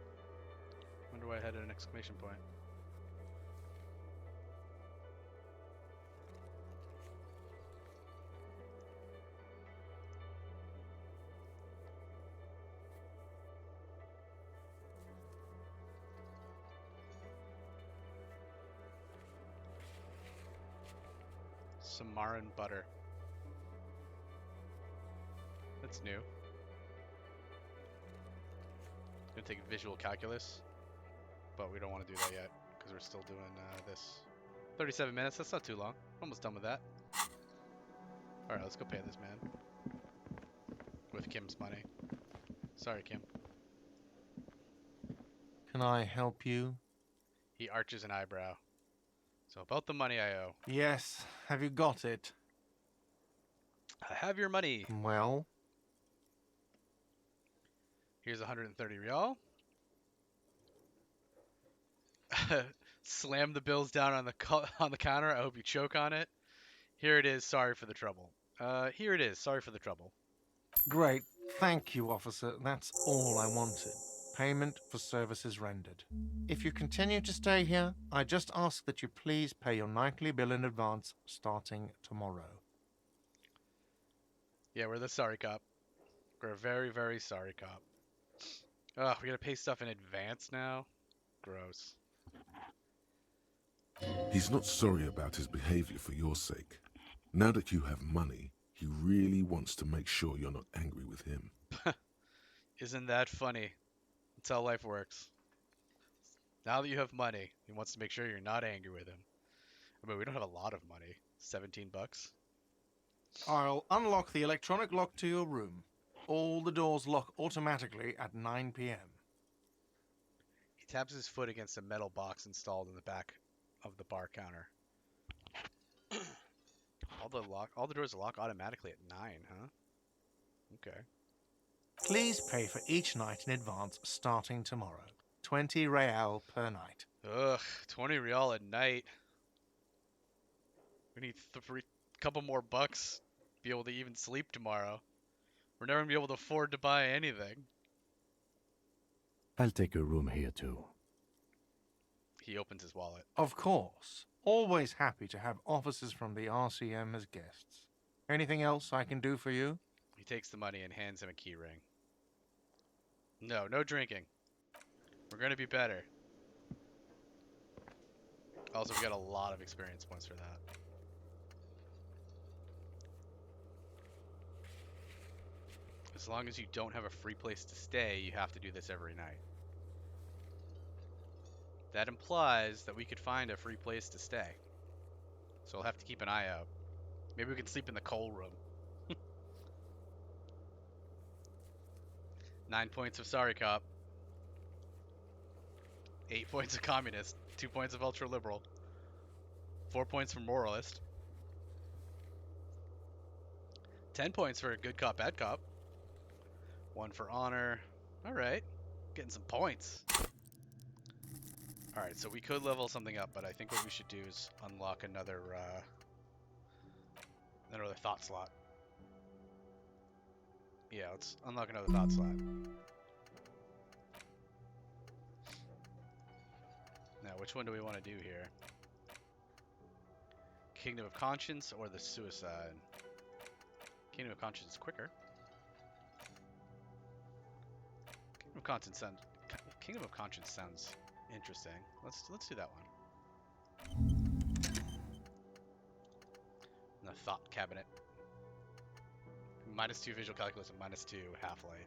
Speaker 11: Wonder why I had an exclamation point. Samaran butter. That's new. Gonna take visual calculus, but we don't want to do that yet because we're still doing this. 37 minutes, that's not too long. Almost done with that. Alright, let's go pay this man. With Kim's money. Sorry, Kim.
Speaker 8: Can I help you?
Speaker 11: He arches an eyebrow. So about the money I owe.
Speaker 8: Yes. Have you got it?
Speaker 11: I have your money.
Speaker 8: Well?
Speaker 11: Here's 130 real. Slam the bills down on the counter. I hope you choke on it. Here it is. Sorry for the trouble. Here it is. Sorry for the trouble.
Speaker 8: Great. Thank you, officer. That's all I wanted. Payment for services rendered. If you continue to stay here, I just ask that you please pay your nightly bill in advance starting tomorrow.
Speaker 11: Yeah, we're the sorry cop. We're a very, very sorry cop. Ugh, we gotta pay stuff in advance now? Gross.
Speaker 4: He's not sorry about his behavior for your sake. Now that you have money, he really wants to make sure you're not angry with him.
Speaker 11: Isn't that funny? That's how life works. Now that you have money, he wants to make sure you're not angry with him. I mean, we don't have a lot of money. 17 bucks?
Speaker 8: I'll unlock the electronic lock to your room. All the doors lock automatically at 9 p.m.
Speaker 11: He taps his foot against a metal box installed in the back of the bar counter. All the doors lock automatically at 9, huh? Okay.
Speaker 8: Please pay for each night in advance starting tomorrow. 20 real per night.
Speaker 11: Ugh, 20 real at night. We need couple more bucks to be able to even sleep tomorrow. We're never gonna be able to afford to buy anything.
Speaker 3: I'll take a room here too.
Speaker 11: He opens his wallet.
Speaker 8: Of course. Always happy to have officers from the RCM as guests. Anything else I can do for you?
Speaker 11: He takes the money and hands him a key ring. No drinking. We're gonna be better. Also, we got a lot of experience points for that. As long as you don't have a free place to stay, you have to do this every night. That implies that we could find a free place to stay. So we'll have to keep an eye out. Maybe we can sleep in the coal room. 9 points of sorry cop. 8 points of communist. 2 points of ultra liberal. 4 points for moralist. 10 points for a good cop, bad cop. 1 for honor. Alright. Getting some points. Alright, so we could level something up, but I think what we should do is unlock another thought slot. Yeah, let's unlock another thought slot. Now, which one do we want to do here? Kingdom of Conscience or the Suicide? Kingdom of Conscience is quicker. Kingdom of Conscience sounds interesting. Let's do that one. And the Thought Cabinet. -2 visual calculus and -2 half-light.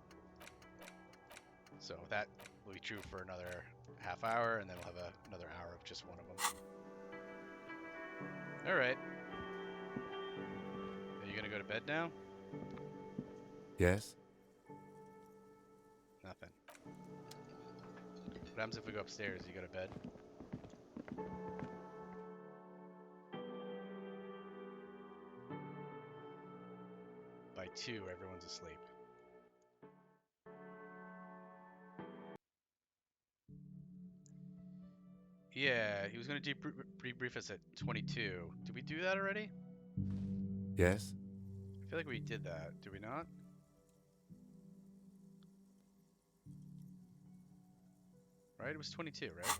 Speaker 11: So that will be true for another half hour, and then we'll have another hour of just one of them. Alright. Are you gonna go to bed now?
Speaker 3: Yes?
Speaker 11: Nothing. What happens if we go upstairs? You go to bed? By 2, everyone's asleep. Yeah, he was going to debrief us at 22. Did we do that already?
Speaker 3: Yes?
Speaker 11: I feel like we did that. Did we not? Right? It was 22, right?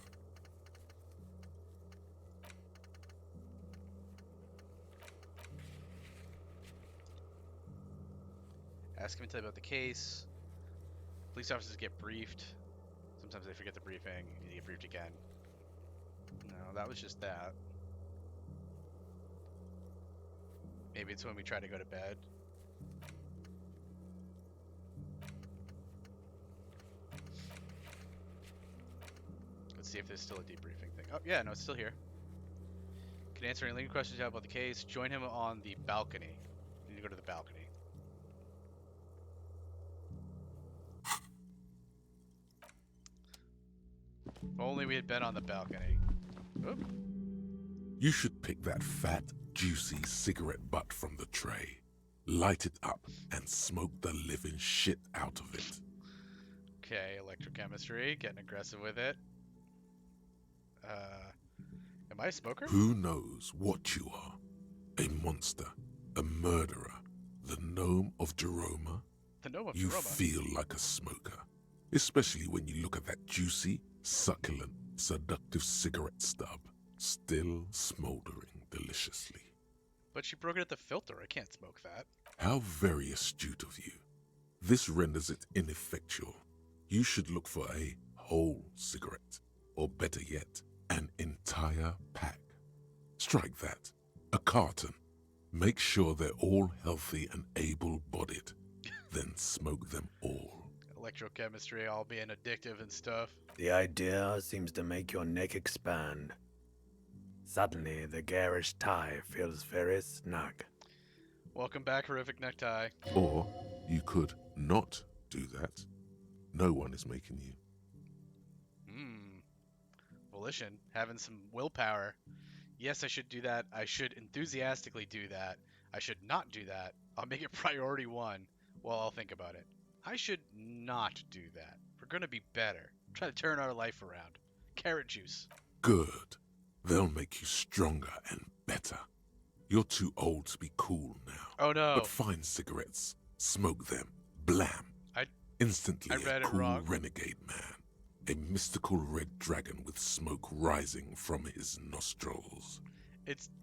Speaker 11: Ask him to tell you about the case. Police officers get briefed. Sometimes they forget the briefing. You get briefed again. No, that was just that. Maybe it's when we try to go to bed. Let's see if there's still a debriefing thing. Oh, yeah, no, it's still here. Can answer any legal questions you have about the case. Join him on the balcony. You need to go to the balcony. If only we had been on the balcony. Oop.
Speaker 4: You should pick that fat, juicy cigarette butt from the tray, light it up, and smoke the living shit out of it.
Speaker 11: Okay, electrochemistry, getting aggressive with it. Am I a smoker?
Speaker 4: Who knows what you are? A monster, a murderer, the gnome of Jeroma?
Speaker 11: The gnome of
Speaker 4: You
Speaker 11: Jeroma?
Speaker 4: feel like a smoker, especially when you look at that juicy, succulent, seductive cigarette stub, still smoldering deliciously.
Speaker 11: But she broke it at the filter. I can't smoke that.
Speaker 4: How very astute of you. This renders it ineffectual. You should look for a whole cigarette, or better yet, an entire pack. Strike that. A carton. Make sure they're all healthy and able-bodied. Then smoke them all.
Speaker 11: Electrochemistry all being addictive and stuff.
Speaker 10: The idea seems to make your neck expand. Suddenly, the garish tie feels very snug.
Speaker 11: Welcome back, horrific necktie.
Speaker 4: Or you could not do that. No one is making you.
Speaker 11: Volition, having some willpower. Yes, I should do that. I should enthusiastically do that. I should not do that. I'll make it priority 1 while I'll think about it. I should not do that. We're going to be better. Try to turn our life around. Carrot juice.
Speaker 4: Good. They'll make you stronger and better. You're too old to be cool now.
Speaker 11: Oh no.
Speaker 4: But find cigarettes, smoke them, blam. Instantly a cool renegade man. A mystical red dragon with smoke rising from his nostrils.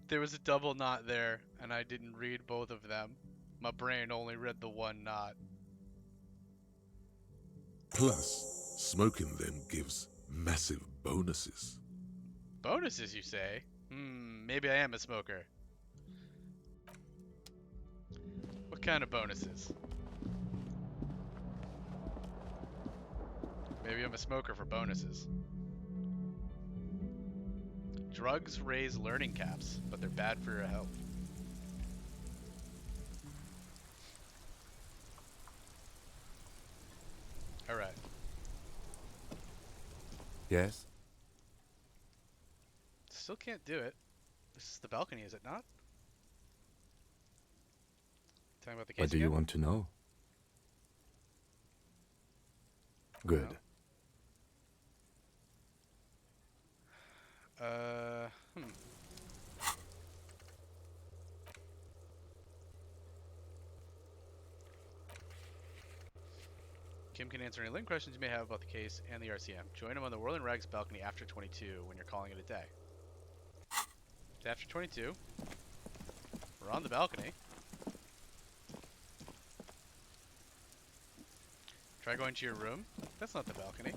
Speaker 11: There was a double knot there, and I didn't read both of them. My brain only read the one knot.
Speaker 4: Plus, smoking them gives massive bonuses.
Speaker 11: Bonuses, you say? Maybe I am a smoker. What kind of bonuses? Maybe I'm a smoker for bonuses. Drugs raise learning caps, but they're bad for your health. Alright.
Speaker 3: Yes?
Speaker 11: Still can't do it. This is the balcony, is it not? Tell me about the case
Speaker 3: What do you want to know? Good.
Speaker 11: Kim can answer any link questions you may have about the case and the RCM. Join him on the Whirling Rags balcony after 22 when you're calling it a day. It's after 22. We're on the balcony. Try going to your room. That's not the balcony.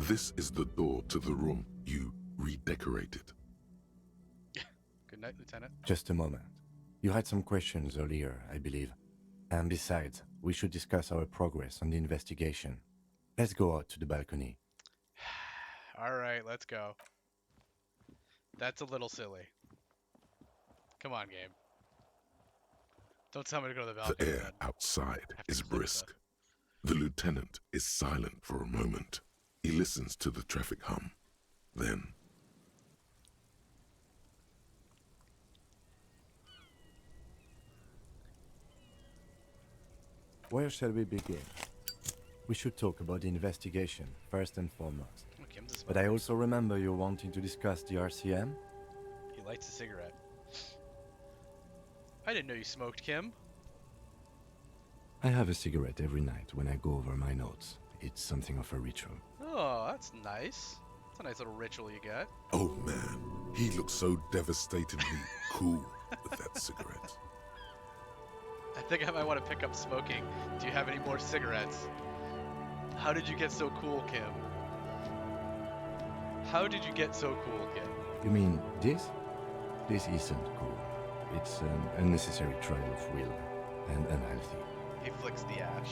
Speaker 4: This is the door to the room you redecorated.
Speaker 11: Good night, Lieutenant.
Speaker 3: Just a moment. You had some questions earlier, I believe. And besides, we should discuss our progress on the investigation. Let's go out to the balcony.
Speaker 11: Alright, let's go. That's a little silly. Come on, game. Don't tell me to go to the balcony.
Speaker 4: The air outside is brisk. The lieutenant is silent for a moment. He listens to the traffic hum. Then...
Speaker 3: Where shall we begin? We should talk about the investigation, first and foremost. But I also remember you wanting to discuss the RCM?
Speaker 11: He lights a cigarette. I didn't know you smoked, Kim.
Speaker 3: I have a cigarette every night when I go over my notes. It's something of a ritual.
Speaker 11: Oh, that's nice. That's a nice little ritual you got.
Speaker 4: Oh man, he looks so devastatingly cool with that cigarette.
Speaker 11: I think I might want to pick up smoking. Do you have any more cigarettes? How did you get so cool, Kim? How did you get so cool, Kim?
Speaker 3: You mean this? This isn't cool. It's an unnecessary trial of will and unhealthy.
Speaker 11: He flicks the ash.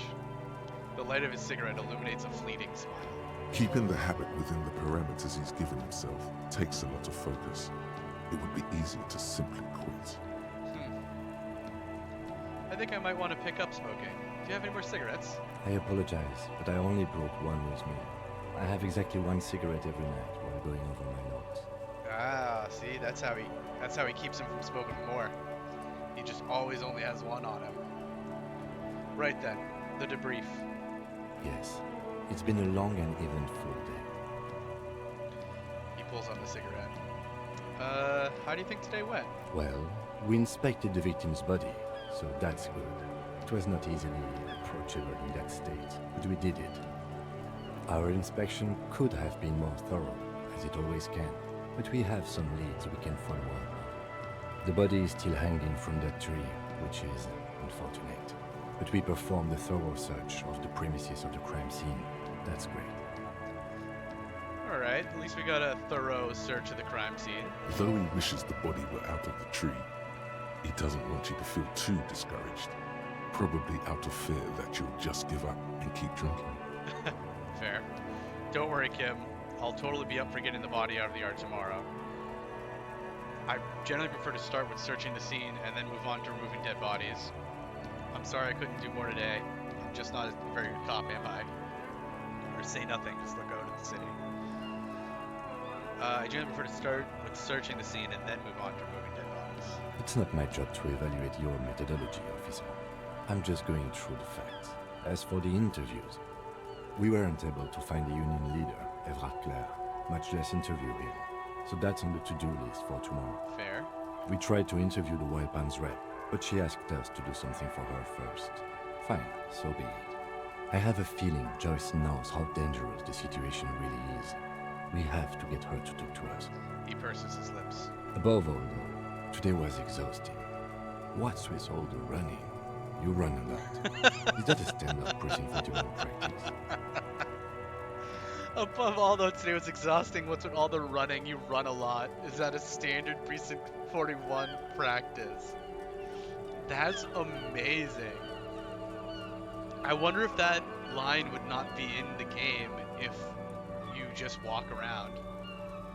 Speaker 11: The light of his cigarette illuminates a fleeting smile.
Speaker 4: Keeping the habit within the parameters he's given himself takes a lot of focus. It would be easier to simply quit.
Speaker 11: I think I might want to pick up smoking. Do you have any more cigarettes?
Speaker 3: I apologize, but I only brought one with me. I have exactly one cigarette every night while going over my notes.
Speaker 11: Ah, see, that's how he keeps him from smoking more. He just always only has one on him. Right then, the debrief.
Speaker 3: Yes, it's been a long and eventful day.
Speaker 11: He pulls on the cigarette. How do you think today went?
Speaker 3: Well, we inspected the victim's body, so that's good. It was not easily unapproachable in that state, but we did it. Our inspection could have been more thorough, as it always can, but we have some leads we can follow up. The body is still hanging from that tree, which is unfortunate. But we performed a thorough search of the premises of the crime scene. That's great.
Speaker 11: Alright, at least we got a thorough search of the crime scene.
Speaker 4: Though he wishes the body were out of the tree, he doesn't want you to feel too discouraged. Probably out of fear that you'll just give up and keep drinking.
Speaker 11: Fair. Don't worry, Kim. I'll totally be up for getting the body out of the yard tomorrow. I generally prefer to start with searching the scene and then move on to removing dead bodies. I'm sorry I couldn't do more today. I'm just not a very good cop, am I? Or say nothing, just look out at the city. I generally prefer to start with searching the scene and then move on to removing dead bodies.
Speaker 3: It's not my job to evaluate your methodology, officer. I'm just going through the facts. As for the interviews, we weren't able to find the union leader, Everard Clare, much less interview him. So that's on the to-do list for tomorrow.
Speaker 11: Fair.
Speaker 3: We tried to interview the Wild Palms rep, but she asked us to do something for her first. Fine, so be it. I have a feeling Joyce knows how dangerous the situation really is. We have to get her to talk to us.
Speaker 11: He purses his lips.
Speaker 3: Above all, though, today was exhausting. What's with all the running? You run a lot. Is that a stand-up precinct 41 practice?
Speaker 11: Above all, though, today was exhausting. What's with all the running? You run a lot. Is that a standard Precinct 41 practice? That's amazing. I wonder if that line would not be in the game if you just walk around.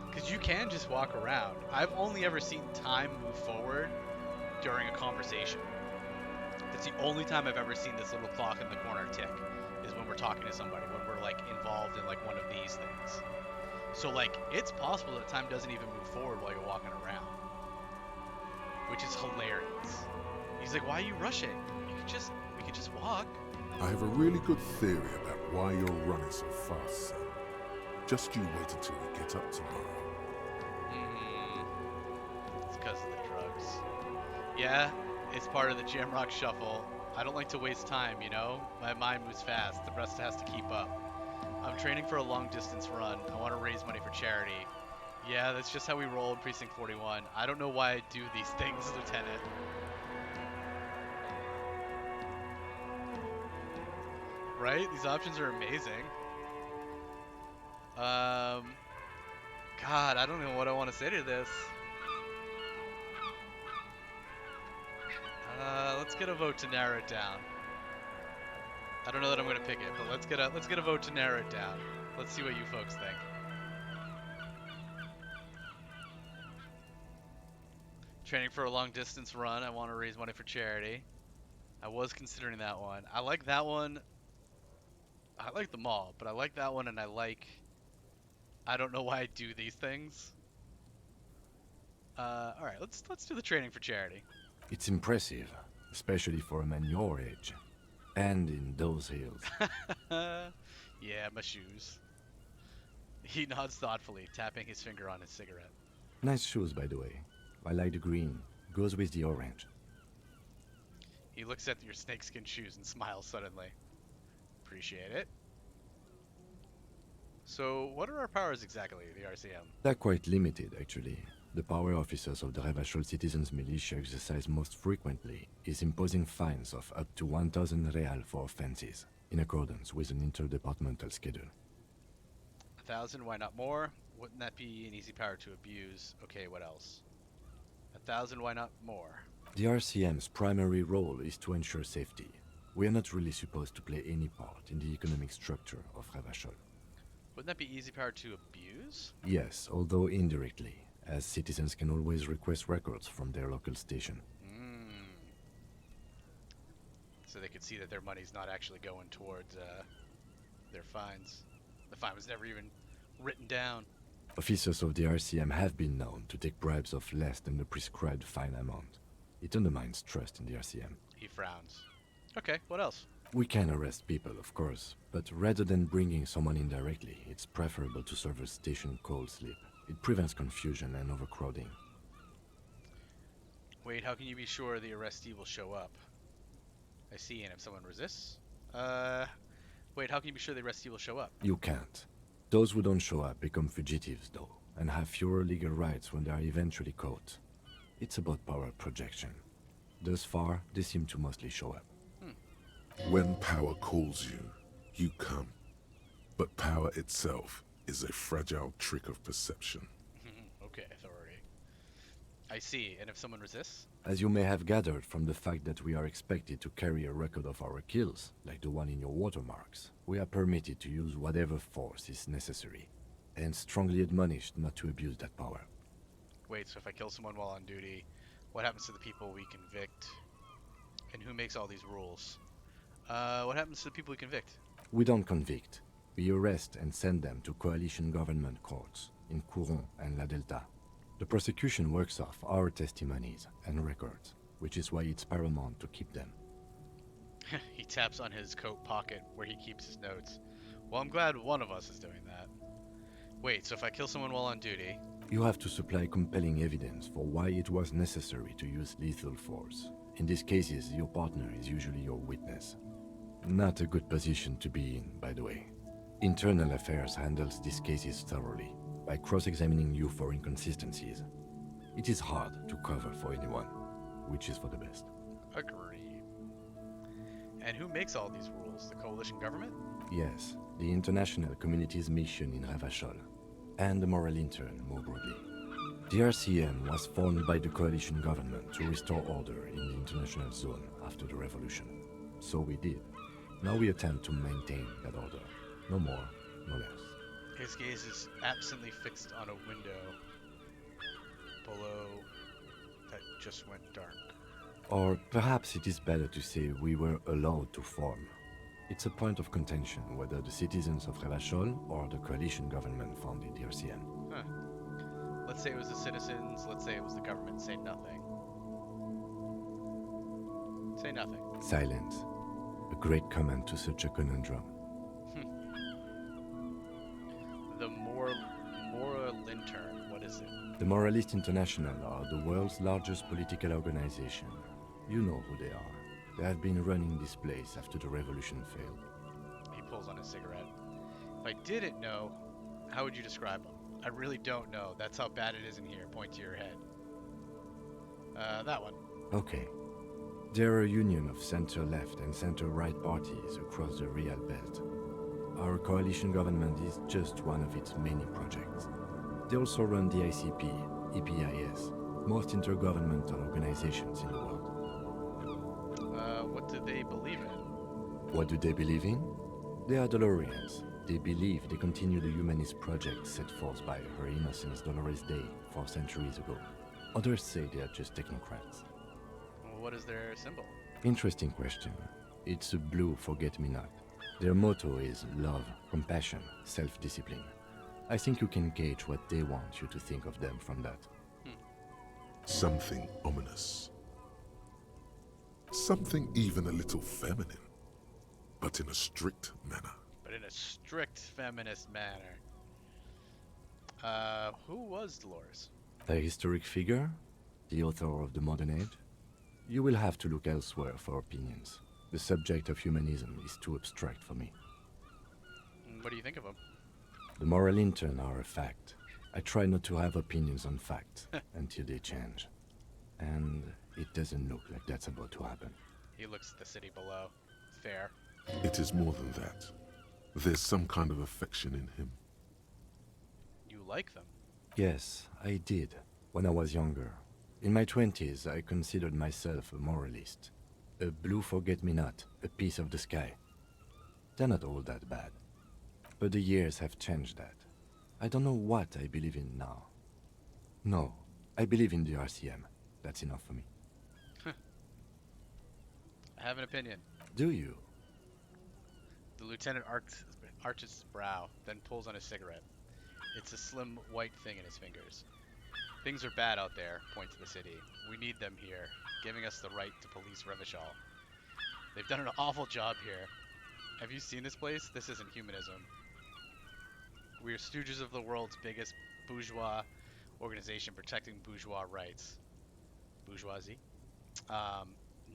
Speaker 11: Because you can just walk around. I've only ever seen time move forward during a conversation. That's the only time I've ever seen this little clock in the corner tick, is when we're talking to somebody, when we're like involved in like one of these things. So like, it's possible that time doesn't even move forward while you're walking around, which is hilarious. He's like, why are you rushing? We could just walk.
Speaker 4: I have a really good theory about why you're running so fast, son. Just you wait until we get up tomorrow.
Speaker 11: It's because of the drugs. Yeah, it's part of the Jamrock Shuffle. I don't like to waste time, you know? My mind moves fast. The rest has to keep up. I'm training for a long distance run. I want to raise money for charity. Yeah, that's just how we roll in Precinct 41. I don't know why I do these things, Lieutenant. Right? These options are amazing. God, I don't know what I want to say to this. Let's get a vote to narrow it down. I don't know that I'm going to pick it, but let's get a vote to narrow it down. Let's see what you folks think. Training for a long distance run. I want to raise money for charity. I was considering that one. I like that one. I like them all, but I like that one, and I don't know why I do these things. All right, let's do the training for charity.
Speaker 3: It's impressive, especially for a man your age. And in those heels.
Speaker 11: Yeah, my shoes. He nods thoughtfully, tapping his finger on his cigarette.
Speaker 3: Nice shoes, by the way. I like the green. Goes with the orange.
Speaker 11: He looks at your snakeskin shoes and smiles suddenly. Appreciate it. So, what are our powers exactly, the RCM?
Speaker 3: They're quite limited, actually. The power officers of the Revachol Citizens Militia exercise most frequently is imposing fines of up to 1,000 real for offenses, in accordance with an interdepartmental schedule.
Speaker 11: 1,000, why not more? Wouldn't that be an easy power to abuse? Okay, what else? 1,000, why not more?
Speaker 3: The RCM's primary role is to ensure safety. We are not really supposed to play any part in the economic structure of Revachol.
Speaker 11: Wouldn't that be easy power to abuse?
Speaker 3: Yes, although indirectly, as citizens can always request records from their local station.
Speaker 11: So they could see that their money's not actually going towards their fines. The fine was never even written down.
Speaker 3: Officers of the RCM have been known to take bribes of less than the prescribed fine amount. It undermines trust in the RCM.
Speaker 11: He frowns. Okay, what else?
Speaker 3: We can arrest people, of course, but rather than bringing someone in directly, it's preferable to serve a station cold sleep. It prevents confusion and overcrowding.
Speaker 11: Wait, how can you be sure the arrestee will show up? I see, and if someone resists? Wait, how can you be sure the rest of you will show up?
Speaker 3: You can't. Those who don't show up become fugitives, though, and have fewer legal rights when they are eventually caught. It's about power projection. Thus far, they seem to mostly show up.
Speaker 4: When power calls you, you come. But power itself is a fragile trick of perception.
Speaker 11: Okay, authority. I see, and if someone resists?
Speaker 3: As you may have gathered from the fact that we are expected to carry a record of our kills, like the one in your watermarks, we are permitted to use whatever force is necessary, and strongly admonished not to abuse that power.
Speaker 11: Wait, so if I kill someone while on duty, what happens to the people we convict? And who makes all these rules? What happens to the people we convict?
Speaker 3: We don't convict. We arrest and send them to coalition government courts in Couron and La Delta. The prosecution works off our testimonies and records, which is why it's paramount to keep them.
Speaker 11: He taps on his coat pocket where he keeps his notes. Well, I'm glad one of us is doing that. Wait, so if I kill someone while on duty...
Speaker 3: You have to supply compelling evidence for why it was necessary to use lethal force. In these cases, your partner is usually your witness. Not a good position to be in, by the way. Internal Affairs handles these cases thoroughly, by cross-examining you for inconsistencies. It is hard to cover for anyone, which is for the best.
Speaker 11: Agreed. And who makes all these rules? The coalition government?
Speaker 3: Yes, the international community's mission in Ravachol, and the moral intern more broadly. The RCM was formed by the coalition government to restore order in the international zone after the revolution. So we did. Now we attempt to maintain that order. No more, no less.
Speaker 11: His gaze is absently fixed on a window below that just went dark.
Speaker 3: Or perhaps it is better to say we were allowed to form. It's a point of contention whether the citizens of Ravachol or the coalition government founded the RCM.
Speaker 11: Huh. Let's say it was the citizens, let's say it was the government. Say nothing. Say nothing.
Speaker 3: Silence. A great comment to such a conundrum.
Speaker 11: The moral intern, what is it?
Speaker 3: The Moralist International are the world's largest political organization. You know who they are. They have been running this place after the revolution failed.
Speaker 11: He pulls on his cigarette. If I didn't know, how would you describe them? I really don't know. That's how bad it is in here. Point to your head. That one.
Speaker 3: Okay. They're a union of center-left and center-right parties across the Real Belt. Our coalition government is just one of its many projects. They also run the ICP, EPIS, most intergovernmental organizations in the world.
Speaker 11: What do they believe in?
Speaker 3: What do they believe in? They are Dolorians. They believe they continue the humanist project set forth by Her Innocence Dolores Day 4 centuries ago. Others say they are just technocrats.
Speaker 11: What is their symbol?
Speaker 3: Interesting question. It's a blue forget-me-not. Their motto is love, compassion, self-discipline. I think you can gauge what they want you to think of them from that.
Speaker 4: Something ominous. Something even a little feminine, but in a strict manner.
Speaker 11: But in a strict feminist manner. Who was Dolores?
Speaker 3: A historic figure? The author of the modern age? You will have to look elsewhere for opinions. The subject of humanism is too abstract for me.
Speaker 11: What do you think of him?
Speaker 3: The moral intern are a fact. I try not to have opinions on facts until they change. And it doesn't look like that's about to happen.
Speaker 11: He looks at the city below. Fair.
Speaker 4: It is more than that. There's some kind of affection in him.
Speaker 11: You like them?
Speaker 3: Yes, I did, when I was younger. In my 20s, I considered myself a moralist. A blue forget-me-not, a piece of the sky. They're not all that bad. But the years have changed that. I don't know what I believe in now. No, I believe in the RCM. That's enough for me.
Speaker 11: I have an opinion.
Speaker 3: Do you?
Speaker 11: The lieutenant arches his brow, then pulls on his cigarette. It's a slim white thing in his fingers. Things are bad out there, point to the city. We need them here, giving us the right to police Ravachol. They've done an awful job here. Have you seen this place? This isn't humanism. We are stooges of the world's biggest bourgeois organization protecting bourgeois rights. Bourgeoisie.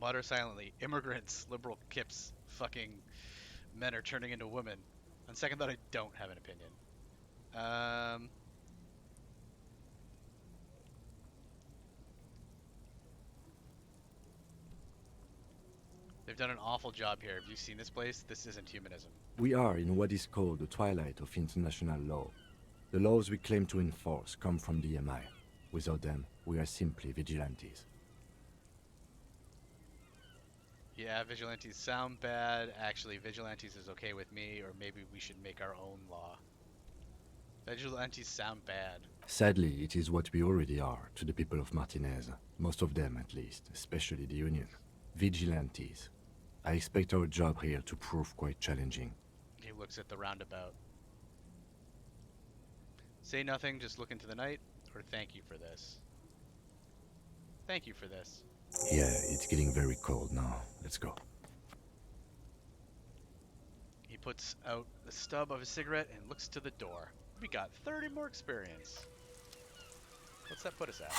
Speaker 11: Mutter silently. Immigrants, liberal kips, fucking men are turning into women. On second thought, I don't have an opinion. They've done an awful job here. Have you seen this place? This isn't humanism.
Speaker 3: We are in what is called the twilight of international law. The laws we claim to enforce come from the MI. Without them, we are simply vigilantes.
Speaker 11: Yeah, vigilantes sound bad. Actually, vigilantes is okay with me, or maybe we should make our own law. Vigilantes sound bad.
Speaker 3: Sadly, it is what we already are to the people of Martinez. Most of them, at least, especially the Union. Vigilantes. I expect our job here to prove quite challenging.
Speaker 11: He looks at the roundabout. Say nothing, just look into the night, or thank you for this. Thank you for this.
Speaker 3: Yeah, it's getting very cold now. Let's go.
Speaker 11: He puts out the stub of a cigarette and looks to the door. We got 30 more experience. What's that put us at?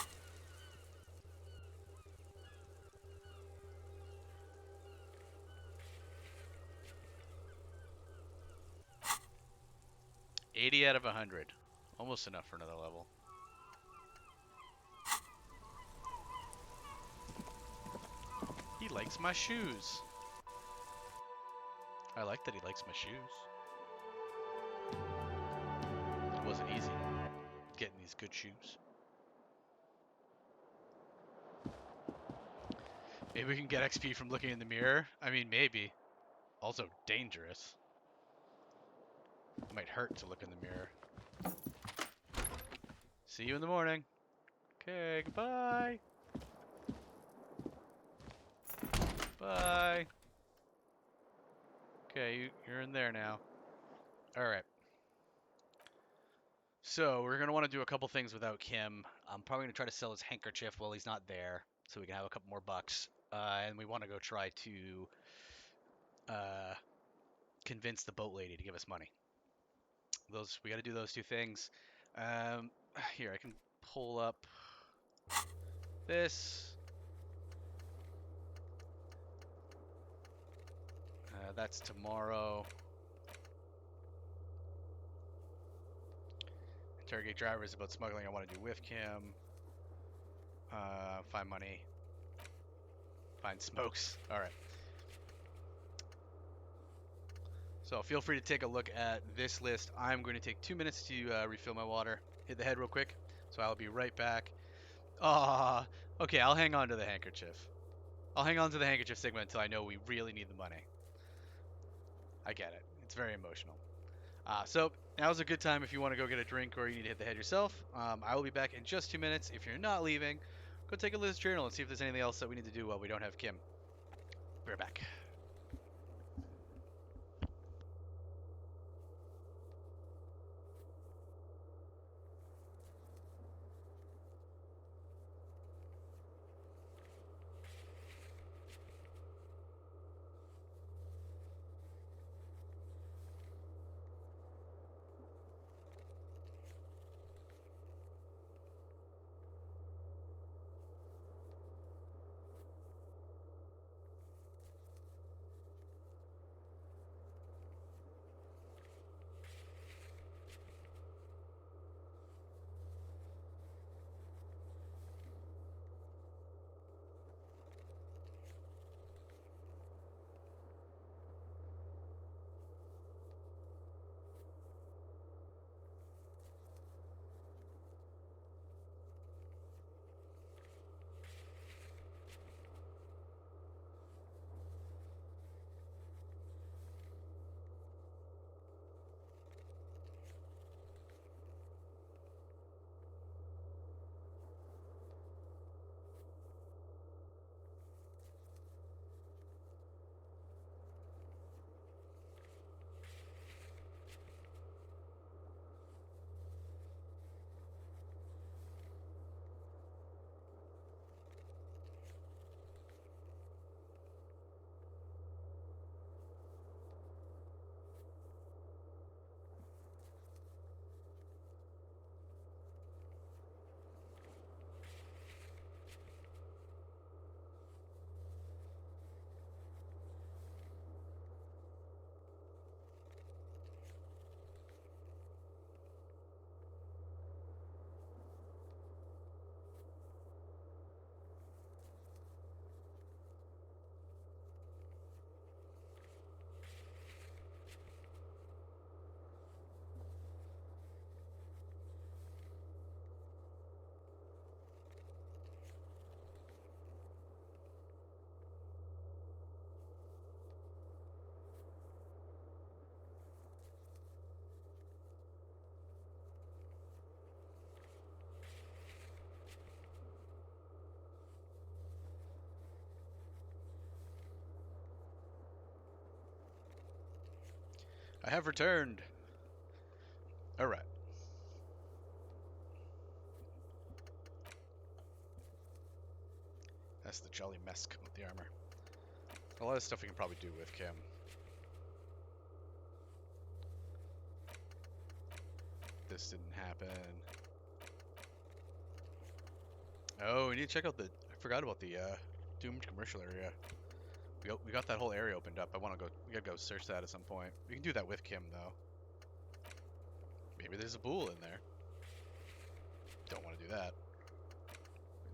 Speaker 11: $80 out of 100. Almost enough for another level. He likes my shoes. I like that he likes my shoes. It wasn't easy getting these good shoes. Maybe we can get XP from looking in the mirror. I mean, maybe. Also dangerous. It might hurt to look in the mirror. See you in the morning. Okay, goodbye. Bye. Okay, you're in there now. Alright. So, we're going to want to do a couple things without Kim. I'm probably going to try to sell his handkerchief while he's not there, so we can have a couple more bucks. And we want to go try to convince the boat lady to give us money. We got to do those two things. Here, I can pull up this. That's tomorrow. Interrogate drivers about smuggling I want to do with Kim. Find money. Find smokes. Alright. So feel free to take a look at this list. I'm going to take 2 minutes to refill my water. Hit the head real quick. So I'll be right back. Okay, I'll hang on to the handkerchief. I'll hang on to the handkerchief segment until I know we really need the money. I get it. It's very emotional. So now's a good time if you want to go get a drink or you need to hit the head yourself. I will be back in just 2 minutes. If you're not leaving, go take a look at this journal and see if there's anything else that we need to do while we don't have Kim. Be right back. have returned. Alright. That's the Jolly Mesk with the armor. A lot of stuff we can probably do with Kim. This didn't happen. Oh, we need to check out the... I forgot about the doomed commercial area. We got that whole area opened up. We gotta go search that at some point. We can do that with Kim, though. Maybe there's a bull in there. Don't want to do that.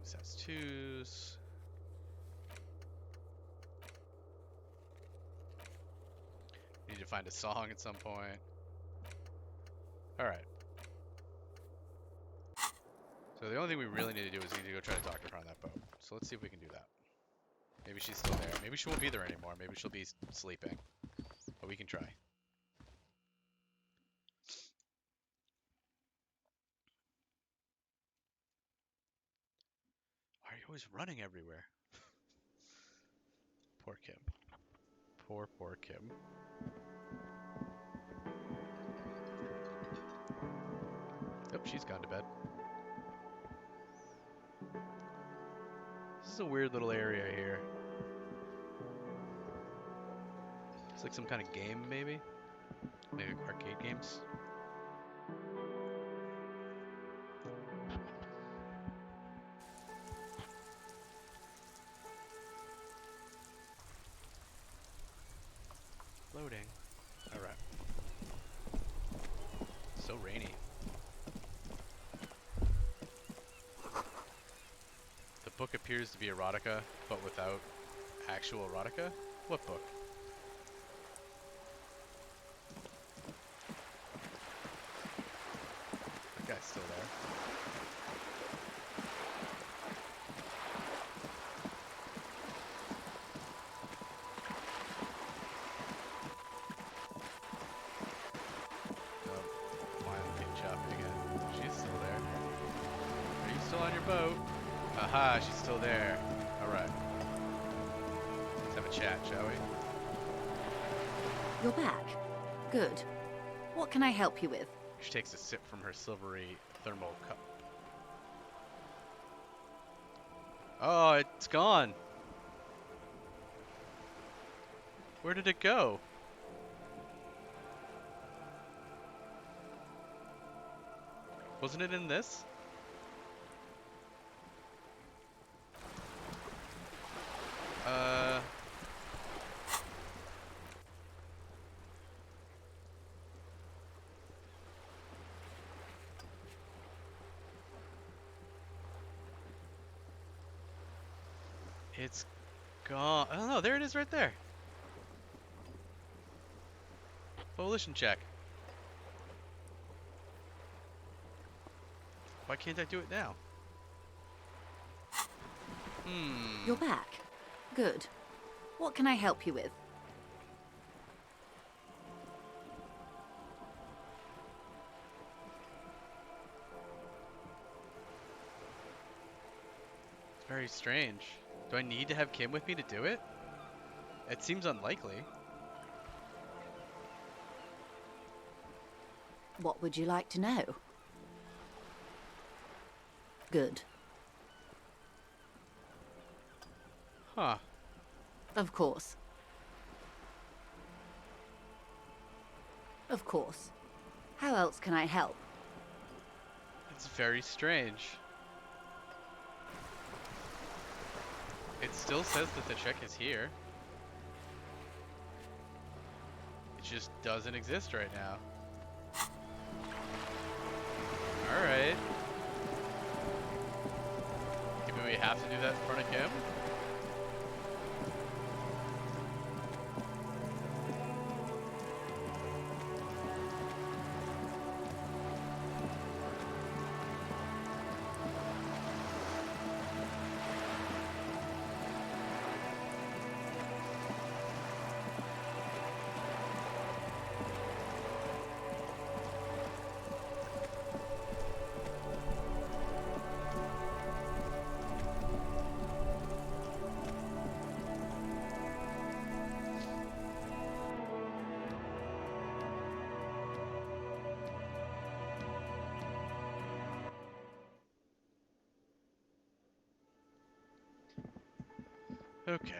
Speaker 11: This has twos. Need to find a song at some point. Alright. So the only thing we really need to do is need to go try to talk to her on that boat. So let's see if we can do that. Maybe she's still there. Maybe she won't be there anymore. Maybe she'll be sleeping. But we can try. Why are you always running everywhere? Poor Kim. Poor Kim. Yep, she's gone to bed. This is a weird little area here. It's like some kind of game, maybe? Maybe arcade games? Loading. Alright. So rainy. The book appears to be erotica, but without actual erotica? What book? That guy's still there. Aha, she's still there. Alright. Let's have a chat, shall we?
Speaker 5: You're back. Good. What can I help you with?
Speaker 11: She takes a sip from her silvery thermal cup. Oh, it's gone. Where did it go? Wasn't it in this? It's gone. I don't know. There it is right there. Volition check. Why can't I do it now?
Speaker 5: You're back. Good. What can I help you with?
Speaker 11: It's very strange. Do I need to have Kim with me to do it? It seems unlikely.
Speaker 5: What would you like to know? Good.
Speaker 11: Huh.
Speaker 5: Of course. Of course. How else can I help?
Speaker 11: It's very strange. It still says that the check is here. It just doesn't exist right now. Alright. Maybe we have to do that in front of Kim? Okay.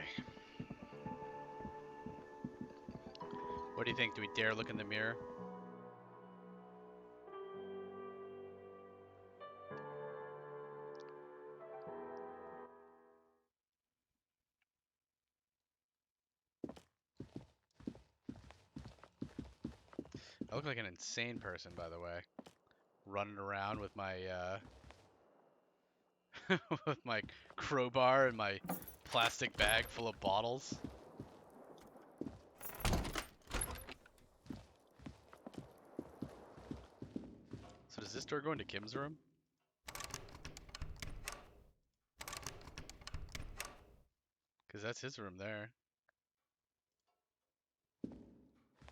Speaker 11: What do you think? Do we dare look in the mirror? I look like an insane person, by the way. Running around with my with my crowbar and my plastic bag full of bottles. So does this door go into Kim's room? Because that's his room there.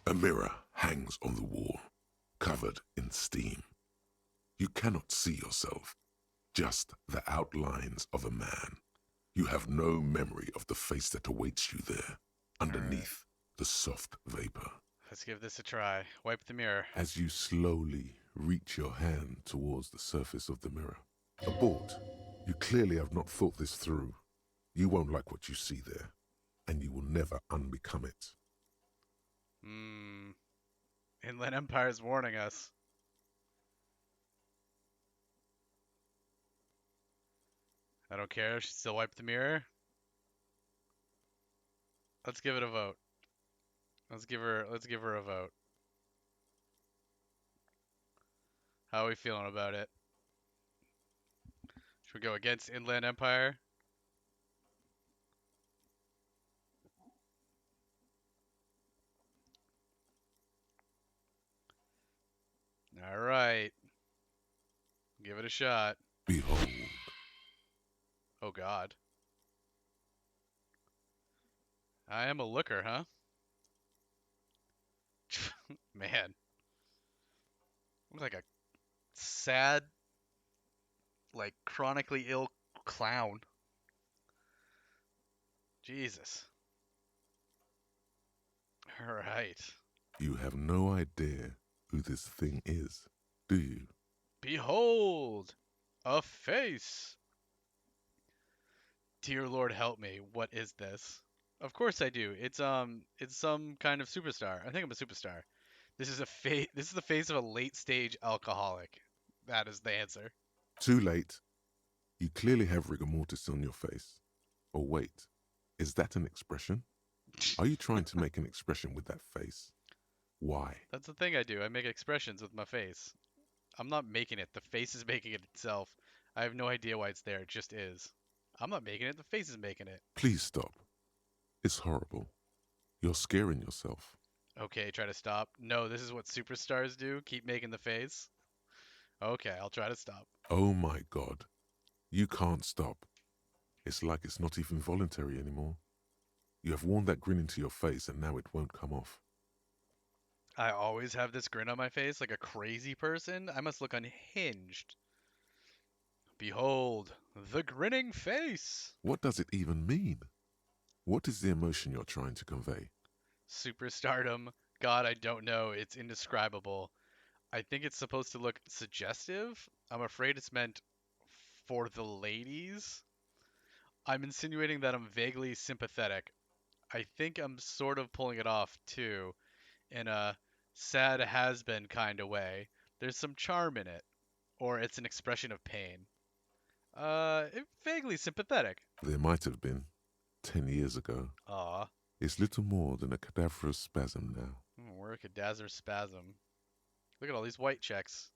Speaker 4: A mirror hangs on the wall, covered in steam. You cannot see yourself, just the outlines of a man. You have no memory of the face that awaits you there, underneath the soft vapor.
Speaker 11: Let's give this a try. Wipe the mirror.
Speaker 4: As you slowly reach your hand towards the surface of the mirror. Abort. You clearly have not thought this through. You won't like what you see there, and you will never unbecome it.
Speaker 11: Inland Empire's warning us. I don't care. She still wipe the mirror. Let's give it a vote. Let's give her a vote. How are we feeling about it? Should we go against Inland Empire? All right. Give it a shot.
Speaker 4: Behold.
Speaker 11: Oh, God. I am a looker, huh? Man. Looks like a sad, like, chronically ill clown. Jesus. All right.
Speaker 4: You have no idea who this thing is, do you?
Speaker 11: Behold, a face. Dear Lord, help me. What is this? Of course I do. It's some kind of superstar. I think I'm a superstar. This is the face of a late-stage alcoholic. That is the answer.
Speaker 4: Too late. You clearly have rigor mortis on your face. Oh, wait. Is that an expression? Are you trying to make an expression with that face? Why?
Speaker 11: That's the thing I do. I make expressions with my face. I'm not making it. The face is making it itself. I have no idea why it's there. It just is. I'm not making it. The face is making it.
Speaker 4: Please stop. It's horrible. You're scaring yourself.
Speaker 11: Okay, try to stop. No, this is what superstars do. Keep making the face. Okay, I'll try to stop.
Speaker 4: Oh my God. You can't stop. It's like it's not even voluntary anymore. You have worn that grin into your face and now it won't come off.
Speaker 11: I always have this grin on my face like a crazy person. I must look unhinged. Behold, the grinning face.
Speaker 4: What does it even mean? What is the emotion you're trying to convey?
Speaker 11: Superstardom. God, I don't know. It's indescribable. I think it's supposed to look suggestive. I'm afraid it's meant for the ladies. I'm insinuating that I'm vaguely sympathetic. I think I'm sort of pulling it off, too, in a sad has-been kind of way. There's some charm in it. Or it's an expression of pain. Vaguely sympathetic.
Speaker 4: There might have been 10 years ago.
Speaker 11: Aw.
Speaker 4: It's little more than a cadaverous spasm now.
Speaker 11: We're a cadaver spasm. Look at all these white checks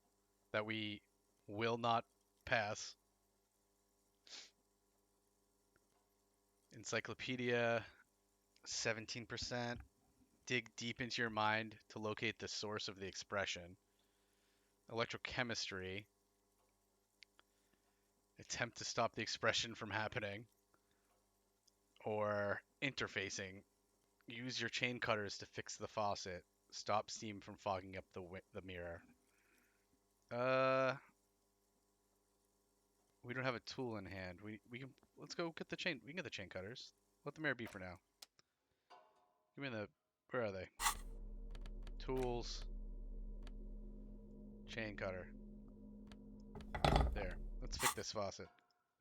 Speaker 11: that we will not pass. Encyclopedia, 17%. Dig deep into your mind to locate the source of the expression. Electrochemistry. Attempt to stop the expression from happening. Or interfacing. Use your chain cutters to fix the faucet. Stop steam from fogging up the mirror. We don't have a tool in hand. We can let's go get the chain. We can get the chain cutters. Let the mirror be for now. Give me the where are they? Tools. Chain cutter. There. Let's fix this faucet.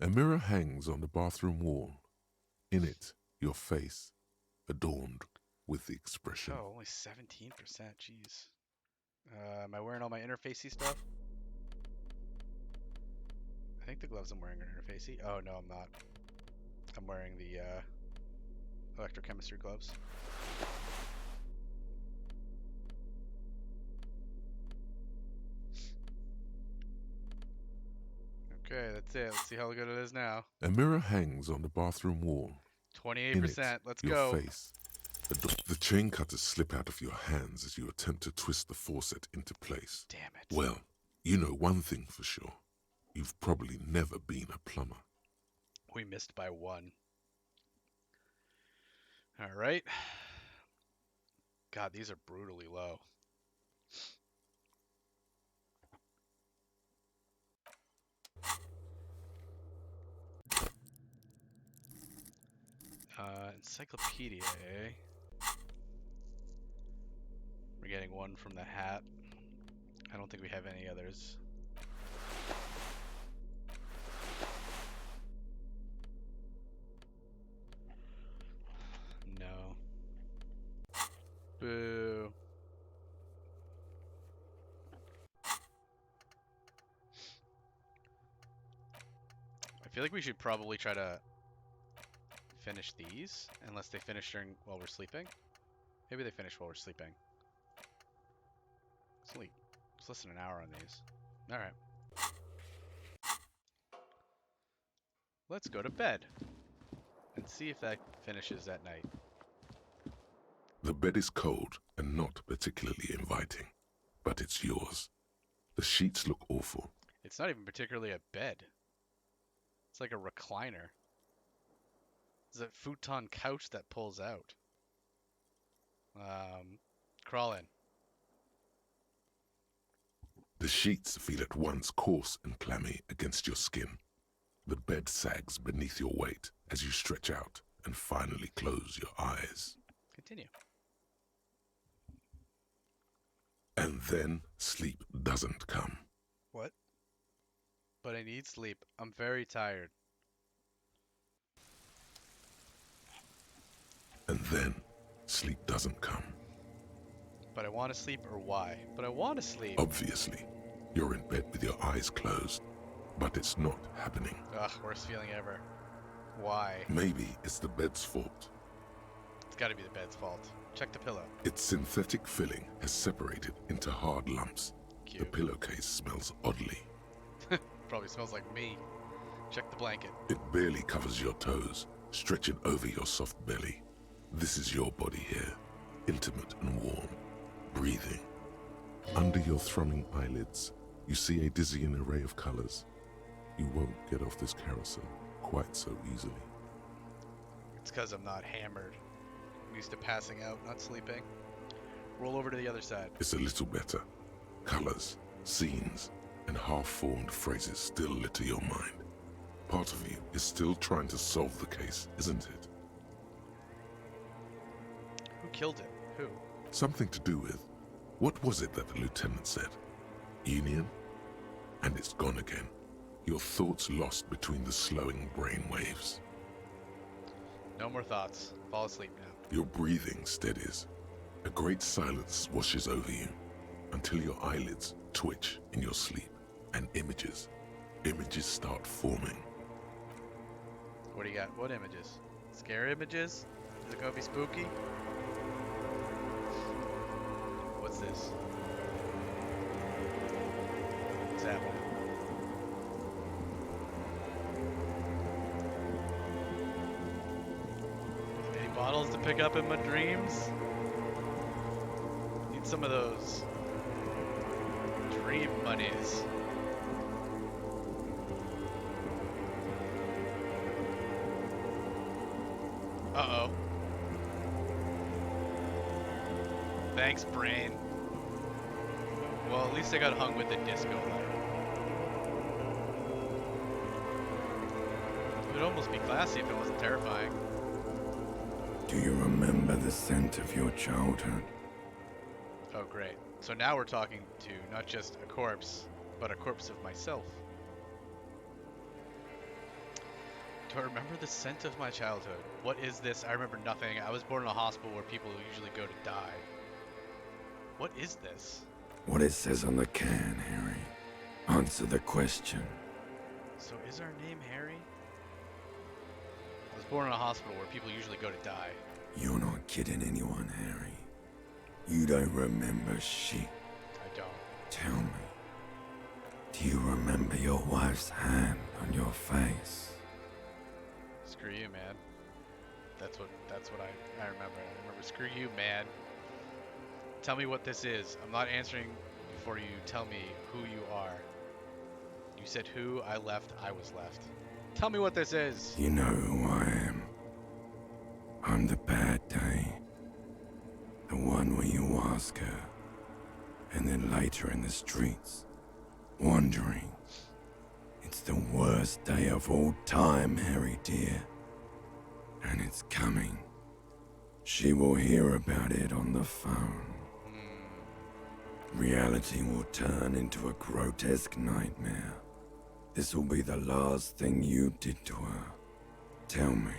Speaker 4: A mirror hangs on the bathroom wall. In it, your face adorned with the expression.
Speaker 11: Oh, only 17%. Jeez. Am I wearing all my interfacey stuff? I think the gloves I'm wearing are interfacey. Oh, no, I'm not. I'm wearing the electrochemistry gloves. Okay, that's it. Let's see how good it is now.
Speaker 4: A mirror hangs on the bathroom wall.
Speaker 11: 28%. Let's
Speaker 4: your
Speaker 11: go.
Speaker 4: Face. The chain cutters slip out of your hands as you attempt to twist the faucet into place.
Speaker 11: Damn it.
Speaker 4: Well, you know one thing for sure. You've probably never been a plumber.
Speaker 11: We missed by 1. All right. God, these are brutally low. Encyclopedia, eh? We're getting 1 from the hat. I don't think we have any others. No. Boo. I feel like we should probably try to finish these, unless they finish while we're sleeping. Maybe they finish while we're sleeping. It's less than an hour on these. Alright. Let's go to bed and see if that finishes at night.
Speaker 4: The bed is cold and not particularly inviting, but it's yours. The sheets look awful.
Speaker 11: It's not even particularly a bed. It's like a recliner. It's a futon couch that pulls out. Crawl in.
Speaker 4: The sheets feel at once coarse and clammy against your skin. The bed sags beneath your weight as you stretch out and finally close your eyes.
Speaker 11: Continue.
Speaker 4: And then sleep doesn't come.
Speaker 11: What? But I need sleep. I'm very tired.
Speaker 4: And then sleep doesn't come.
Speaker 11: But I want to sleep, or why? But I want to sleep.
Speaker 4: Obviously, you're in bed with your eyes closed, but it's not happening.
Speaker 11: Ugh, worst feeling ever. Why?
Speaker 4: Maybe it's the bed's fault.
Speaker 11: It's gotta be the bed's fault. Check the pillow.
Speaker 4: Its synthetic filling has separated into hard lumps.
Speaker 11: Cute.
Speaker 4: The pillowcase smells oddly.
Speaker 11: Probably smells like me. Check the blanket.
Speaker 4: It barely covers your toes, stretching over your soft belly. This is your body here, intimate and warm, breathing. Under your thrumming eyelids, you see a dizzying array of colors. You won't get off this carousel quite so easily.
Speaker 11: It's because I'm not hammered. I'm used to passing out, not sleeping. Roll over to the other side.
Speaker 4: It's a little better. Colors, scenes, and half-formed phrases still litter your mind. Part of you is still trying to solve the case, isn't it?
Speaker 11: Who killed him? Who?
Speaker 4: Something to do with, what was it that the lieutenant said? Union? And it's gone again. Your thoughts lost between the slowing brain waves.
Speaker 11: No more thoughts. Fall asleep now.
Speaker 4: Your breathing steadies. A great silence washes over you until your eyelids twitch in your sleep and images start forming.
Speaker 11: What do you got? What images? Scary images? Is it gonna be spooky? What's this? What's happening? Any bottles to pick up in my dreams? Need some of those dream monies. Uh-oh. Thanks, brain. Well, at least I got hung with the disco light. It would almost be classy if it wasn't terrifying.
Speaker 19: Do you remember the scent of your childhood?
Speaker 11: Oh, great. So now we're talking to not just a corpse, but a corpse of myself. Do I remember the scent of my childhood? What is this? I remember nothing. I was born in a hospital where people usually go to die. What is this?
Speaker 19: What it says on the can, Harry. Answer the question.
Speaker 11: So is our name Harry? I was born in a hospital where people usually go to die.
Speaker 19: You're not kidding anyone, Harry. You don't remember shit.
Speaker 11: I don't.
Speaker 19: Tell me. Do you remember your wife's hand on your face?
Speaker 11: Screw you, man. That's what I remember. I remember screw you, man. Tell me what this is. I'm not answering before you tell me who you are. You said who, I left, I was left. Tell me what this is.
Speaker 19: You know who I am. I'm the bad day. The one where you ask her, and then later in the streets, wandering. It's the worst day of all time, Harry dear. And it's coming. She will hear about it on the phone. Reality will turn into a grotesque nightmare. This will be the last thing you did to her. Tell me,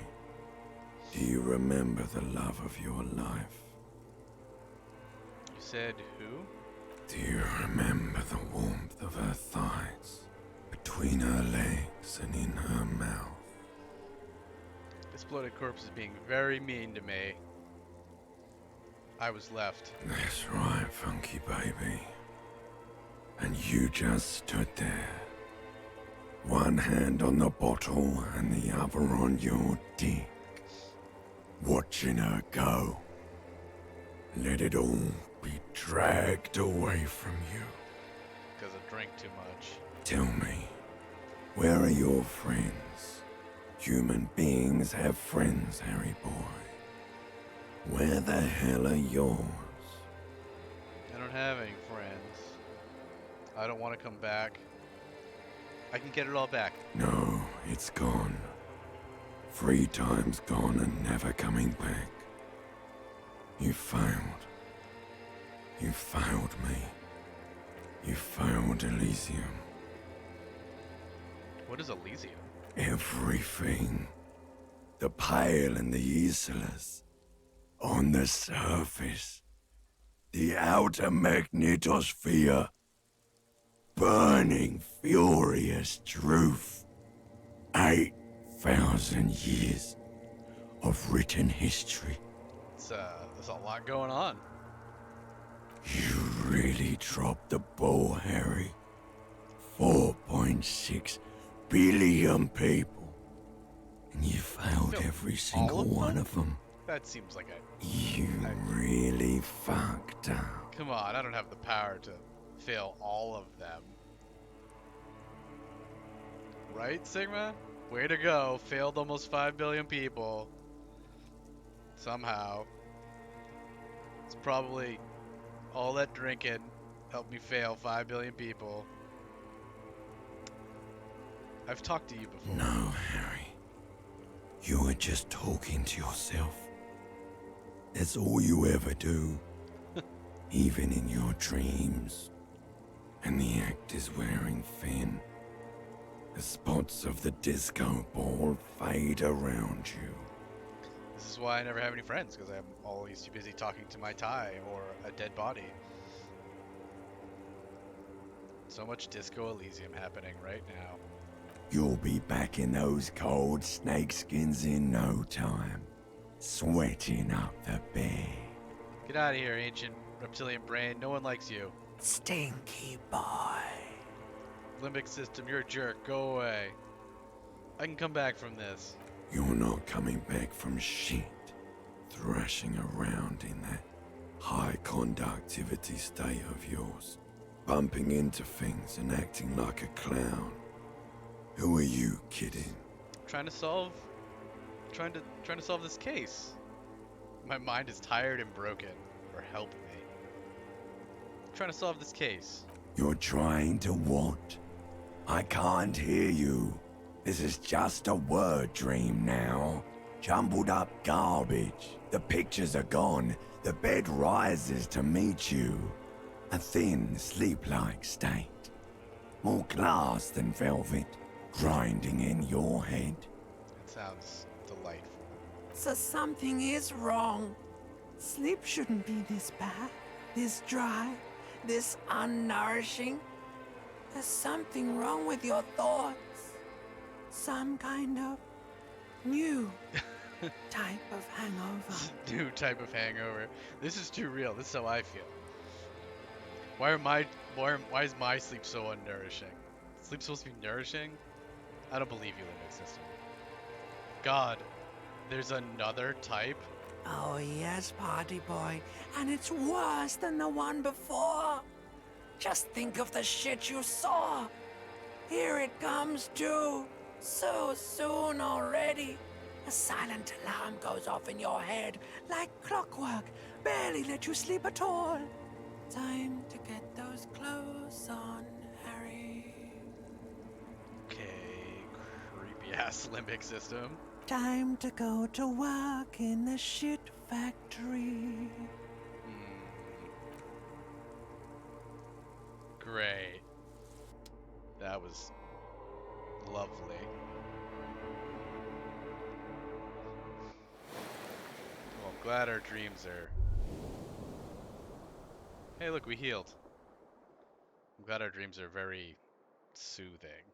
Speaker 19: do you remember the love of your life?
Speaker 11: You said who?
Speaker 19: Do you remember the warmth of her thighs, between her legs and in her mouth?
Speaker 11: This bloated corpse is being very mean to me. I was left.
Speaker 19: That's right, funky baby. And you just stood there. One hand on the bottle and the other on your dick. Watching her go. Let it all be dragged away from you.
Speaker 11: Because I drank too much.
Speaker 19: Tell me, where are your friends? Human beings have friends, Harry boy. Where the hell are yours?
Speaker 11: I don't have any friends. I don't want to come back. I can get it all back.
Speaker 19: No, it's gone. 3 times gone and never coming back. You failed. You failed me. You failed Elysium.
Speaker 11: What is Elysium?
Speaker 19: Everything. The Pale and the Islas. On the surface. The outer magnetosphere. Burning, furious truth. 8,000 years of written history.
Speaker 11: There's a lot going on.
Speaker 19: You really dropped the ball, Harry. 4.6 billion people. And you failed every single one of them.
Speaker 11: That seems like a...
Speaker 19: You really fucked up.
Speaker 11: Come on, I don't have the power to fail all of them. Right, Sigma? Way to go. Failed almost 5 billion people. Somehow. It's probably all that drinking helped me fail 5 billion people. I've talked to you before.
Speaker 19: No, Harry. You were just talking to yourself. That's all you ever do. Even in your dreams. And the act is wearing thin. The spots of the disco ball fade around you.
Speaker 11: This is why I never have any friends, because I'm always too busy talking to my tie or a dead body. So much Disco Elysium happening right now.
Speaker 19: You'll be back in those cold snakeskins in no time. Sweating up the bed.
Speaker 11: Get out of here, ancient reptilian brain. No one likes you.
Speaker 19: Stinky boy.
Speaker 11: Limbic system, you're a jerk. Go away. I can come back from this.
Speaker 19: You're not coming back from shit. Thrashing around in that high conductivity state of yours. Bumping into things and acting like a clown. Who are you kidding?
Speaker 11: Trying to solve this case. My mind is tired and broken. Or help me. Trying to solve this case.
Speaker 19: You're trying to what? I can't hear you. This is just a word dream now. Jumbled up garbage. The pictures are gone. The bed rises to meet you. A thin, sleep-like state. More glass than velvet. Grinding in your head.
Speaker 1: Sounds delightful.
Speaker 20: So something is wrong. Sleep shouldn't be this bad, this dry, this unnourishing. There's something wrong with your thoughts. Some kind of new type of hangover.
Speaker 1: New type of hangover. This is too real. This is how I feel. Why is my sleep so unnourishing? Sleep's supposed to be nourishing? I don't believe you, limbic system. God, there's another type?
Speaker 20: Oh yes, party boy, and it's worse than the one before. Just think of the shit you saw. Here it comes too. So soon already. A silent alarm goes off in your head like clockwork. Barely let you sleep at all. Time to get those clothes on, Harry.
Speaker 1: Okay, creepy ass limbic system.
Speaker 20: Time to go to work in the shit factory.
Speaker 1: Great. That was lovely. Well, I'm glad our dreams are... Hey, look, we healed. I'm glad our dreams are very soothing.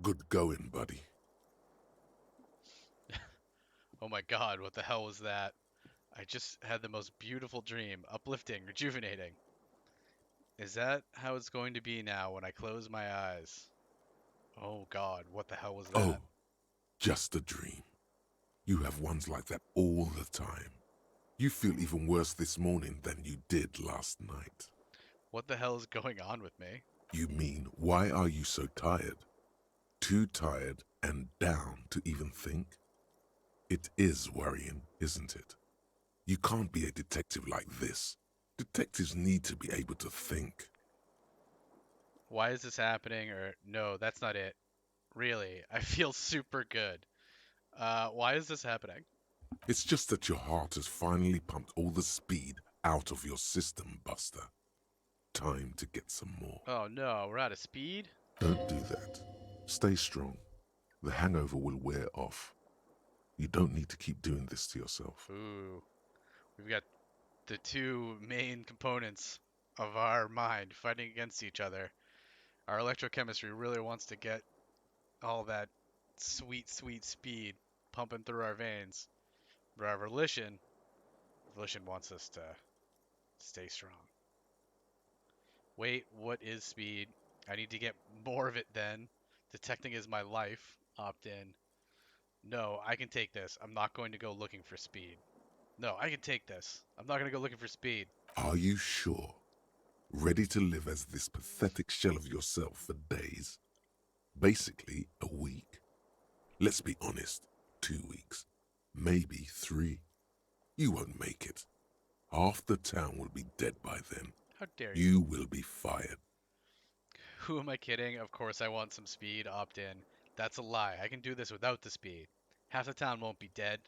Speaker 4: Good going, buddy.
Speaker 1: Oh my god, what the hell was that? I just had the most beautiful dream, uplifting, rejuvenating. Is that how it's going to be now when I close my eyes? Oh god, what the hell was that?
Speaker 4: Oh, just a dream. You have ones like that all the time. You feel even worse this morning than you did last night.
Speaker 1: What the hell is going on with me?
Speaker 4: You mean, why are you so tired? Too tired and down to even think? It is worrying, isn't it? You can't be a detective like this. Detectives need to be able to think.
Speaker 1: Why is this happening? Or, no, that's not it. Really, I feel super good. Why is this happening?
Speaker 4: It's just that your heart has finally pumped all the speed out of your system, Buster. Time to get some more.
Speaker 1: Oh no, we're out of speed?
Speaker 4: Don't do that. Stay strong. The hangover will wear off. You don't need to keep doing this to yourself.
Speaker 1: Ooh. We've got the two main components of our mind fighting against each other. Our electrochemistry really wants to get all that sweet, sweet speed pumping through our veins. But our volition wants us to stay strong. Wait, what is speed? I need to get more of it then. Detecting is my life. Opt in. No, I can take this. I'm not going to go looking for speed. No, I can take this. I'm not going to go looking for speed.
Speaker 4: Are you sure? Ready to live as this pathetic shell of yourself for days? Basically, a week? Let's be honest, 2 weeks. Maybe 3. You won't make it. Half the town will be dead by then.
Speaker 1: How dare you?
Speaker 4: You will be fired.
Speaker 1: Who am I kidding? Of course I want some speed. Opt in. That's a lie. I can do this without the speed. Half the town won't be dead.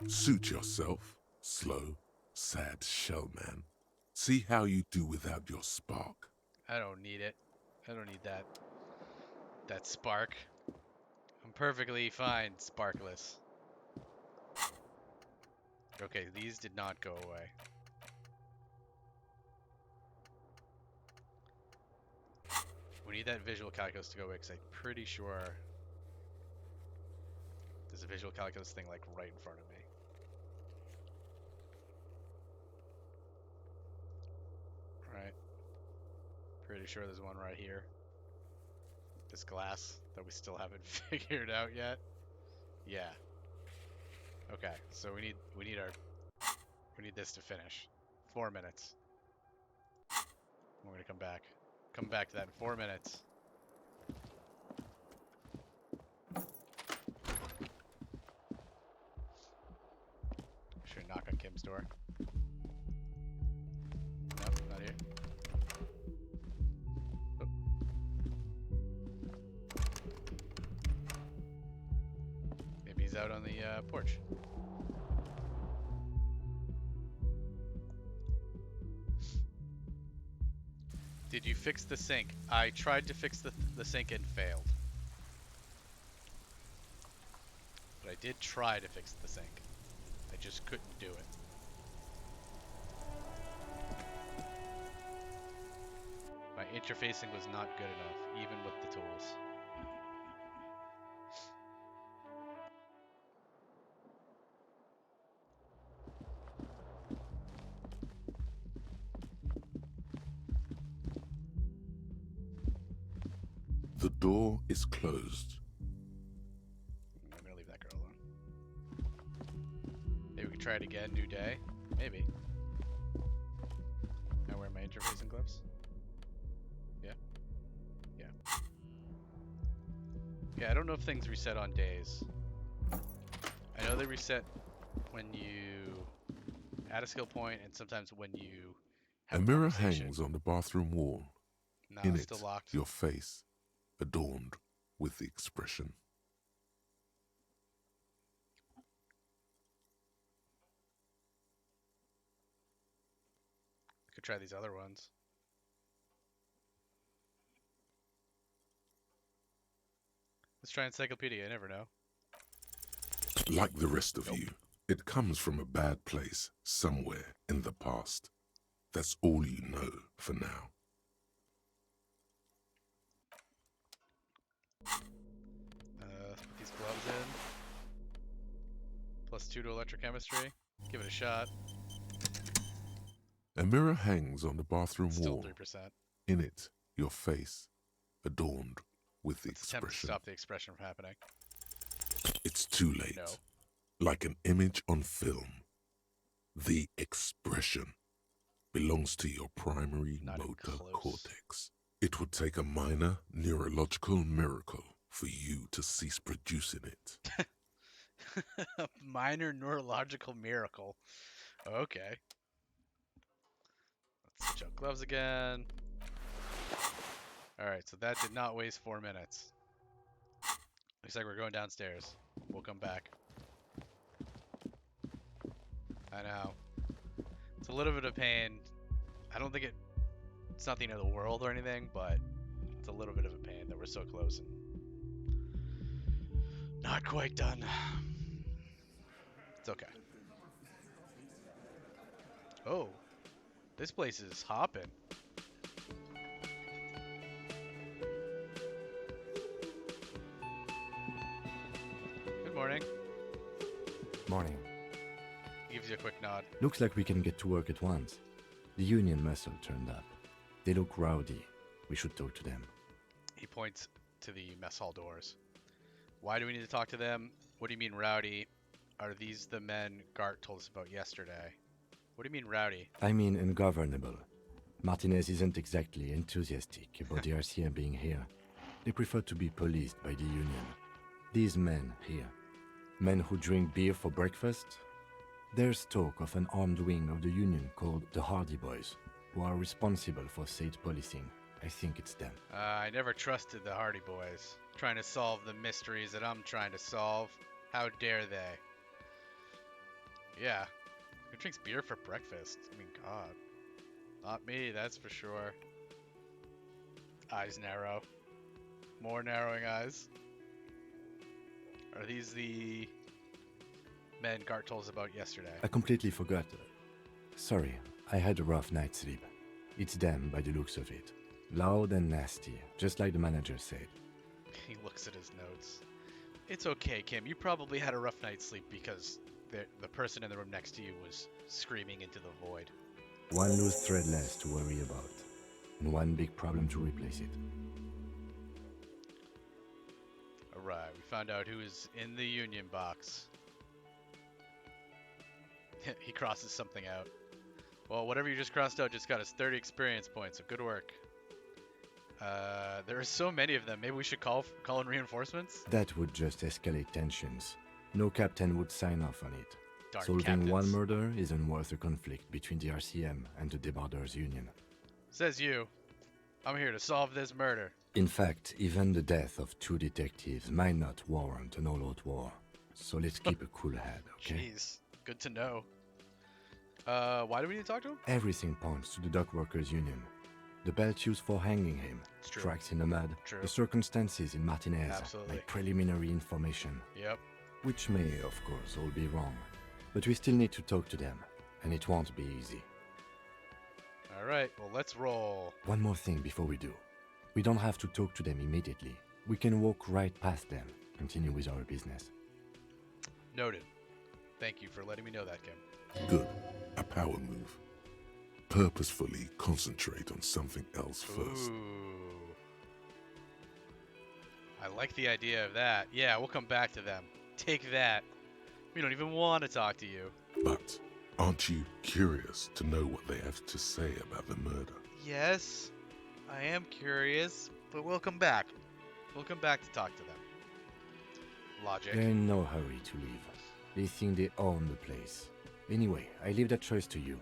Speaker 4: Suit yourself, slow, sad shell man. See how you do without your spark.
Speaker 1: I don't need it. I don't need that spark. I'm perfectly fine, sparkless. Okay, these did not go away. We need that visual calculus to go away because I'm pretty sure there's a visual calculus thing like right in front of me. Right. Pretty sure there's one right here. This glass that we still haven't figured out yet. Yeah. Okay, so we need this to finish. 4 minutes. We're gonna come back. Come back to that in 4 minutes. Should knock on Kim's door. Nope, not here. Oh. Maybe he's out on the porch. Did you fix the sink? I tried to fix the sink and failed. But I
Speaker 11: did try to fix the sink. I just couldn't do it. My interfacing was not good enough, even with the tools.
Speaker 4: The door is closed.
Speaker 11: I'm gonna leave that girl alone. Maybe we can try it again, new day. Maybe. Can I wear my interfacing gloves? Yeah. Yeah. Yeah, I don't know if things reset on days. I know they reset when you add a skill point and sometimes when you have
Speaker 4: A
Speaker 11: a
Speaker 4: mirror
Speaker 11: conversation.
Speaker 4: hangs on the bathroom wall.
Speaker 11: No,
Speaker 4: In
Speaker 11: it's
Speaker 4: it,
Speaker 11: still locked.
Speaker 4: your face, adorned with the expression.
Speaker 11: Could try these other ones. Let's try Encyclopedia, I never know.
Speaker 4: Like the rest of you, it comes from a bad place somewhere in the past. That's all you know for now.
Speaker 11: Let's put these gloves in. +2 to electrochemistry. Give it a shot.
Speaker 4: A mirror hangs on the bathroom
Speaker 11: Still
Speaker 4: wall.
Speaker 11: 3%.
Speaker 4: In it, your face, adorned with the
Speaker 11: Let's attempt to
Speaker 4: expression.
Speaker 11: stop the expression from happening.
Speaker 4: It's too late.
Speaker 11: No.
Speaker 4: Like an image on film. The expression belongs to your primary motor cortex. It would take a minor neurological miracle for you to cease producing it.
Speaker 11: A minor neurological miracle. Okay. Let's switch out gloves again. Alright, so that did not waste 4 minutes. Looks like we're going downstairs. We'll come back. I know. It's a little bit of pain. I don't think it's not the end of the world or anything, but it's a little bit of a pain that we're so close and not quite done. It's okay. Oh, this place is hopping. Good morning.
Speaker 3: Morning.
Speaker 11: He gives you a quick nod.
Speaker 3: Looks like we can get to work at once. The Union muscle turned up. They look rowdy. We should talk to them.
Speaker 11: He points to the mess hall doors. Why do we need to talk to them? What do you mean rowdy? Are these the men Gart told us about yesterday? What do you mean rowdy?
Speaker 3: I mean ungovernable. Martinez isn't exactly enthusiastic about the RCM being here. They prefer to be policed by the Union. These men here, men who drink beer for breakfast, there's talk of an armed wing of the Union called the Hardy Boys, who are responsible for state policing. I think it's them.
Speaker 11: I never trusted the Hardy Boys. Trying to solve the mysteries that I'm trying to solve. How dare they? Yeah. Who drinks beer for breakfast? I mean, God. Not me, that's for sure. Eyes narrow. More narrowing eyes. Are these the men Gart told us about yesterday?
Speaker 3: I completely forgot. Sorry, I had a rough night's sleep. It's them by the looks of it. Loud and nasty, just like the manager said.
Speaker 11: He looks at his notes. It's okay, Kim. You probably had a rough night's sleep because the person in the room next to you was screaming into the void.
Speaker 3: One loose thread less to worry about, and one big problem to replace it.
Speaker 11: Alright, we found out who is in the Union box. He crosses something out. Well, whatever you just crossed out just got us 30 experience points, so good work. There are so many of them. Maybe we should call in reinforcements?
Speaker 3: That would just escalate tensions. No captain would sign off on it.
Speaker 11: Darn
Speaker 3: Solving
Speaker 11: captains.
Speaker 3: one murder isn't worth a conflict between the RCM and the Debarders Union.
Speaker 11: Says you. I'm here to solve this murder.
Speaker 3: In fact, even the death of 2 detectives might not warrant an all-out war. So let's keep a cool head, okay?
Speaker 11: Jeez, good to know. Why do we need to talk to him?
Speaker 3: Everything points to the Dock Workers Union. The belt used for hanging him,
Speaker 11: It's true.
Speaker 3: tracks in the mud,
Speaker 11: True.
Speaker 3: the circumstances in Martinez,
Speaker 11: Absolutely.
Speaker 3: like preliminary information.
Speaker 11: Yep.
Speaker 3: Which may, of course, all be wrong. But we still need to talk to them, and it won't be easy.
Speaker 11: Alright, well let's roll.
Speaker 3: One more thing before we do. We don't have to talk to them immediately. We can walk right past them, continue with our business.
Speaker 11: Noted. Thank you for letting me know that, Kim.
Speaker 4: Good. A power move. Purposefully concentrate on something else first.
Speaker 11: Ooh. I like the idea of that. Yeah, we'll come back to them. Take that. We don't even want to talk to you.
Speaker 4: But aren't you curious to know what they have to say about the murder?
Speaker 11: Yes, I am curious, but we'll come back. We'll come back to talk to them. Logic.
Speaker 3: They're in no hurry to leave. They think they own the place. Anyway, I leave that choice to you.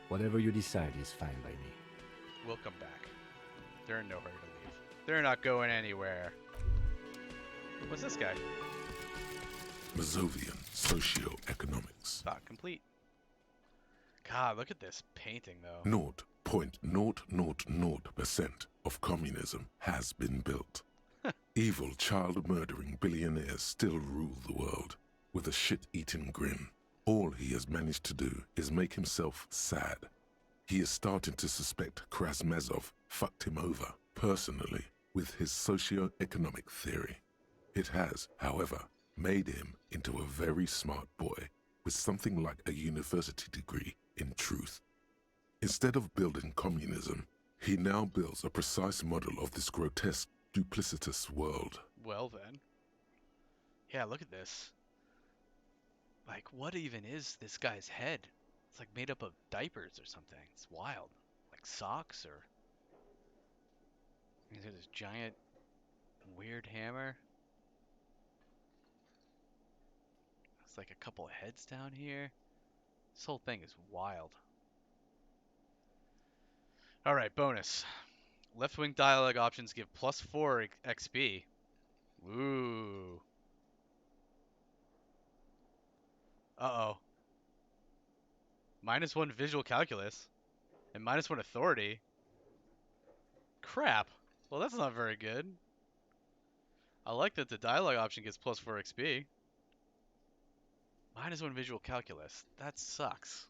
Speaker 3: Whatever you decide is fine by me.
Speaker 11: We'll come back. They're in no hurry to leave. They're not going anywhere. What's this guy?
Speaker 4: Mazovian Socioeconomics.
Speaker 11: Thought complete. God, look at this painting, though.
Speaker 4: 0.000% of communism has been built. Evil child-murdering billionaires still rule the world with a shit-eating grin. All he has managed to do is make himself sad. He is starting to suspect Krasmezov fucked him over, personally, with his socio-economic theory. It has, however, made him into a very smart boy with something like a university degree in truth. Instead of building communism, he now builds a precise model of this grotesque, duplicitous world.
Speaker 11: Well then. Yeah, look at this. Like, what even is this guy's head? It's like made up of diapers or something. It's wild. Like socks or... He's got this giant, weird hammer. It's like a couple of heads down here. This whole thing is wild. Alright, bonus. Left wing dialogue options give +4 XP. Ooh. Uh-oh. -1 visual calculus. And -1 authority. Crap. Well, that's not very good. I like that the dialogue option gets +4 XP. -1 visual calculus. That sucks.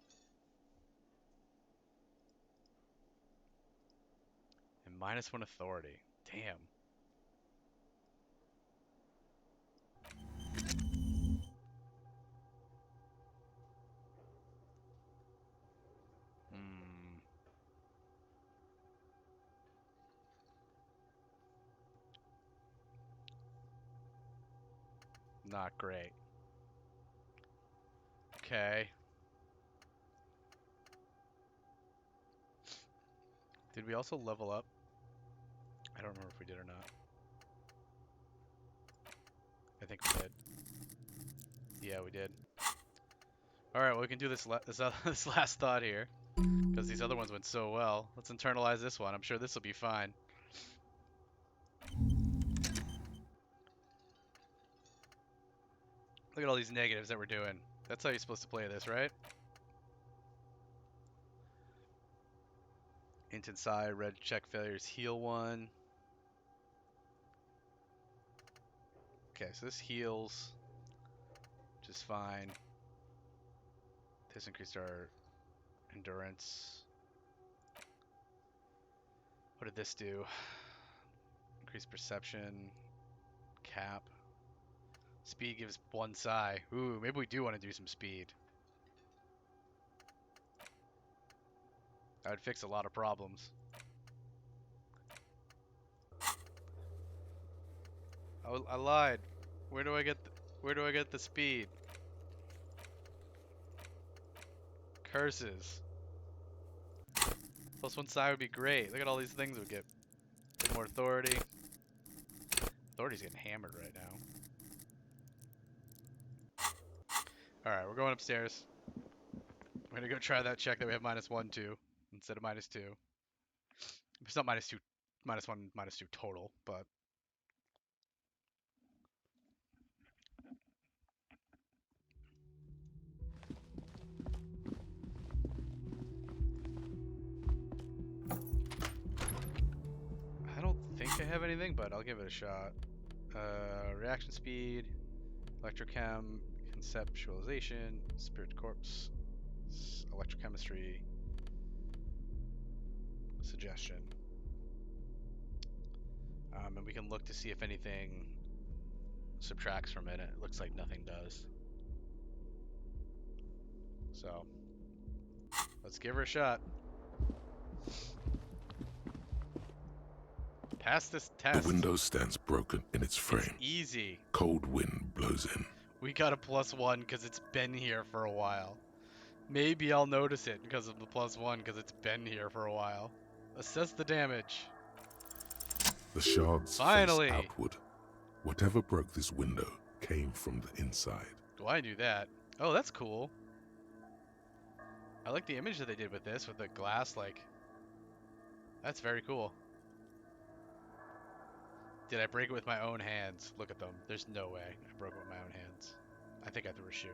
Speaker 11: And -1 authority. Damn. Not great. Okay. Did we also level up? I don't remember if we did or not. I think we did. Yeah, we did. Alright, well, we can do this this last thought here. Because these other ones went so well. Let's internalize this one. I'm sure this will be fine. Look at all these negatives that we're doing. That's how you're supposed to play this, right? Int inside, red check failures, heal 1. Okay, so this heals, which is fine. This increased our endurance. What did this do? Increased perception, cap. Speed gives 1 psi. Ooh, maybe we do want to do some speed. That would fix a lot of problems. I lied. Where do I get the speed? Curses. +1 psi would be great. Look at all these things we get. More authority. Authority's getting hammered right now. Alright, we're going upstairs. We're gonna go try that check that we have -1, 2 instead of -2. It's not -2, -1, -2 total, but I don't think I have anything, but I'll give it a shot. Reaction speed, Electrochem, conceptualization, spirit corpse, electrochemistry, suggestion. And we can look to see if anything subtracts from it. It looks like nothing does. So, let's give her a shot. Pass this test.
Speaker 4: The window stands broken in its frame.
Speaker 11: It's easy.
Speaker 4: Cold wind blows in.
Speaker 11: We got a +1 because it's been here for a while. Maybe I'll notice it because of the +1 because it's been here for a while. Assess the damage.
Speaker 4: The shards
Speaker 11: Finally!
Speaker 4: face outward. Whatever broke this window came from the inside.
Speaker 11: Do I do that? Oh, that's cool. I like the image that they did with this, with the glass, like... That's very cool. Did I break it with my own hands? Look at them. There's no way I broke it with my own hands. I think I threw a shoe.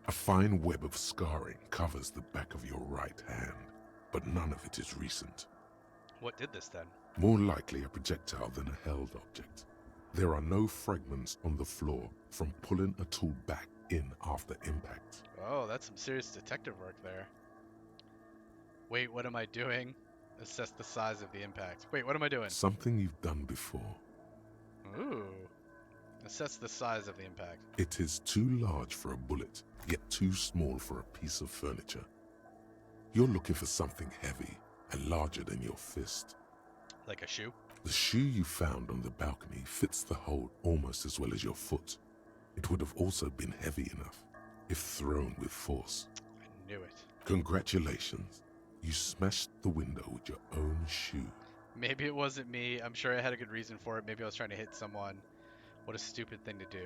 Speaker 4: A fine web of scarring covers the back of your right hand, but none of it is recent.
Speaker 11: What did this then?
Speaker 4: More likely a projectile than a held object. There are no fragments on the floor from pulling a tool back in after impact.
Speaker 11: Oh, that's some serious detective work there. Wait, what am I doing? Assess the size of the impact. Wait, what am I doing?
Speaker 4: Something you've done before.
Speaker 11: Ooh. Assess the size of the impact.
Speaker 4: It is too large for a bullet, yet too small for a piece of furniture. You're looking for something heavy and larger than your fist.
Speaker 11: Like a shoe?
Speaker 4: The shoe you found on the balcony fits the hole almost as well as your foot. It would have also been heavy enough if thrown with force.
Speaker 11: I knew it.
Speaker 4: Congratulations. You smashed the window with your own shoe.
Speaker 11: Maybe it wasn't me. I'm sure I had a good reason for it. Maybe I was trying to hit someone. What a stupid thing to do.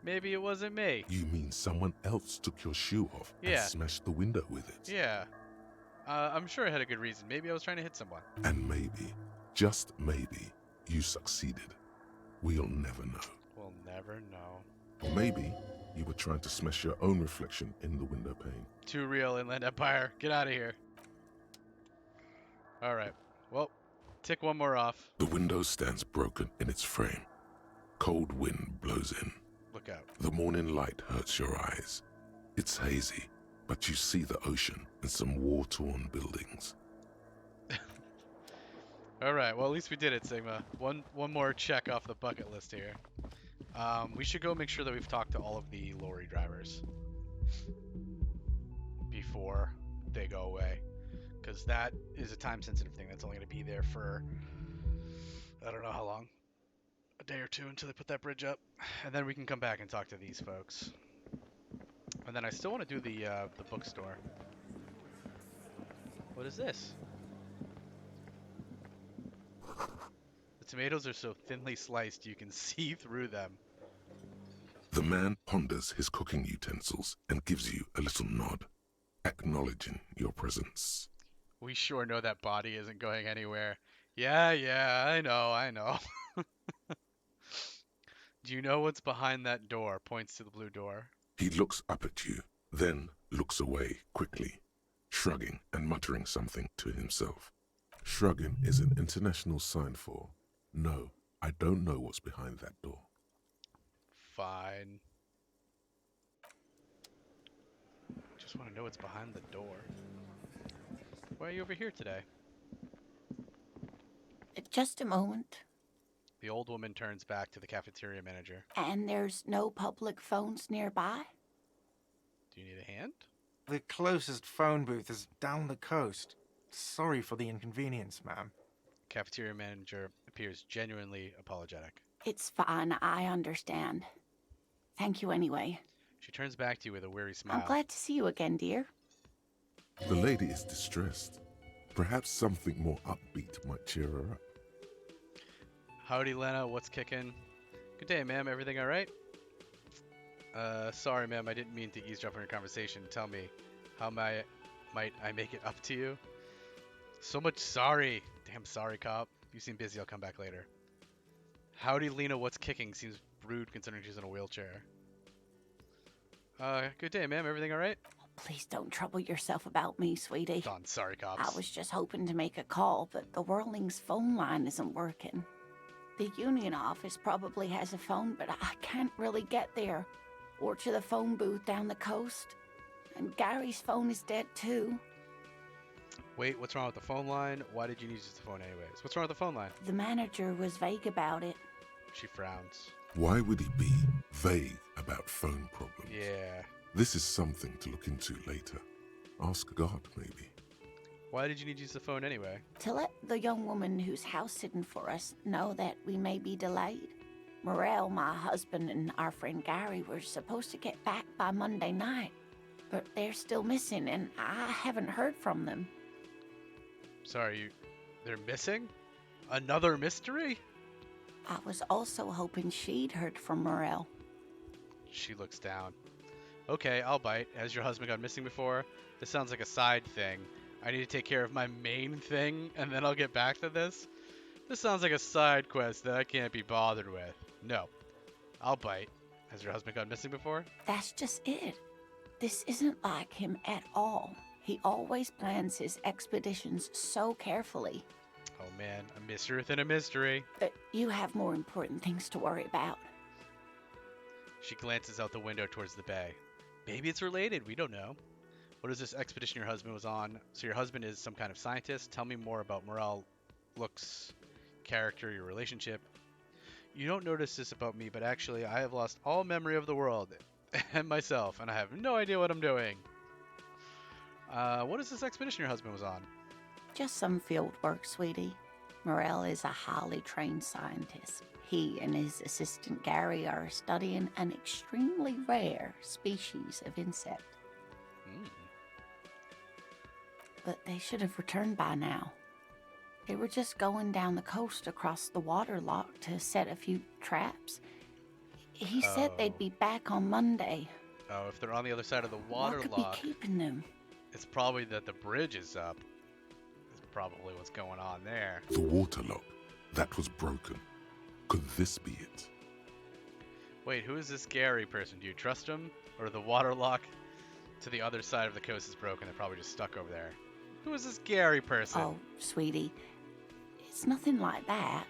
Speaker 11: Maybe it wasn't me.
Speaker 4: You mean someone else took your shoe off and smashed the window with it?
Speaker 11: Yeah. I'm sure I had a good reason. Maybe I was trying to hit someone.
Speaker 4: And maybe, just maybe, you succeeded. We'll never know.
Speaker 11: We'll never know.
Speaker 4: Or maybe you were trying to smash your own reflection in the window pane.
Speaker 11: Too real, Inland Empire. Get out of here. Alright. Well, tick one more off.
Speaker 4: The window stands broken in its frame. Cold wind blows in.
Speaker 11: Look out.
Speaker 4: The morning light hurts your eyes. It's hazy, but you see the ocean and some war-torn buildings.
Speaker 11: Alright, well at least we did it, Sigma. One more check off the bucket list here. We should go make sure that we've talked to all of the lorry drivers before they go away. Because that is a time-sensitive thing. That's only going to be there for, I don't know how long. A day or two until they put that bridge up. And then we can come back and talk to these folks. And then I still want to do the bookstore. What is this? The tomatoes are so thinly sliced you can see through them.
Speaker 4: The man ponders his cooking utensils and gives you a little nod, acknowledging your presence.
Speaker 11: We sure know that body isn't going anywhere. Yeah, I know. Do you know what's behind that door? Points to the blue door.
Speaker 4: He looks up at you, then looks away quickly, shrugging and muttering something to himself. Shrugging is an international sign for, no, I don't know what's behind that door.
Speaker 11: Fine. Just want to know what's behind the door. Why are you over here today?
Speaker 2: Just a moment.
Speaker 11: The old woman turns back to the cafeteria manager.
Speaker 2: And there's no public phones nearby?
Speaker 11: Do you need a hand?
Speaker 8: The closest phone booth is down the coast. Sorry for the inconvenience, ma'am.
Speaker 11: Cafeteria manager appears genuinely apologetic.
Speaker 2: It's fine, I understand. Thank you anyway.
Speaker 11: She turns back to you with a weary smile.
Speaker 2: I'm glad to see you again, dear.
Speaker 4: The lady is distressed. Perhaps something more upbeat might cheer her up.
Speaker 11: Howdy, Lena. What's kicking? Good day, ma'am. Everything all right? Sorry, ma'am. I didn't mean to eavesdrop on your conversation. Tell me, how might I make it up to you? So much sorry. Damn sorry, cop. You seem busy. I'll come back later. Howdy, Lena. What's kicking? Seems rude considering she's in a wheelchair. Good day, ma'am. Everything all right?
Speaker 2: Please don't trouble yourself about me, sweetie.
Speaker 11: Don, sorry, cops.
Speaker 2: I was just hoping to make a call, but the Whirling's phone line isn't working.
Speaker 21: The union office probably has a phone, but I can't really get there. Or to the phone booth down the coast. And Gary's phone is dead too.
Speaker 11: Wait, what's wrong with the phone line? Why did you need to use the phone anyways? What's wrong with the phone line?
Speaker 21: The manager was vague about it.
Speaker 11: She frowns.
Speaker 4: Why would he be vague about phone problems?
Speaker 11: Yeah.
Speaker 4: This is something to look into later. Ask God, maybe.
Speaker 11: Why did you need to use the phone anyway?
Speaker 21: To let the young woman who's house-sitting for us know that we may be delayed. Morel, my husband, and our friend Gary were supposed to get back by Monday night, but they're still missing, and I haven't heard from them.
Speaker 11: Sorry, they're missing? Another mystery?
Speaker 21: I was also hoping she'd heard from Morel.
Speaker 11: She looks down. Okay, I'll bite. Has your husband gone missing before? This sounds like a side thing. I need to take care of my main thing, and then I'll get back to this? This sounds like a side quest that I can't be bothered with. No. I'll bite. Has your husband gone missing before?
Speaker 21: That's just it. This isn't like him at all. He always plans his expeditions so carefully.
Speaker 11: Oh man, a mystery within a mystery.
Speaker 21: You have more important things to worry about.
Speaker 11: She glances out the window towards the bay. Maybe it's related, we don't know. What is this expedition your husband was on? So your husband is some kind of scientist? Tell me more about morale, looks, character, your relationship. You don't notice this about me, but actually I have lost all memory of the world and myself, and I have no idea what I'm doing. What is this expedition your husband was on?
Speaker 21: Just some field work, sweetie. Morel is a highly trained scientist. He and his assistant Gary are studying an extremely rare species of insect. But they should have returned by now. They were just going down the coast across the water lock to set a few traps. He said they'd be back on Monday.
Speaker 11: Oh, if they're on the other side of the water
Speaker 21: What could
Speaker 11: lock,
Speaker 21: be keeping them?
Speaker 11: it's probably that the bridge is up. That's probably what's going on there.
Speaker 4: The water lock. That was broken. Could this be it?
Speaker 11: Wait, who is this Gary person? Do you trust him? Or the water lock to the other side of the coast is broken? They're probably just stuck over there. Who is this Gary person?
Speaker 21: Oh, sweetie, it's nothing like that.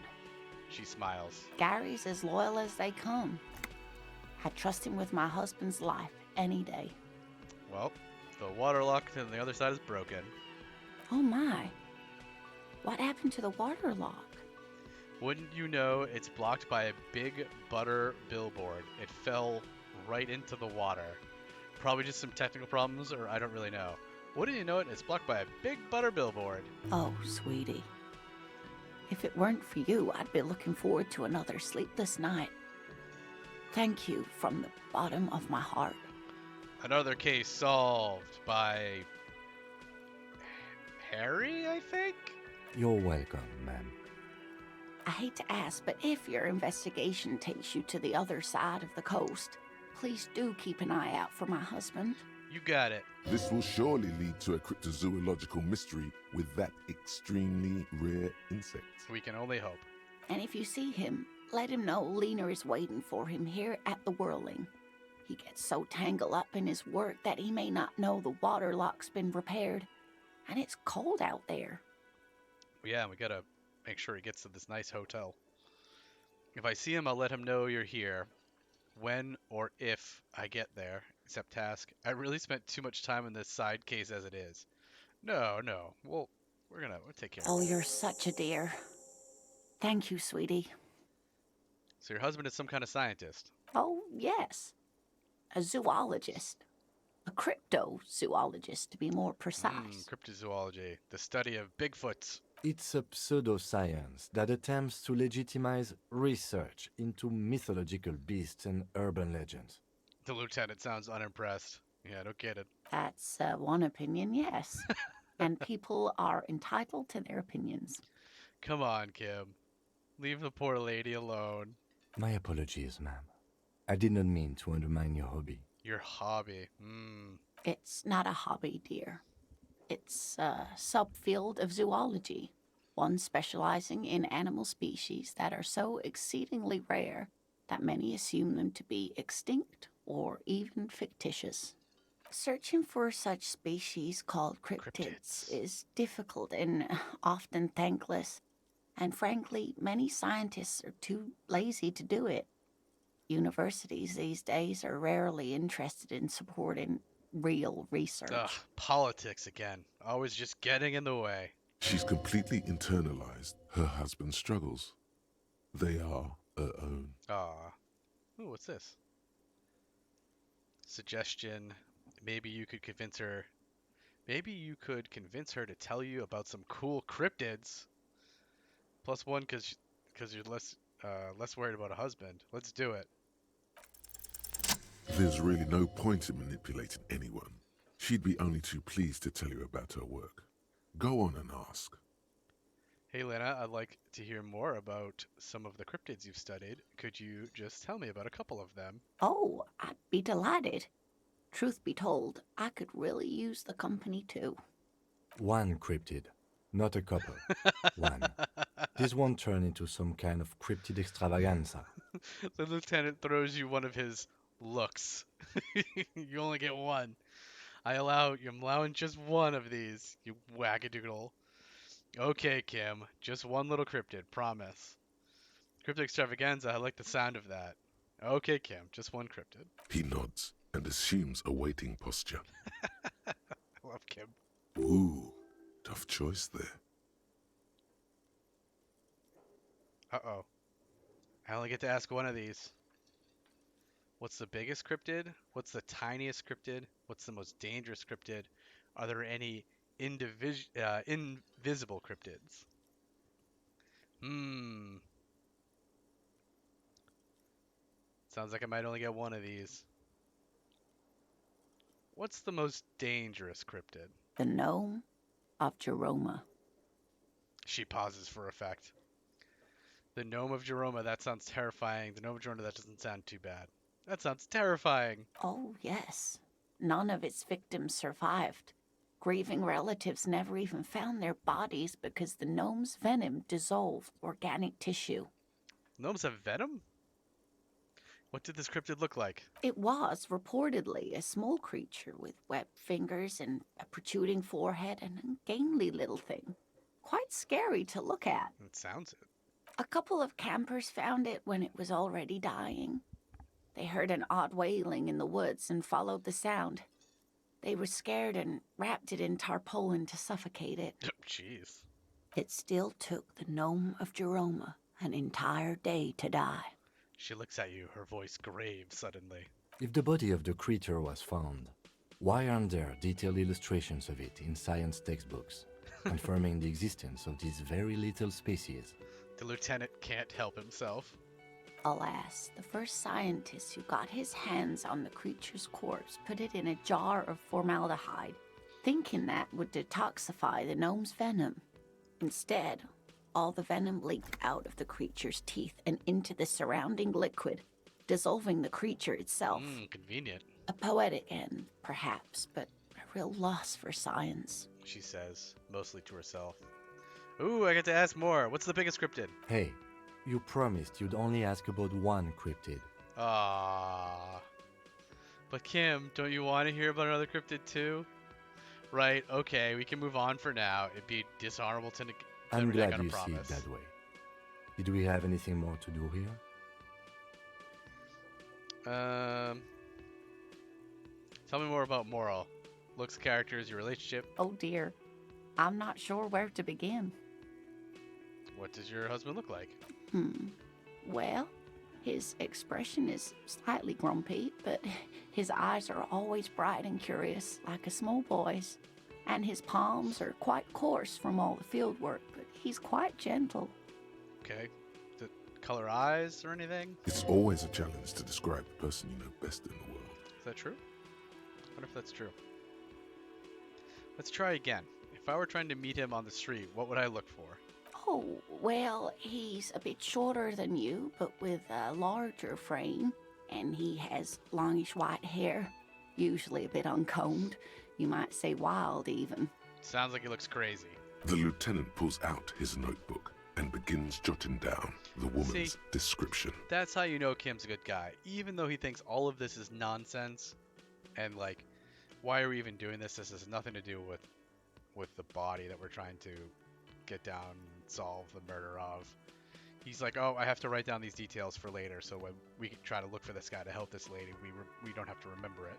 Speaker 11: She smiles.
Speaker 21: Gary's as loyal as they come. I trust him with my husband's life any day.
Speaker 11: Well, the water lock to the other side is broken.
Speaker 21: Oh my. What happened to the water lock?
Speaker 11: Wouldn't you know, it's blocked by a big butter billboard. It fell right into the water. Probably just some technical problems, or I don't really know. Wouldn't you know it, it's blocked by a big butter billboard.
Speaker 21: Oh, sweetie. If it weren't for you, I'd be looking forward to another sleepless night. Thank you from the bottom of my heart.
Speaker 11: Another case solved by Harry, I think?
Speaker 3: You're welcome, ma'am.
Speaker 21: I hate to ask, but if your investigation takes you to the other side of the coast, please do keep an eye out for my husband.
Speaker 11: You got it.
Speaker 4: This will surely lead to a cryptozoological mystery with that extremely rare insect.
Speaker 11: We can only hope.
Speaker 21: And if you see him, let him know Lena is waiting for him here at the Whirling. He gets so tangled up in his work that he may not know the water lock's been repaired. And it's cold out there.
Speaker 11: Yeah, we gotta make sure he gets to this nice hotel. If I see him, I'll let him know you're here. When or if I get there, except task. I really spent too much time in this side case as it is. No. We'll take care of it.
Speaker 21: Oh, you're such a dear. Thank you, sweetie.
Speaker 11: So your husband is some kind of scientist.
Speaker 21: Oh, yes. A zoologist. A cryptozoologist, to be more precise.
Speaker 11: Cryptozoology, the study of Bigfoots.
Speaker 3: It's a pseudoscience that attempts to legitimize research into mythological beasts and urban legends.
Speaker 11: The lieutenant sounds unimpressed. Yeah, I don't get it.
Speaker 21: That's one opinion, yes. And people are entitled to their opinions.
Speaker 11: Come on, Kim. Leave the poor lady alone.
Speaker 3: My apologies, ma'am. I did not mean to undermine your hobby.
Speaker 11: Your hobby.
Speaker 21: It's not a hobby, dear. It's a subfield of zoology, one specializing in animal species that are so exceedingly rare that many assume them to be extinct or even fictitious. Searching for such species called cryptids is difficult and often thankless. And frankly, many scientists are too lazy to do it. Universities these days are rarely interested in supporting real research.
Speaker 11: Ugh, politics again. Always just getting in the way.
Speaker 4: She's completely internalized her husband's struggles. They are her own.
Speaker 11: Ah. Ooh, what's this? Suggestion. Maybe you could convince her. Maybe you could convince her to tell you about some cool cryptids. +1 because you're less worried about a husband. Let's do it.
Speaker 4: There's really no point in manipulating anyone. She'd be only too pleased to tell you about her work. Go on and ask.
Speaker 11: Hey Lena, I'd like to hear more about some of the cryptids you've studied. Could you just tell me about a couple of them?
Speaker 21: Oh, I'd be delighted. Truth be told, I could really use the company too.
Speaker 3: One cryptid, not a couple. One. This won't turn into some kind of cryptid extravaganza.
Speaker 11: The lieutenant throws you one of his looks. You only get one. I'm allowing just one of these, you wackadoodle. Okay, Kim, just one little cryptid, promise. Cryptid extravaganza, I like the sound of that. Okay, Kim, just one cryptid.
Speaker 4: He nods and assumes a waiting posture.
Speaker 11: I love Kim.
Speaker 4: Ooh, tough choice there.
Speaker 11: Uh-oh. I only get to ask one of these. What's the biggest cryptid? What's the tiniest cryptid? What's the most dangerous cryptid? Are there any invisible cryptids? Sounds like I might only get one of these. What's the most dangerous cryptid?
Speaker 21: The gnome of Jeroma.
Speaker 11: She pauses for effect. The gnome of Jeroma, that sounds terrifying. The gnome of Jeroma, that doesn't sound too bad. That sounds terrifying.
Speaker 21: Oh, yes. None of its victims survived. Grieving relatives never even found their bodies because the gnome's venom dissolved organic tissue.
Speaker 11: Gnomes have venom? What did this cryptid look like?
Speaker 21: It was reportedly a small creature with webbed fingers and a protruding forehead and a gangly little thing. Quite scary to look at.
Speaker 11: It sounds it.
Speaker 21: A couple of campers found it when it was already dying. They heard an odd wailing in the woods and followed the sound. They were scared and wrapped it in tarpaulin to suffocate it.
Speaker 11: Jeez.
Speaker 21: It still took the gnome of Jeroma an entire day to die.
Speaker 11: She looks at you, her voice grave suddenly.
Speaker 3: If the body of the creature was found, why aren't there detailed illustrations of it in science textbooks, confirming the existence of this very little species?
Speaker 11: The lieutenant can't help himself.
Speaker 21: Alas, the first scientist who got his hands on the creature's corpse put it in a jar of formaldehyde, thinking that would detoxify the gnome's venom. Instead, all the venom leaked out of the creature's teeth and into the surrounding liquid, dissolving the creature itself.
Speaker 11: Convenient.
Speaker 21: A poetic end, perhaps, but a real loss for science.
Speaker 11: She says, mostly to herself. Ooh, I get to ask more. What's the biggest cryptid?
Speaker 3: Hey, you promised you'd only ask about one cryptid.
Speaker 11: Ah. But Kim, don't you want to hear about another cryptid too? Right, okay, we can move on for now. It'd be dishonorable to
Speaker 3: I'm glad
Speaker 11: on a
Speaker 3: you see
Speaker 11: promise.
Speaker 3: it that way. Did we have anything more to do here?
Speaker 11: Tell me more about Moral. Looks, characters, your relationship.
Speaker 21: Oh dear, I'm not sure where to begin.
Speaker 11: What does your husband look like?
Speaker 21: Well, his expression is slightly grumpy, but his eyes are always bright and curious, like a small boy's. And his palms are quite coarse from all the field work, but he's quite gentle.
Speaker 11: Okay. The color eyes or anything?
Speaker 4: It's always a challenge to describe the person you know best in the world.
Speaker 11: Is that true? I wonder if that's true. Let's try again. If I were trying to meet him on the street, what would I look for?
Speaker 21: Oh, well, he's a bit shorter than you, but with a larger frame, and he has longish white hair, usually a bit uncombed. You might say wild, even.
Speaker 11: Sounds like he looks crazy.
Speaker 4: The lieutenant pulls out his notebook and begins jotting down the woman's description.
Speaker 11: That's how you know Kim's a good guy. Even though he thinks all of this is nonsense, and like, why are we even doing this? This has nothing to do with the body that we're trying to get down solve the murder of. He's like, oh, I have to write down these details for later, so when we can try to look for this guy to help this lady, we don't have to remember it.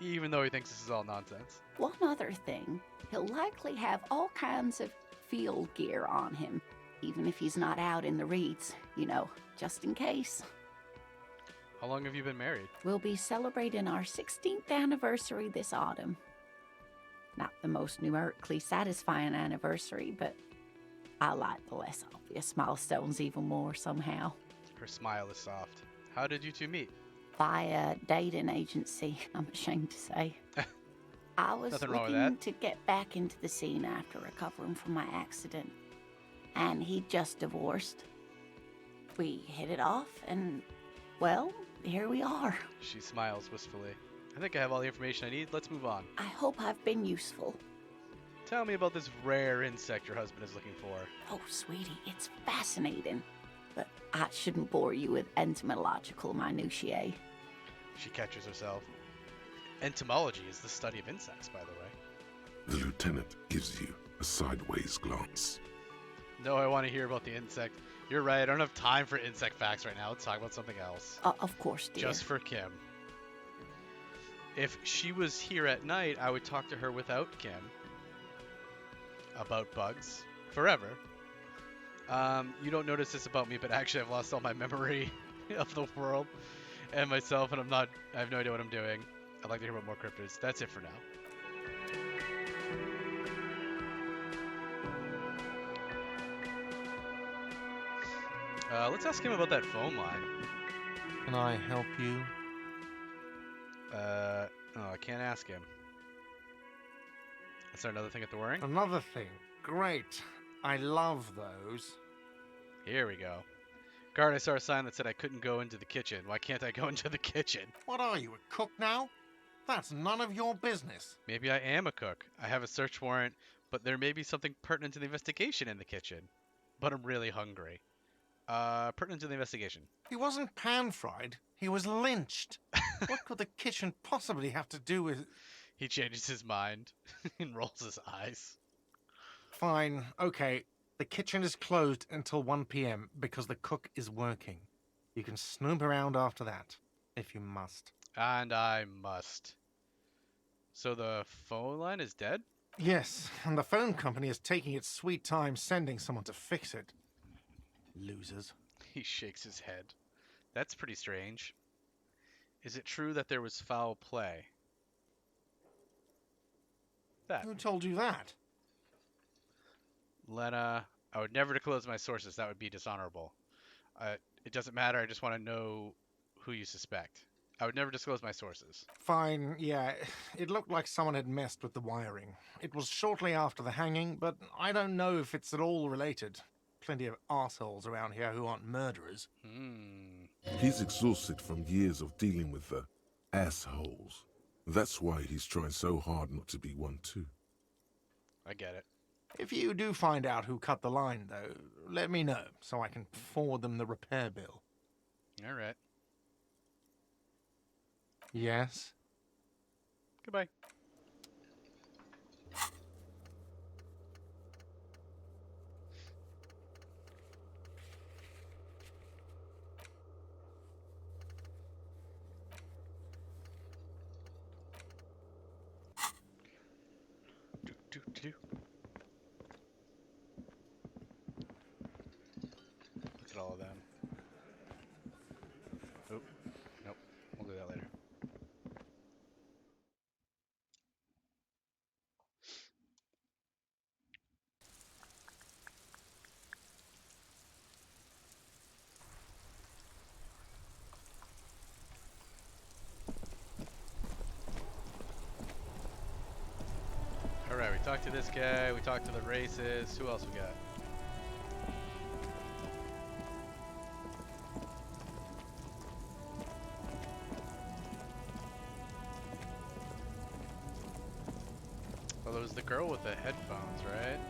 Speaker 11: Even though he thinks this is all nonsense.
Speaker 21: One other thing, he'll likely have all kinds of field gear on him, even if he's not out in the reeds, you know, just in case.
Speaker 11: How long have you been married?
Speaker 21: We'll be celebrating our 16th anniversary this autumn. Not the most numerically satisfying anniversary, but I like the less obvious milestones even more somehow.
Speaker 11: Her smile is soft. How did you two meet?
Speaker 21: Via dating agency, I'm ashamed to say. I was
Speaker 11: Nothing wrong with
Speaker 21: looking
Speaker 11: that.
Speaker 21: to get back into the scene after recovering from my accident, and he'd just divorced. We hit it off, and, well, here we are.
Speaker 11: She smiles wistfully. I think I have all the information I need. Let's move on.
Speaker 21: I hope I've been useful.
Speaker 11: Tell me about this rare insect your husband is looking for.
Speaker 21: Oh, sweetie, it's fascinating. But I shouldn't bore you with entomological minutiae.
Speaker 11: She catches herself. Entomology is the study of insects, by the way.
Speaker 4: The lieutenant gives you a sideways glance.
Speaker 11: No, I want to hear about the insect. You're right, I don't have time for insect facts right now. Let's talk about something else.
Speaker 21: Of course, dear.
Speaker 11: Just for Kim. If she was here at night, I would talk to her without Kim. About bugs. Forever. You don't notice this about me, but actually I've lost all my memory of the world and myself, and I have no idea what I'm doing. I'd like to hear about more cryptids. That's it for now. Let's ask him about that phone line.
Speaker 8: Can I help you?
Speaker 11: Oh, I can't ask him. Is there another thing at the Waring?
Speaker 8: Another thing. Great. I love those.
Speaker 11: Here we go. Guard, I saw a sign that said I couldn't go into the kitchen. Why can't I go into the kitchen?
Speaker 8: What are you, a cook now? That's none of your business.
Speaker 11: Maybe I am a cook. I have a search warrant, but there may be something pertinent to the investigation in the kitchen. But I'm really hungry. Pertinent to the investigation.
Speaker 8: He wasn't pan-fried. He was lynched. What could the kitchen possibly have to do with...
Speaker 11: He changes his mind and rolls his eyes.
Speaker 8: Fine. Okay. The kitchen is closed until 1 p.m. because the cook is working. You can snoop around after that, if you must.
Speaker 11: And I must. So the phone line is dead?
Speaker 8: Yes, and the phone company is taking its sweet time sending someone to fix it. Losers.
Speaker 11: He shakes his head. That's pretty strange. Is it true that there was foul play? That.
Speaker 8: Who told you that?
Speaker 11: Lena, I would never disclose my sources. That would be dishonorable. It doesn't matter. I just want to know who you suspect. I would never disclose my sources.
Speaker 8: Fine, yeah. It looked like someone had messed with the wiring. It was shortly after the hanging, but I don't know if it's at all related. Plenty of arseholes around here who aren't murderers.
Speaker 4: He's exhausted from years of dealing with the assholes. That's why he's trying so hard not to be one too.
Speaker 11: I get it.
Speaker 8: If you do find out who cut the line, though, let me know so I can forward them the repair bill.
Speaker 11: All right.
Speaker 8: Yes?
Speaker 11: Goodbye. Do. Look at all of them. Oh, nope. We'll do that later. Alright, we talked to this guy, we talked to the races. Who else we got? Well, there was the girl with the headphones, right?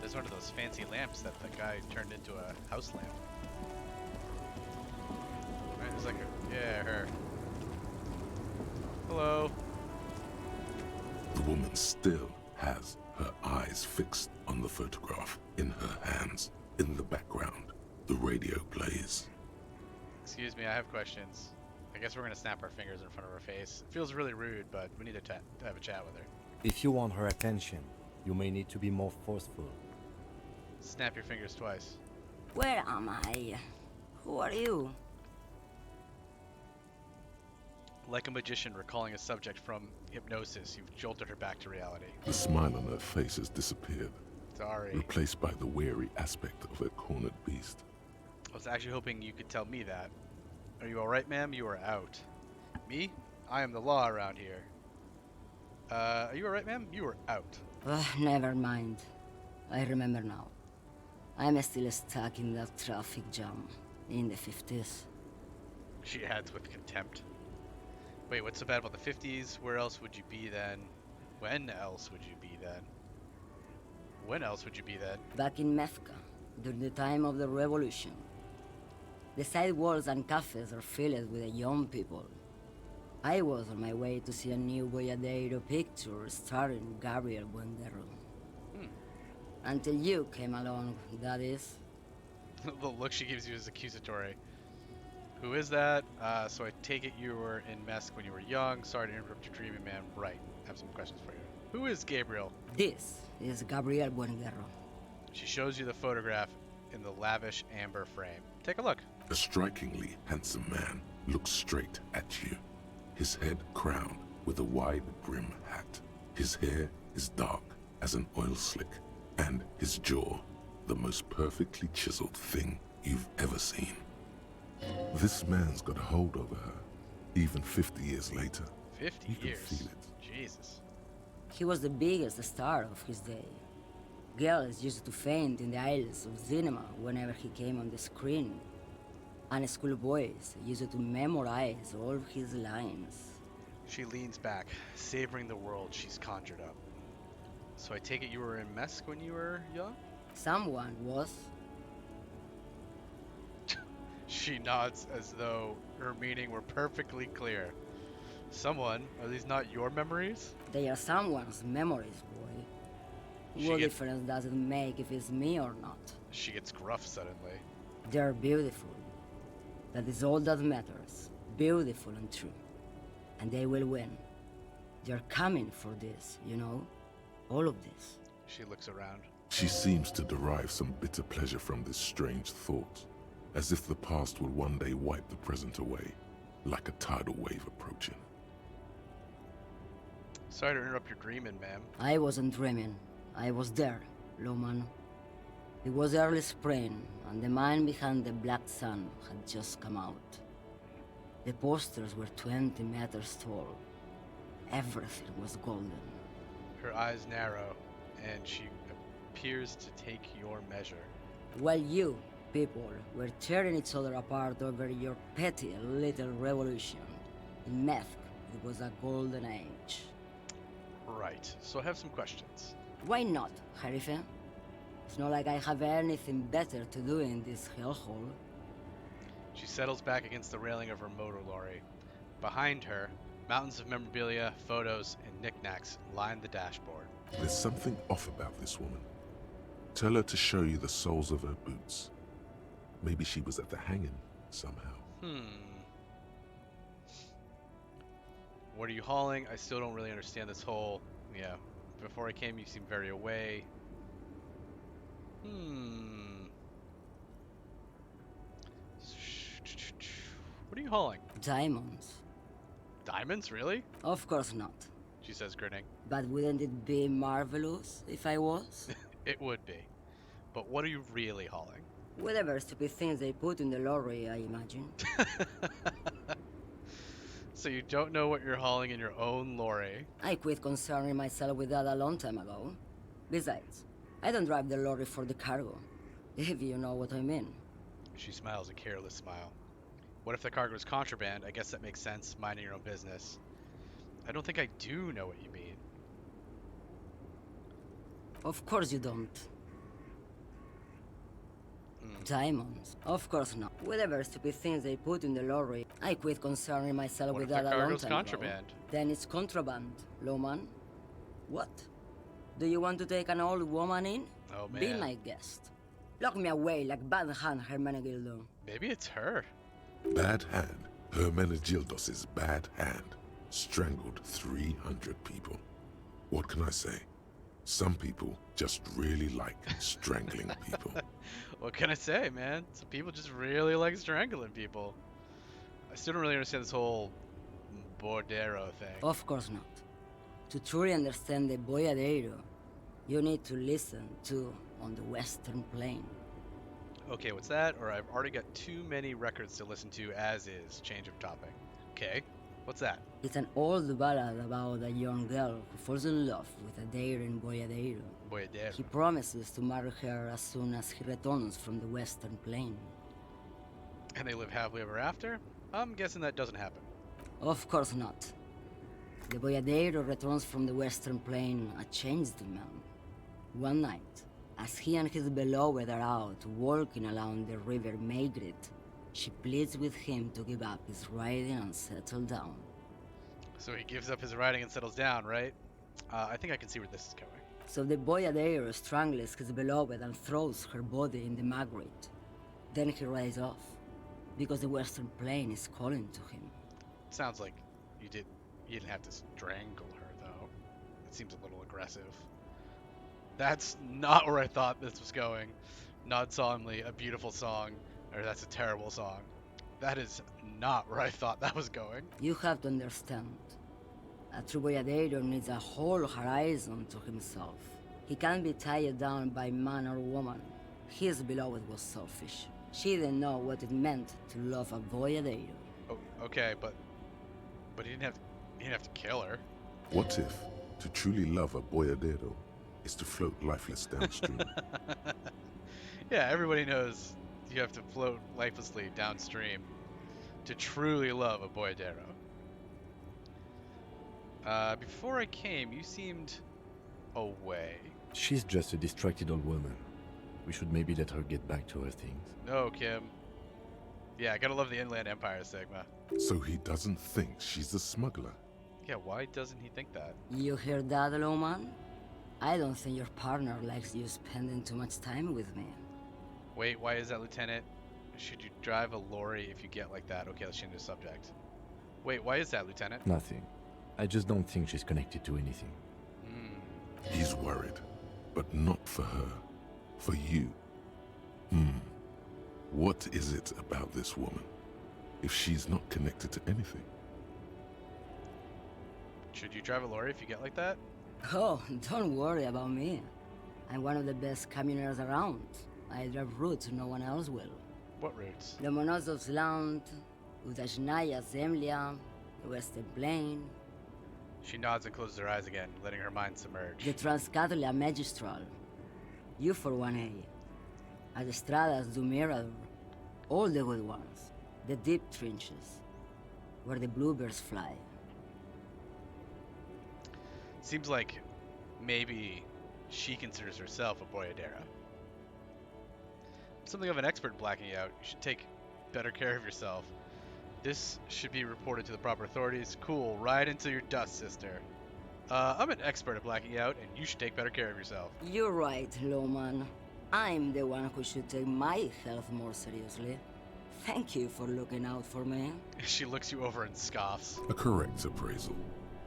Speaker 11: There's one of those fancy lamps that the guy turned into a house lamp. Right, there's like a... Yeah, her. Hello.
Speaker 4: The woman still has her eyes fixed on the photograph in her hands. In the background, the radio plays.
Speaker 11: Excuse me, I have questions. I guess we're gonna snap our fingers in front of her face. It feels really rude, but we need to have a chat with her.
Speaker 3: If you want her attention, you may need to be more forceful.
Speaker 11: Snap your fingers twice.
Speaker 6: Where am I? Who are you?
Speaker 11: Like a magician recalling a subject from hypnosis, you've jolted her back to reality.
Speaker 4: The smile on her face has disappeared,
Speaker 11: Sorry.
Speaker 4: replaced by the wary aspect of a cornered beast.
Speaker 11: I was actually hoping you could tell me that. Are you alright, ma'am? You are out. Me? I am the law around here. Are you alright, ma'am? You are out.
Speaker 6: Never mind. I remember now. I'm still stuck in that traffic jam in the 50s.
Speaker 11: She adds with contempt. Wait, what's so bad about the 50s? Where else would you be then? When else would you be then? When else would you be then?
Speaker 6: Back in Mefka, during the time of the revolution. The sidewalks and cafes are filled with young people. I was on my way to see a new Boyadero picture starring Gabriel Buendero. Until you came along, that is.
Speaker 11: The look she gives you is accusatory. Who is that? So I take it you were in Mesk when you were young. Sorry to interrupt your dreaming, man. Right. I have some questions for you. Who is Gabriel?
Speaker 6: This is Gabriel Buendero.
Speaker 11: She shows you the photograph in the lavish amber frame. Take a look.
Speaker 4: A strikingly handsome man looks straight at you, his head crowned with a wide brim hat. His hair is dark as an oil slick, and his jaw the most perfectly chiseled thing you've ever seen. This man's got a hold over her, even 50 years later.
Speaker 11: 50
Speaker 4: You can
Speaker 11: years?
Speaker 4: feel it.
Speaker 11: Jesus.
Speaker 6: He was the biggest star of his day. Girls used to faint in the aisles of cinema whenever he came on the screen. And schoolboys used to memorize all his lines.
Speaker 11: She leans back, savoring the world she's conjured up. So I take it you were in Mesk when you were young?
Speaker 6: Someone was.
Speaker 11: She nods as though her meaning were perfectly clear. Someone? Are these not your memories?
Speaker 6: They are someone's memories, boy. What difference does it make if it's me or not?
Speaker 11: She gets gruff suddenly.
Speaker 6: They're beautiful. That is all that matters. Beautiful and true. And they will win. They're coming for this, you know? All of this.
Speaker 11: She looks around.
Speaker 4: She seems to derive some bitter pleasure from this strange thought, as if the past would one day wipe the present away, like a tidal wave approaching.
Speaker 11: Sorry to interrupt your dreaming, ma'am.
Speaker 6: I wasn't dreaming. I was there, Loman. It was early spring, and the man behind the black sun had just come out. The posters were 20 meters tall. Everything was golden.
Speaker 11: Her eyes narrow, and she appears to take your measure.
Speaker 6: While you, people, were tearing each other apart over your petty little revolution, in Meth, it was a golden age.
Speaker 11: Right, so I have some questions.
Speaker 6: Why not, Harife? It's not like I have anything better to do in this hellhole.
Speaker 11: She settles back against the railing of her motor lorry. Behind her, mountains of memorabilia, photos, and knickknacks line the dashboard.
Speaker 4: There's something off about this woman. Tell her to show you the soles of her boots. Maybe she was at the hanging somehow.
Speaker 11: What are you hauling? I still don't really understand this whole... Yeah, before I came you seemed very away. What are you hauling?
Speaker 6: Diamonds.
Speaker 11: Diamonds, really?
Speaker 6: Of course not.
Speaker 11: She says, grinning.
Speaker 6: But wouldn't it be marvelous if I was?
Speaker 11: It would be. But what are you really hauling?
Speaker 6: Whatever stupid things they put in the lorry, I imagine.
Speaker 11: So you don't know what you're hauling in your own lorry?
Speaker 6: I quit concerning myself with that a long time ago. Besides, I don't drive the lorry for the cargo, if you know what I mean.
Speaker 11: She smiles a careless smile. What if the cargo is contraband? I guess that makes sense, minding your own business. I don't think I do know what you mean.
Speaker 6: Of course you don't. Diamonds? Of course not. Whatever stupid things they put in the lorry, I quit concerning myself with that a long time
Speaker 11: contraband?
Speaker 6: ago. Then it's contraband, Loman. What? Do you want to take an old woman in?
Speaker 11: Oh,
Speaker 6: Be
Speaker 11: man.
Speaker 6: my guest. Lock me away like Bad Hand Hermenegildo.
Speaker 11: Maybe it's her.
Speaker 4: Bad Hand, Hermenegildos' bad hand, strangled 300 people. What can I say? Some people just really like strangling people.
Speaker 11: What can I say, man? Some people just really like strangling people. I still don't really understand this whole Bordero thing.
Speaker 6: Of course not. To truly understand the Boyadero, you need to listen to On the Western Plain.
Speaker 11: Okay, what's that? Or I've already got too many records to listen to as is. Change of topic. Okay, what's that?
Speaker 6: It's an old ballad about a young girl who falls in love with a daring Boyadero.
Speaker 11: Boyadero.
Speaker 6: He promises to marry her as soon as he returns from the Western Plain.
Speaker 11: And they live happily ever after? I'm guessing that doesn't happen.
Speaker 6: Of course not. The Boyadero returns from the Western Plain a changed man. One night, as he and his beloved are out walking along the river Maigret, she pleads with him to give up his riding and settle down.
Speaker 11: So he gives up his riding and settles down, right? I think I can see where this is going.
Speaker 6: So the Boyadero strangles his beloved and throws her body in the Maigret. Then he rides off, because the Western Plain is calling to him.
Speaker 11: Sounds like you didn't have to strangle her, though. It seems a little aggressive. That's not where I thought this was going. Nod solemnly, a beautiful song, or that's a terrible song. That is not where I thought that was going.
Speaker 6: You have to understand. A true Boyadero needs a whole horizon to himself. He can't be tied down by man or woman. His beloved was selfish. She didn't know what it meant to love a Boyadero.
Speaker 11: Oh, okay, but he didn't have to kill her.
Speaker 4: What if to truly love a boyadero is to float lifeless downstream?
Speaker 11: Yeah, everybody knows you have to float lifelessly downstream to truly love a boyadero. Before I came, you seemed away.
Speaker 3: She's just a distracted old woman. We should maybe let her get back to her things.
Speaker 11: No, Kim. Yeah, I gotta love the Inland Empire, Sigma.
Speaker 4: So he doesn't think she's a smuggler.
Speaker 11: Yeah, why doesn't he think that?
Speaker 6: You hear that, Lowman? I don't think your partner likes you spending too much time with me.
Speaker 11: Wait, why is that, Lieutenant? Should you drive a lorry if you get like that? Okay, let's change the subject. Wait, why is that, Lieutenant?
Speaker 3: Nothing. I just don't think she's connected to anything.
Speaker 4: He's worried, but not for her. For you. What is it about this woman, if she's not connected to anything?
Speaker 11: Should you drive a lorry if you get like that?
Speaker 6: Oh, don't worry about me. I'm one of the best camioners around. I drive routes no one else will.
Speaker 11: What routes?
Speaker 6: The Monosov's Land, Udashnaya Zemlya, the Western Plain.
Speaker 11: She nods and closes her eyes again, letting her mind submerge.
Speaker 6: The Transcatalia Magistral. You for 1A. Adestradas du Mirador. All the good ones. The deep trenches. Where the bluebirds fly.
Speaker 11: Seems like maybe she considers herself a boyadera. Something of an expert in blacking out. You should take better care of yourself. This should be reported to the proper authorities. Cool, ride until you're dust, sister. I'm an expert at blacking out, and you should take better care of yourself.
Speaker 6: You're right, Lowman. I'm the one who should take my health more seriously. Thank you for looking out for me.
Speaker 11: She looks you over and scoffs.
Speaker 4: A correct appraisal.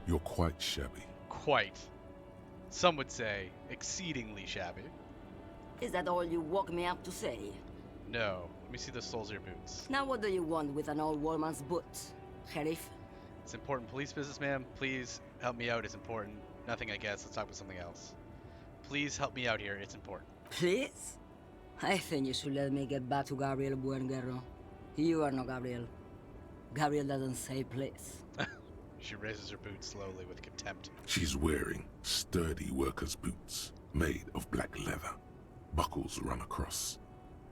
Speaker 4: You're quite shabby.
Speaker 11: Quite. Some would say exceedingly shabby.
Speaker 6: Is that all you woke me up to say?
Speaker 11: No. Let me see the soles of your boots.
Speaker 6: Now what do you want with an old woman's boots, Sheriff?
Speaker 11: It's important police business, ma'am. Please help me out. It's important. Nothing, I guess. Let's talk about something else. Please help me out here. It's important.
Speaker 6: Please? I think you should let me get back to Gabriel Buenguerro. You are not Gabriel. Gabriel doesn't say please.
Speaker 11: She raises her boots slowly with contempt.
Speaker 4: She's wearing sturdy workers' boots made of black leather. Buckles run across.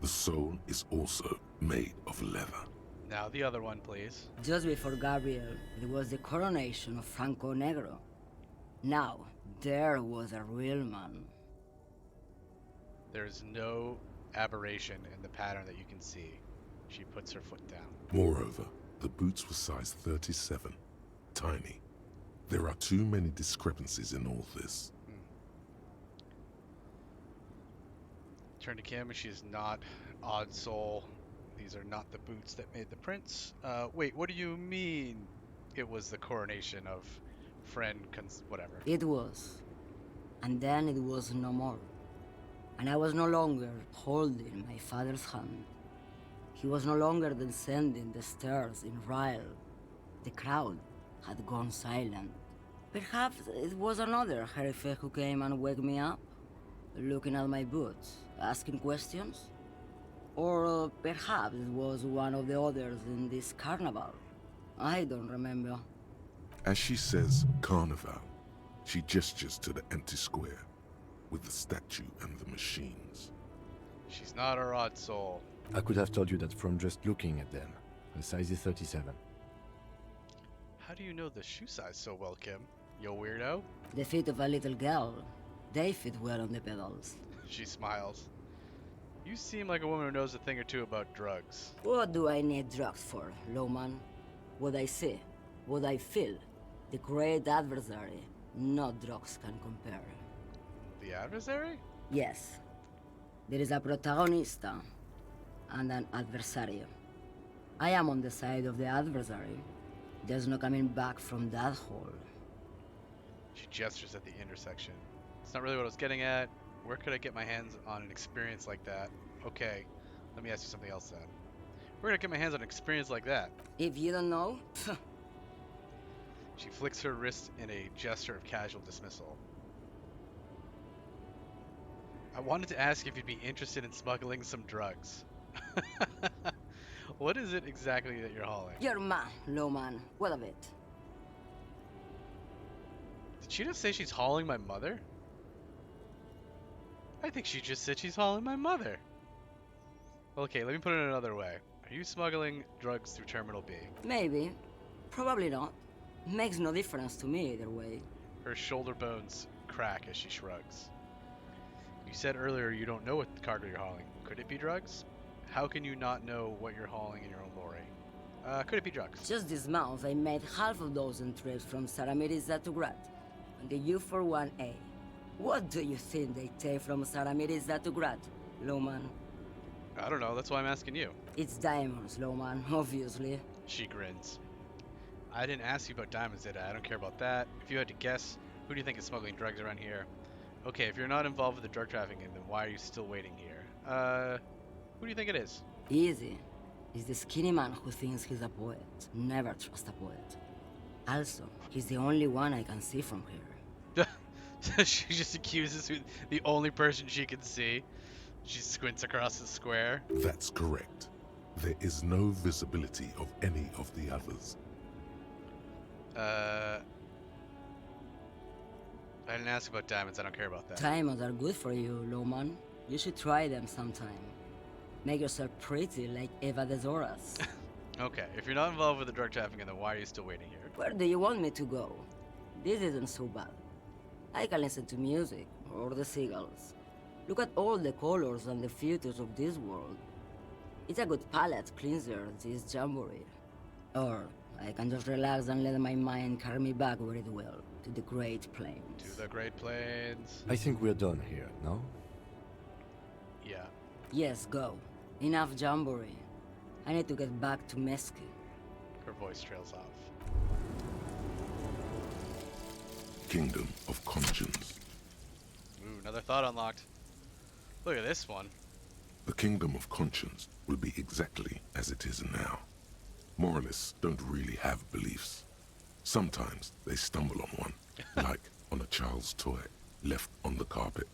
Speaker 4: The sole is also made of leather.
Speaker 11: Now the other one, please.
Speaker 6: Just before Gabriel, it was the coronation of Franco Negro. Now, there was a real man.
Speaker 11: There's no aberration in the pattern that you can see. She puts her foot down.
Speaker 4: Moreover, the boots were size 37. Tiny. There are too many discrepancies in all this.
Speaker 11: Turn to Kim, she's not odd soul. These are not the boots that made the prince. Wait, what do you mean it was the coronation of whatever?
Speaker 6: It was. And then it was no more. And I was no longer holding my father's hand. He was no longer descending the stairs in Ryle. The crowd had gone silent. Perhaps it was another Herife who came and woke me up, looking at my boots, asking questions. Or perhaps it was one of the others in this carnival. I don't remember.
Speaker 4: As she says carnival, she gestures to the empty square with the statue and the machines.
Speaker 11: She's not our odd soul.
Speaker 3: I could have told you that from just looking at them. The size is 37.
Speaker 11: How do you know the shoe size so well, Kim? You weirdo?
Speaker 6: The feet of a little girl. They fit well on the pedals.
Speaker 11: She smiles. You seem like a woman who knows a thing or two about drugs.
Speaker 6: What do I need drugs for, Lowman? What I see, what I feel. The great adversary. No drugs can compare.
Speaker 11: The adversary?
Speaker 6: Yes. There is a protagonista and an adversario. I am on the side of the adversary. There's no coming back from that hole.
Speaker 11: She gestures at the intersection. It's not really what I was getting at. Where could I get my hands on an experience like that? Okay, let me ask you something else then. Where could I get my hands on an experience like that?
Speaker 6: If you don't know,
Speaker 11: She flicks her wrist in a gesture of casual dismissal. I wanted to ask if you'd be interested in smuggling some drugs. What is it exactly that you're hauling?
Speaker 6: you're man, Lowman. What of it?
Speaker 11: Did she just say she's hauling my mother? I think she just said she's hauling my mother. Okay, let me put it another way. Are you smuggling drugs through Terminal B?
Speaker 6: Maybe. Probably not. Makes no difference to me either way.
Speaker 11: Her shoulder bones crack as she shrugs. You said earlier you don't know what cargo you're hauling. Could it be drugs? How can you not know what you're hauling in your own lorry? Could it be drugs?
Speaker 6: Just this month, I made half a dozen trips from Saramiriza to Grat on the U41A. What do you think they take from Saramiriza to Grat, Lowman?
Speaker 11: I don't know, that's why I'm asking you.
Speaker 6: It's diamonds, Lowman, obviously.
Speaker 11: She grins. I didn't ask you about diamonds, did I? I don't care about that. If you had to guess, who do you think is smuggling drugs around here? Okay, if you're not involved with the drug trafficking, then why are you still waiting here? Who do you think it is?
Speaker 6: Easy. It's the skinny man who thinks he's a poet. Never trust a poet. Also, he's the only one I can see from here.
Speaker 11: She just accuses the only person she can see. She squints across the square.
Speaker 4: That's correct. There is no visibility of any of the others.
Speaker 11: I didn't ask about diamonds. I don't care about that.
Speaker 6: Diamonds are good for you, Lowman. You should try them sometime. Make yourself pretty like Eva de Zoras.
Speaker 11: Okay, if you're not involved with the drug trafficking, then why are you still waiting here?
Speaker 6: Where do you want me to go? This isn't so bad. I can listen to music, or the seagulls. Look at all the colors and the futures of this world. It's a good palate cleanser, this jamboree. Or I can just relax and let my mind carry me back where it will, to the Great Plains.
Speaker 11: To the Great Plains.
Speaker 3: I think we're done here, no?
Speaker 11: Yeah.
Speaker 6: Yes, go. Enough jamboree. I need to get back to Mesky.
Speaker 11: Her voice trails off.
Speaker 4: Kingdom of Conscience.
Speaker 11: Ooh, another thought unlocked. Look at this one.
Speaker 4: The Kingdom of Conscience will be exactly as it is now. Moralists don't really have beliefs. Sometimes they stumble on one, like on a child's toy left on the carpet.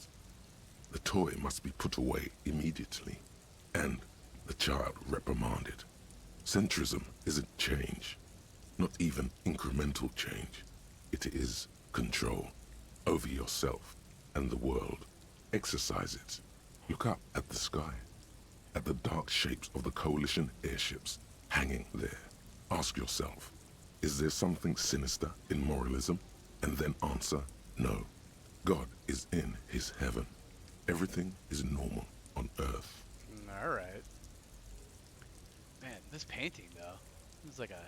Speaker 4: The toy must be put away immediately, and the child reprimanded. Centrism isn't change, not even incremental change. It is control over yourself and the world. Exercise it. Look up at the sky, at the dark shapes of the coalition airships hanging there. Ask yourself, is there something sinister in moralism? And then answer, no. God is in his heaven. Everything is normal on Earth.
Speaker 11: Alright. Man, this painting, though. It's like a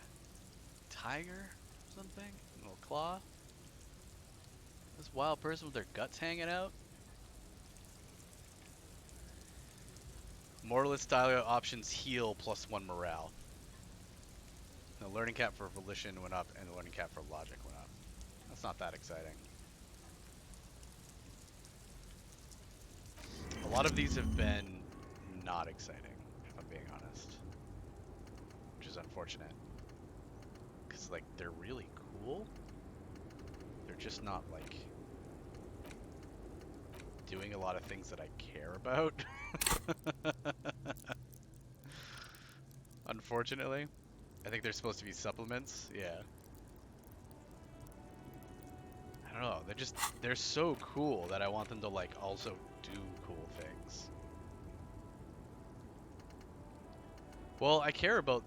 Speaker 11: tiger or something? A little claw?
Speaker 1: This wild person with their guts hanging out? Moralist style options heal +1 morale. The learning cap for volition went up and the learning cap for logic went up. That's not that exciting. A lot of these have been not exciting, if I'm being honest. Which is unfortunate. Because, like, they're really cool. They're just not, like, doing a lot of things that I care about. Unfortunately. I think they're supposed to be supplements. Yeah. I don't know. They're so cool that I want them to, like, also do cool things. Well, I care about,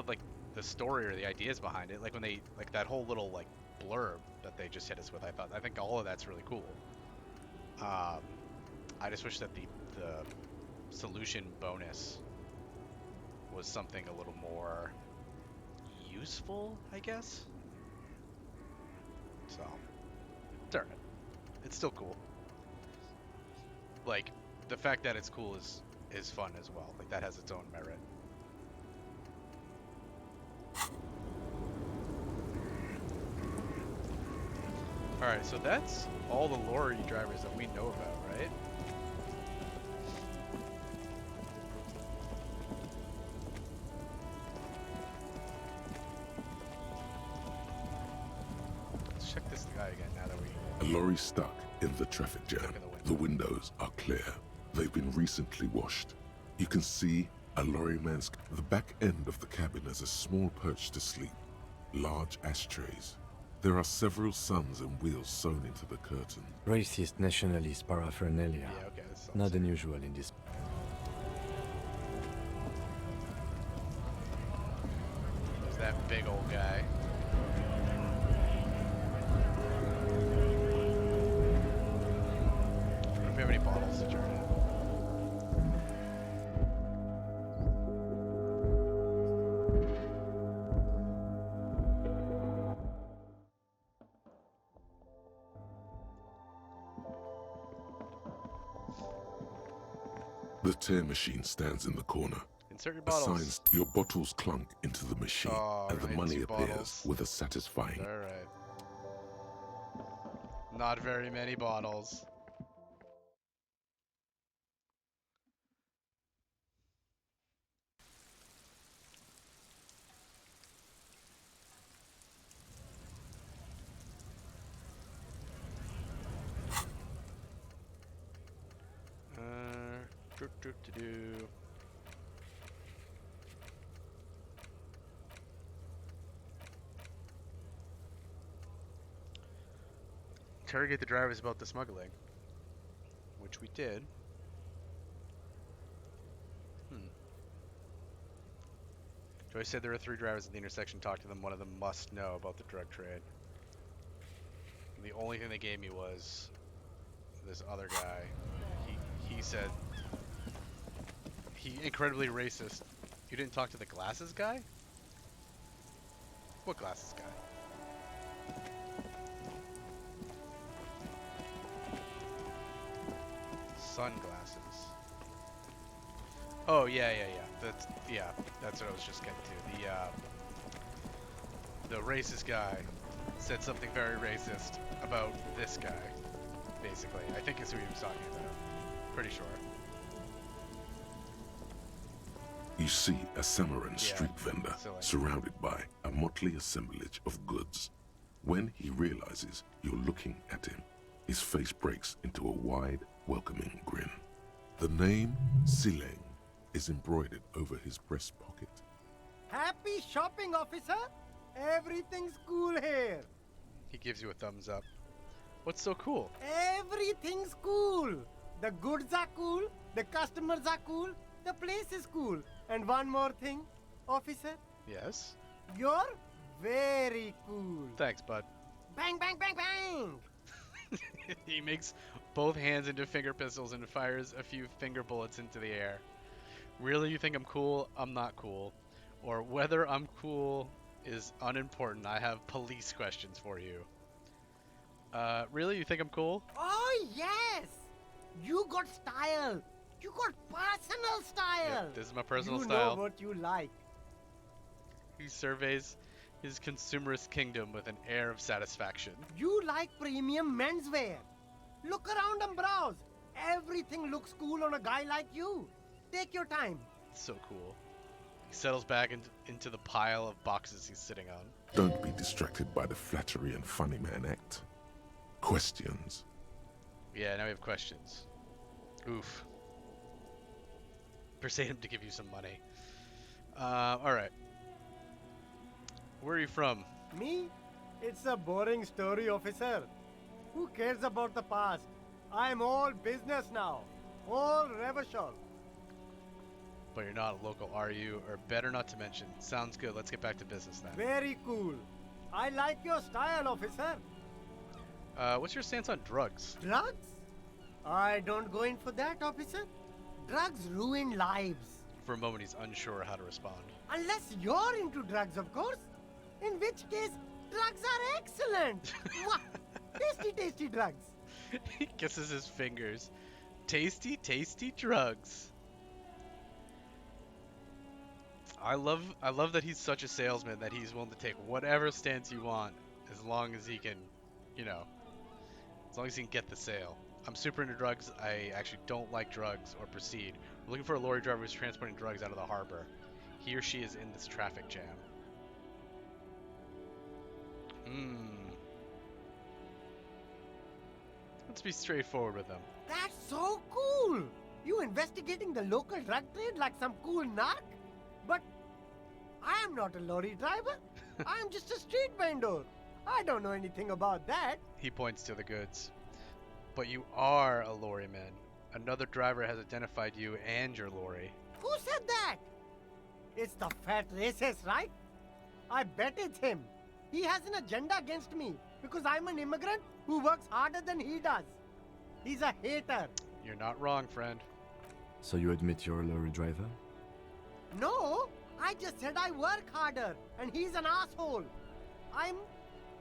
Speaker 1: like, the story or the ideas behind it. Like, when they, like, that whole little, like, blurb that they just hit us with, I think all of that's really cool. I just wish that the solution bonus was something a little more useful, I guess. So, it's alright. It's still cool. Like, the fact that it's cool is fun as well. Like, that has its own merit. Alright, so that's all the lorry drivers that we know about, right? Let's check this guy again now that we...
Speaker 4: A lorry stuck in the traffic jam. The windows are clear. They've been recently washed. You can see a lorry man's... The back end of the cabin has a small perch to sleep. Large ashtrays. There are several suns and wheels sewn into the curtain.
Speaker 3: Racist nationalist paraphernalia.
Speaker 1: Yeah, okay,
Speaker 3: Not unusual in this.
Speaker 1: There's that big old guy. I wonder if we have any bottles to turn in.
Speaker 4: The tear machine stands in the corner.
Speaker 1: Insert your bottles.
Speaker 4: Your bottles clunk into the machine, and the money appears
Speaker 1: bottles.
Speaker 4: with a satisfying...
Speaker 1: Alright. Not very many bottles. Do. Interrogate the drivers about the smuggling, which we did. Joyce said there were 3 drivers at the intersection. Talk to them. One of them must know about the drug trade. And the only thing they gave me was this other guy. He said he incredibly racist. You didn't talk to the glasses guy? What glasses guy? Sunglasses. Oh yeah. That's what I was just getting to. The racist guy said something very racist about this guy. Basically, I think is who he was talking about. Pretty sure.
Speaker 4: You see a Samaran street vendor surrounded by a motley assemblage of goods. When he realizes you're looking at him, his face breaks into a wide, welcoming grin. The name Sileng is embroidered over his breast pocket.
Speaker 7: Happy shopping, officer! Everything's cool here.
Speaker 1: He gives you a thumbs up. What's so cool?
Speaker 7: Everything's cool. The goods are cool, the customers are cool, the place is cool. And one more thing, officer.
Speaker 1: Yes?
Speaker 7: You're very cool.
Speaker 1: Thanks, bud.
Speaker 7: Bang, bang, bang, bang!
Speaker 1: He makes both hands into finger pistols and fires a few finger bullets into the air. Really, you think I'm cool? I'm not cool. Or whether I'm cool is unimportant. I have police questions for you. Really? You think I'm cool?
Speaker 7: Oh, yes! You got style. You got personal style.
Speaker 1: Yep, this is my personal
Speaker 7: you
Speaker 1: style.
Speaker 7: know what you like.
Speaker 1: He surveys his consumerist kingdom with an air of satisfaction.
Speaker 7: You like premium menswear. Look around and browse. Everything looks cool on a guy like you. Take your time.
Speaker 1: So cool. He settles back into the pile of boxes he's sitting on.
Speaker 4: Don't be distracted by the flattery and funny man act. Questions.
Speaker 1: Yeah, now we have questions. Oof. Persuade him to give you some money. Alright. Where are you from?
Speaker 7: Me? It's a boring story, officer. Who cares about the past? I'm all business now. All revolution.
Speaker 1: But you're not a local, are you? Or better not to mention. Sounds good. Let's get back to business then.
Speaker 7: Very cool. I like your style, officer.
Speaker 1: What's your stance on drugs?
Speaker 7: Drugs? I don't go in for that, officer. Drugs ruin lives.
Speaker 1: For a moment, he's unsure how to respond.
Speaker 7: Unless you're into drugs, of course. In which case, drugs are excellent. Mwah! Tasty, tasty drugs.
Speaker 1: He kisses his fingers. Tasty, tasty drugs. I love that he's such a salesman that he's willing to take whatever stance you want as long as he can, you know, as long as he can get the sale. I'm super into drugs. I actually don't like drugs or proceed. We're looking for a lorry driver who's transporting drugs out of the harbor. He or she is in this traffic jam. Let's be straightforward with them.
Speaker 7: That's so cool. You investigating the local drug trade like some cool narc? But I am not a lorry driver. I am just a street vendor. I don't know anything about that.
Speaker 1: He points to the goods. But you are a lorryman. Another driver has identified you and your lorry.
Speaker 7: Who said that? It's the fat racist, right? I bet it's him. He has an agenda against me because I'm an immigrant who works harder than he does. He's a hater.
Speaker 1: You're not wrong, friend.
Speaker 3: So you admit you're a lorry driver?
Speaker 7: No, I just said I work harder and he's an asshole.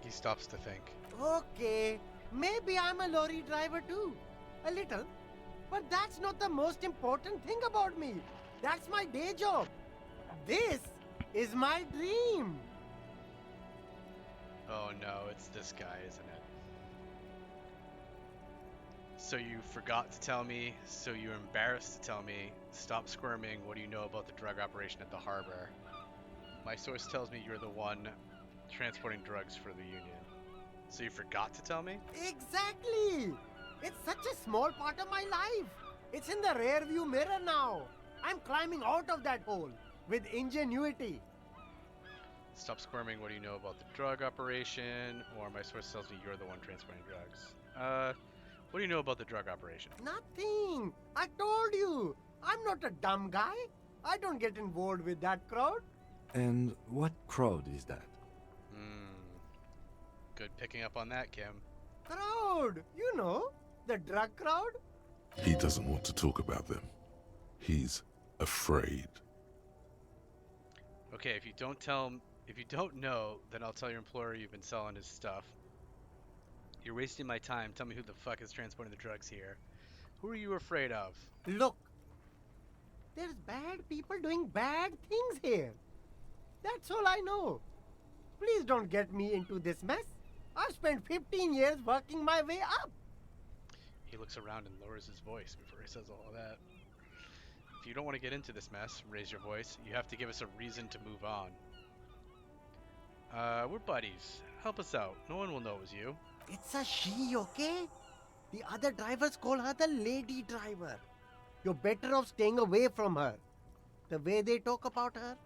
Speaker 1: He stops to think.
Speaker 7: Okay, maybe I'm a lorry driver too. A little. But that's not the most important thing about me. That's my day job. This is my dream.
Speaker 1: Oh no, it's this guy, isn't it? So you forgot to tell me, so you're embarrassed to tell me. Stop squirming, what do you know about the drug operation at the harbor? My source tells me you're the one transporting drugs for the Union. So you forgot to tell me?
Speaker 7: Exactly! It's such a small part of my life. It's in the rear view mirror now. I'm climbing out of that hole with ingenuity.
Speaker 1: Stop squirming, what do you know about the drug operation? Or my source tells me you're the one transporting drugs. What do you know about the drug operation?
Speaker 7: Nothing. I told you. I'm not a dumb guy. I don't get involved with that crowd.
Speaker 3: And what crowd is that?
Speaker 1: Good picking up on that, Kim.
Speaker 7: Crowd. You know, the drug crowd.
Speaker 4: He doesn't want to talk about them. He's afraid.
Speaker 1: Okay, if you don't know, then I'll tell your employer you've been selling his stuff. You're wasting my time. Tell me who the fuck is transporting the drugs here. Who are you afraid of?
Speaker 7: Look, there's bad people doing bad things here. That's all I know. Please don't get me into this mess. I've spent 15 years working my way up.
Speaker 1: He looks around and lowers his voice before he says all of that. If you don't want to get into this mess, raise your voice. You have to give us a reason to move on. We're buddies. Help us out. No one will know it was you.
Speaker 7: It's a she, okay? The other drivers call her the lady driver. You're better off staying away from her. The way they talk about her,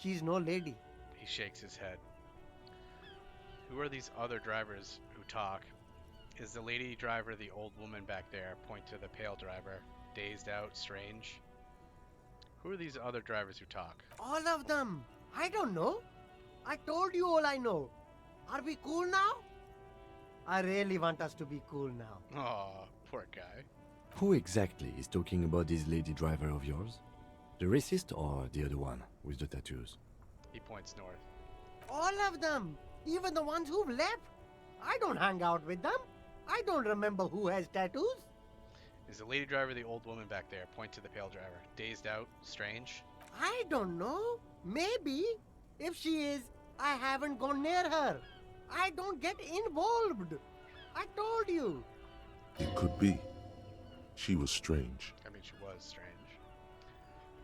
Speaker 7: she's no lady.
Speaker 1: He shakes his head. Who are these other drivers who talk? Is the lady driver the old woman back there? Point to the pale driver. Dazed out, strange. Who are these other drivers who talk?
Speaker 7: All of them. I don't know. I told you all I know. Are we cool now? I really want us to be cool now.
Speaker 1: Aw, poor guy.
Speaker 3: Who exactly is talking about this lady driver of yours? The racist or the other one with the tattoos?
Speaker 1: He points north.
Speaker 7: All of them. Even the ones who've left. I don't hang out with them. I don't remember who has tattoos.
Speaker 11: Is the lady driver the old woman back there? Point to the pale driver. Dazed out? Strange?
Speaker 7: I don't know. Maybe. If she is, I haven't gone near her. I don't get involved. I told you.
Speaker 4: It could be. She was strange.
Speaker 11: I mean, she was strange.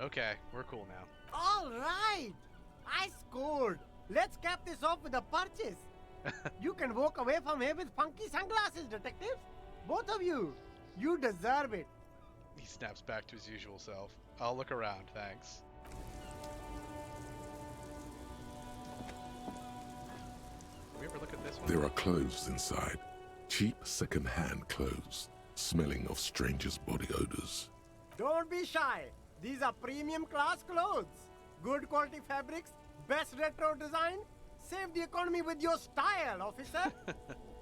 Speaker 11: Okay, we're cool now.
Speaker 7: All right. I scored. Let's cap this off with a purchase. You can walk away from here with funky sunglasses, detectives. Both of you. You deserve it.
Speaker 11: He snaps back to his usual self. I'll look around, thanks. Did we ever look at this one?
Speaker 4: There are clothes inside. Cheap second-hand clothes, smelling of strangers' body odors.
Speaker 7: Don't be shy. These are premium class clothes. Good quality fabrics, best retro design. Save the economy with your style, officer.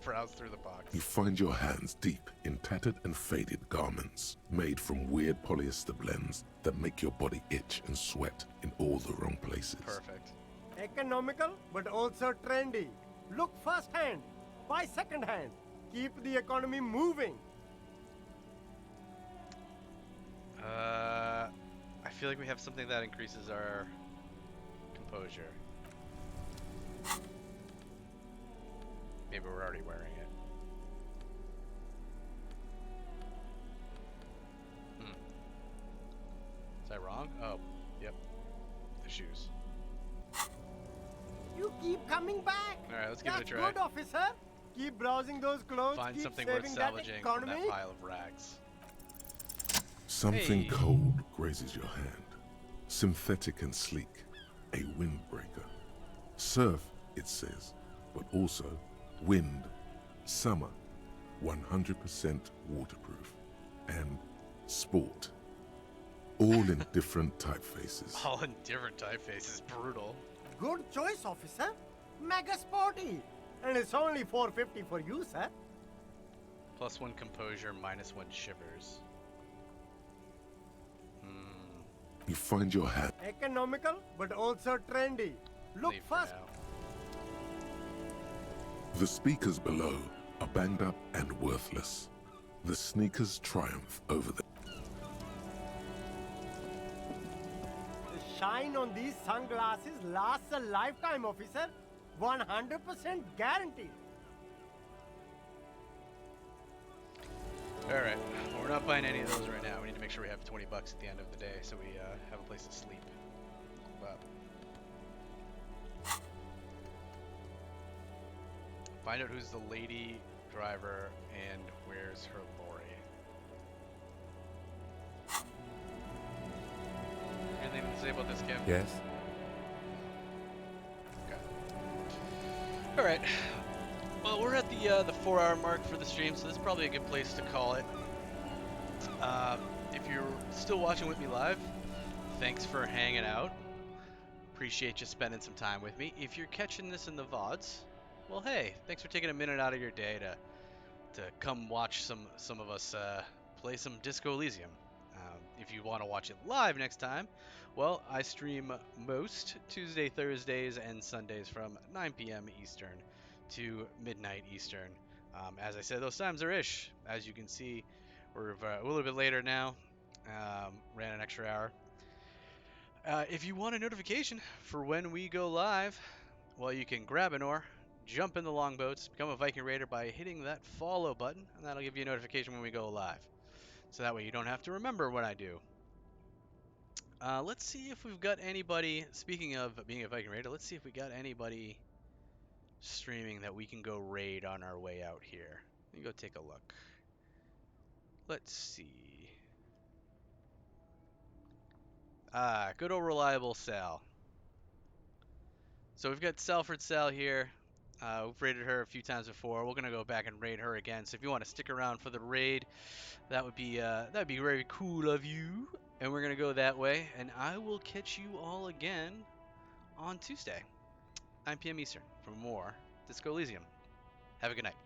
Speaker 11: Browse through the box.
Speaker 4: You find your hands deep in tattered and faded garments made from weird polyester blends that make your body itch and sweat in all the wrong places.
Speaker 11: Perfect.
Speaker 7: Economical, but also trendy. Look first-hand, buy second-hand. Keep the economy moving.
Speaker 11: I feel like we have something that increases our composure. Maybe we're already wearing it. Is that wrong? Oh, yep. The shoes.
Speaker 7: You keep coming back.
Speaker 11: All right, let's give it a try.
Speaker 7: That's good, officer. Keep browsing those clothes.
Speaker 11: Find
Speaker 7: keep
Speaker 11: something worth
Speaker 7: saving that
Speaker 11: salvaging from
Speaker 7: economy.
Speaker 11: that pile of rags.
Speaker 4: Something cold grazes your hand. Synthetic and sleek. A windbreaker. Surf, it says, but also wind, summer, 100% waterproof, and sport. All in different typefaces.
Speaker 11: All in different typefaces. Brutal.
Speaker 7: Good choice, officer. Mega sporty. And it's only $4.50 for you, sir.
Speaker 11: +1 composure, -1 shivers.
Speaker 4: You find your hat.
Speaker 7: Economical, but also trendy. Look
Speaker 11: Leave for
Speaker 7: first.
Speaker 11: now.
Speaker 4: The speakers below are banged up and worthless. The sneakers triumph over them.
Speaker 7: The shine on these sunglasses lasts a lifetime, officer. 100% guaranteed.
Speaker 11: Alright, well, we're not buying any of those right now. We need to make sure we have 20 bucks at the end of the day so we have a place to sleep. But find out who's the lady driver and where's her lorry. Anything to say about this, Kim?
Speaker 3: Yes?
Speaker 11: All right. Well, we're at the 4-hour mark for the stream, so this is probably a good place to call it. If you're still watching with me live, thanks for hanging out. Appreciate you spending some time with me. If you're catching this in the VODs, well, hey, thanks for taking a minute out of your day to come watch some of us play some Disco Elysium. If you want to watch it live next time, well, I stream most Tuesday, Thursdays, and Sundays from 9 p.m. Eastern to midnight Eastern. As I said, those times are ish. As you can see, we're a little bit later now. Ran an extra hour. If you want a notification for when we go live, well, you can grab an oar, jump in the longboats, become a Viking Raider by hitting that follow button, and that'll give you a notification when we go live. So that way you don't have to remember when I do. Let's see if we've got anybody, speaking of being a Viking Raider, let's see if we got anybody streaming that we can go raid on our way out here. Let me go take a look. Let's see. Good old reliable Sal. So we've got Salford Sal here. We've raided her a few times before. We're gonna go back and raid her again. So if you want to stick around for the raid, that'd be very cool of you. And we're gonna go that way. And I will catch you all again on Tuesday, 9 p.m. Eastern, for more Disco Elysium. Have a good night.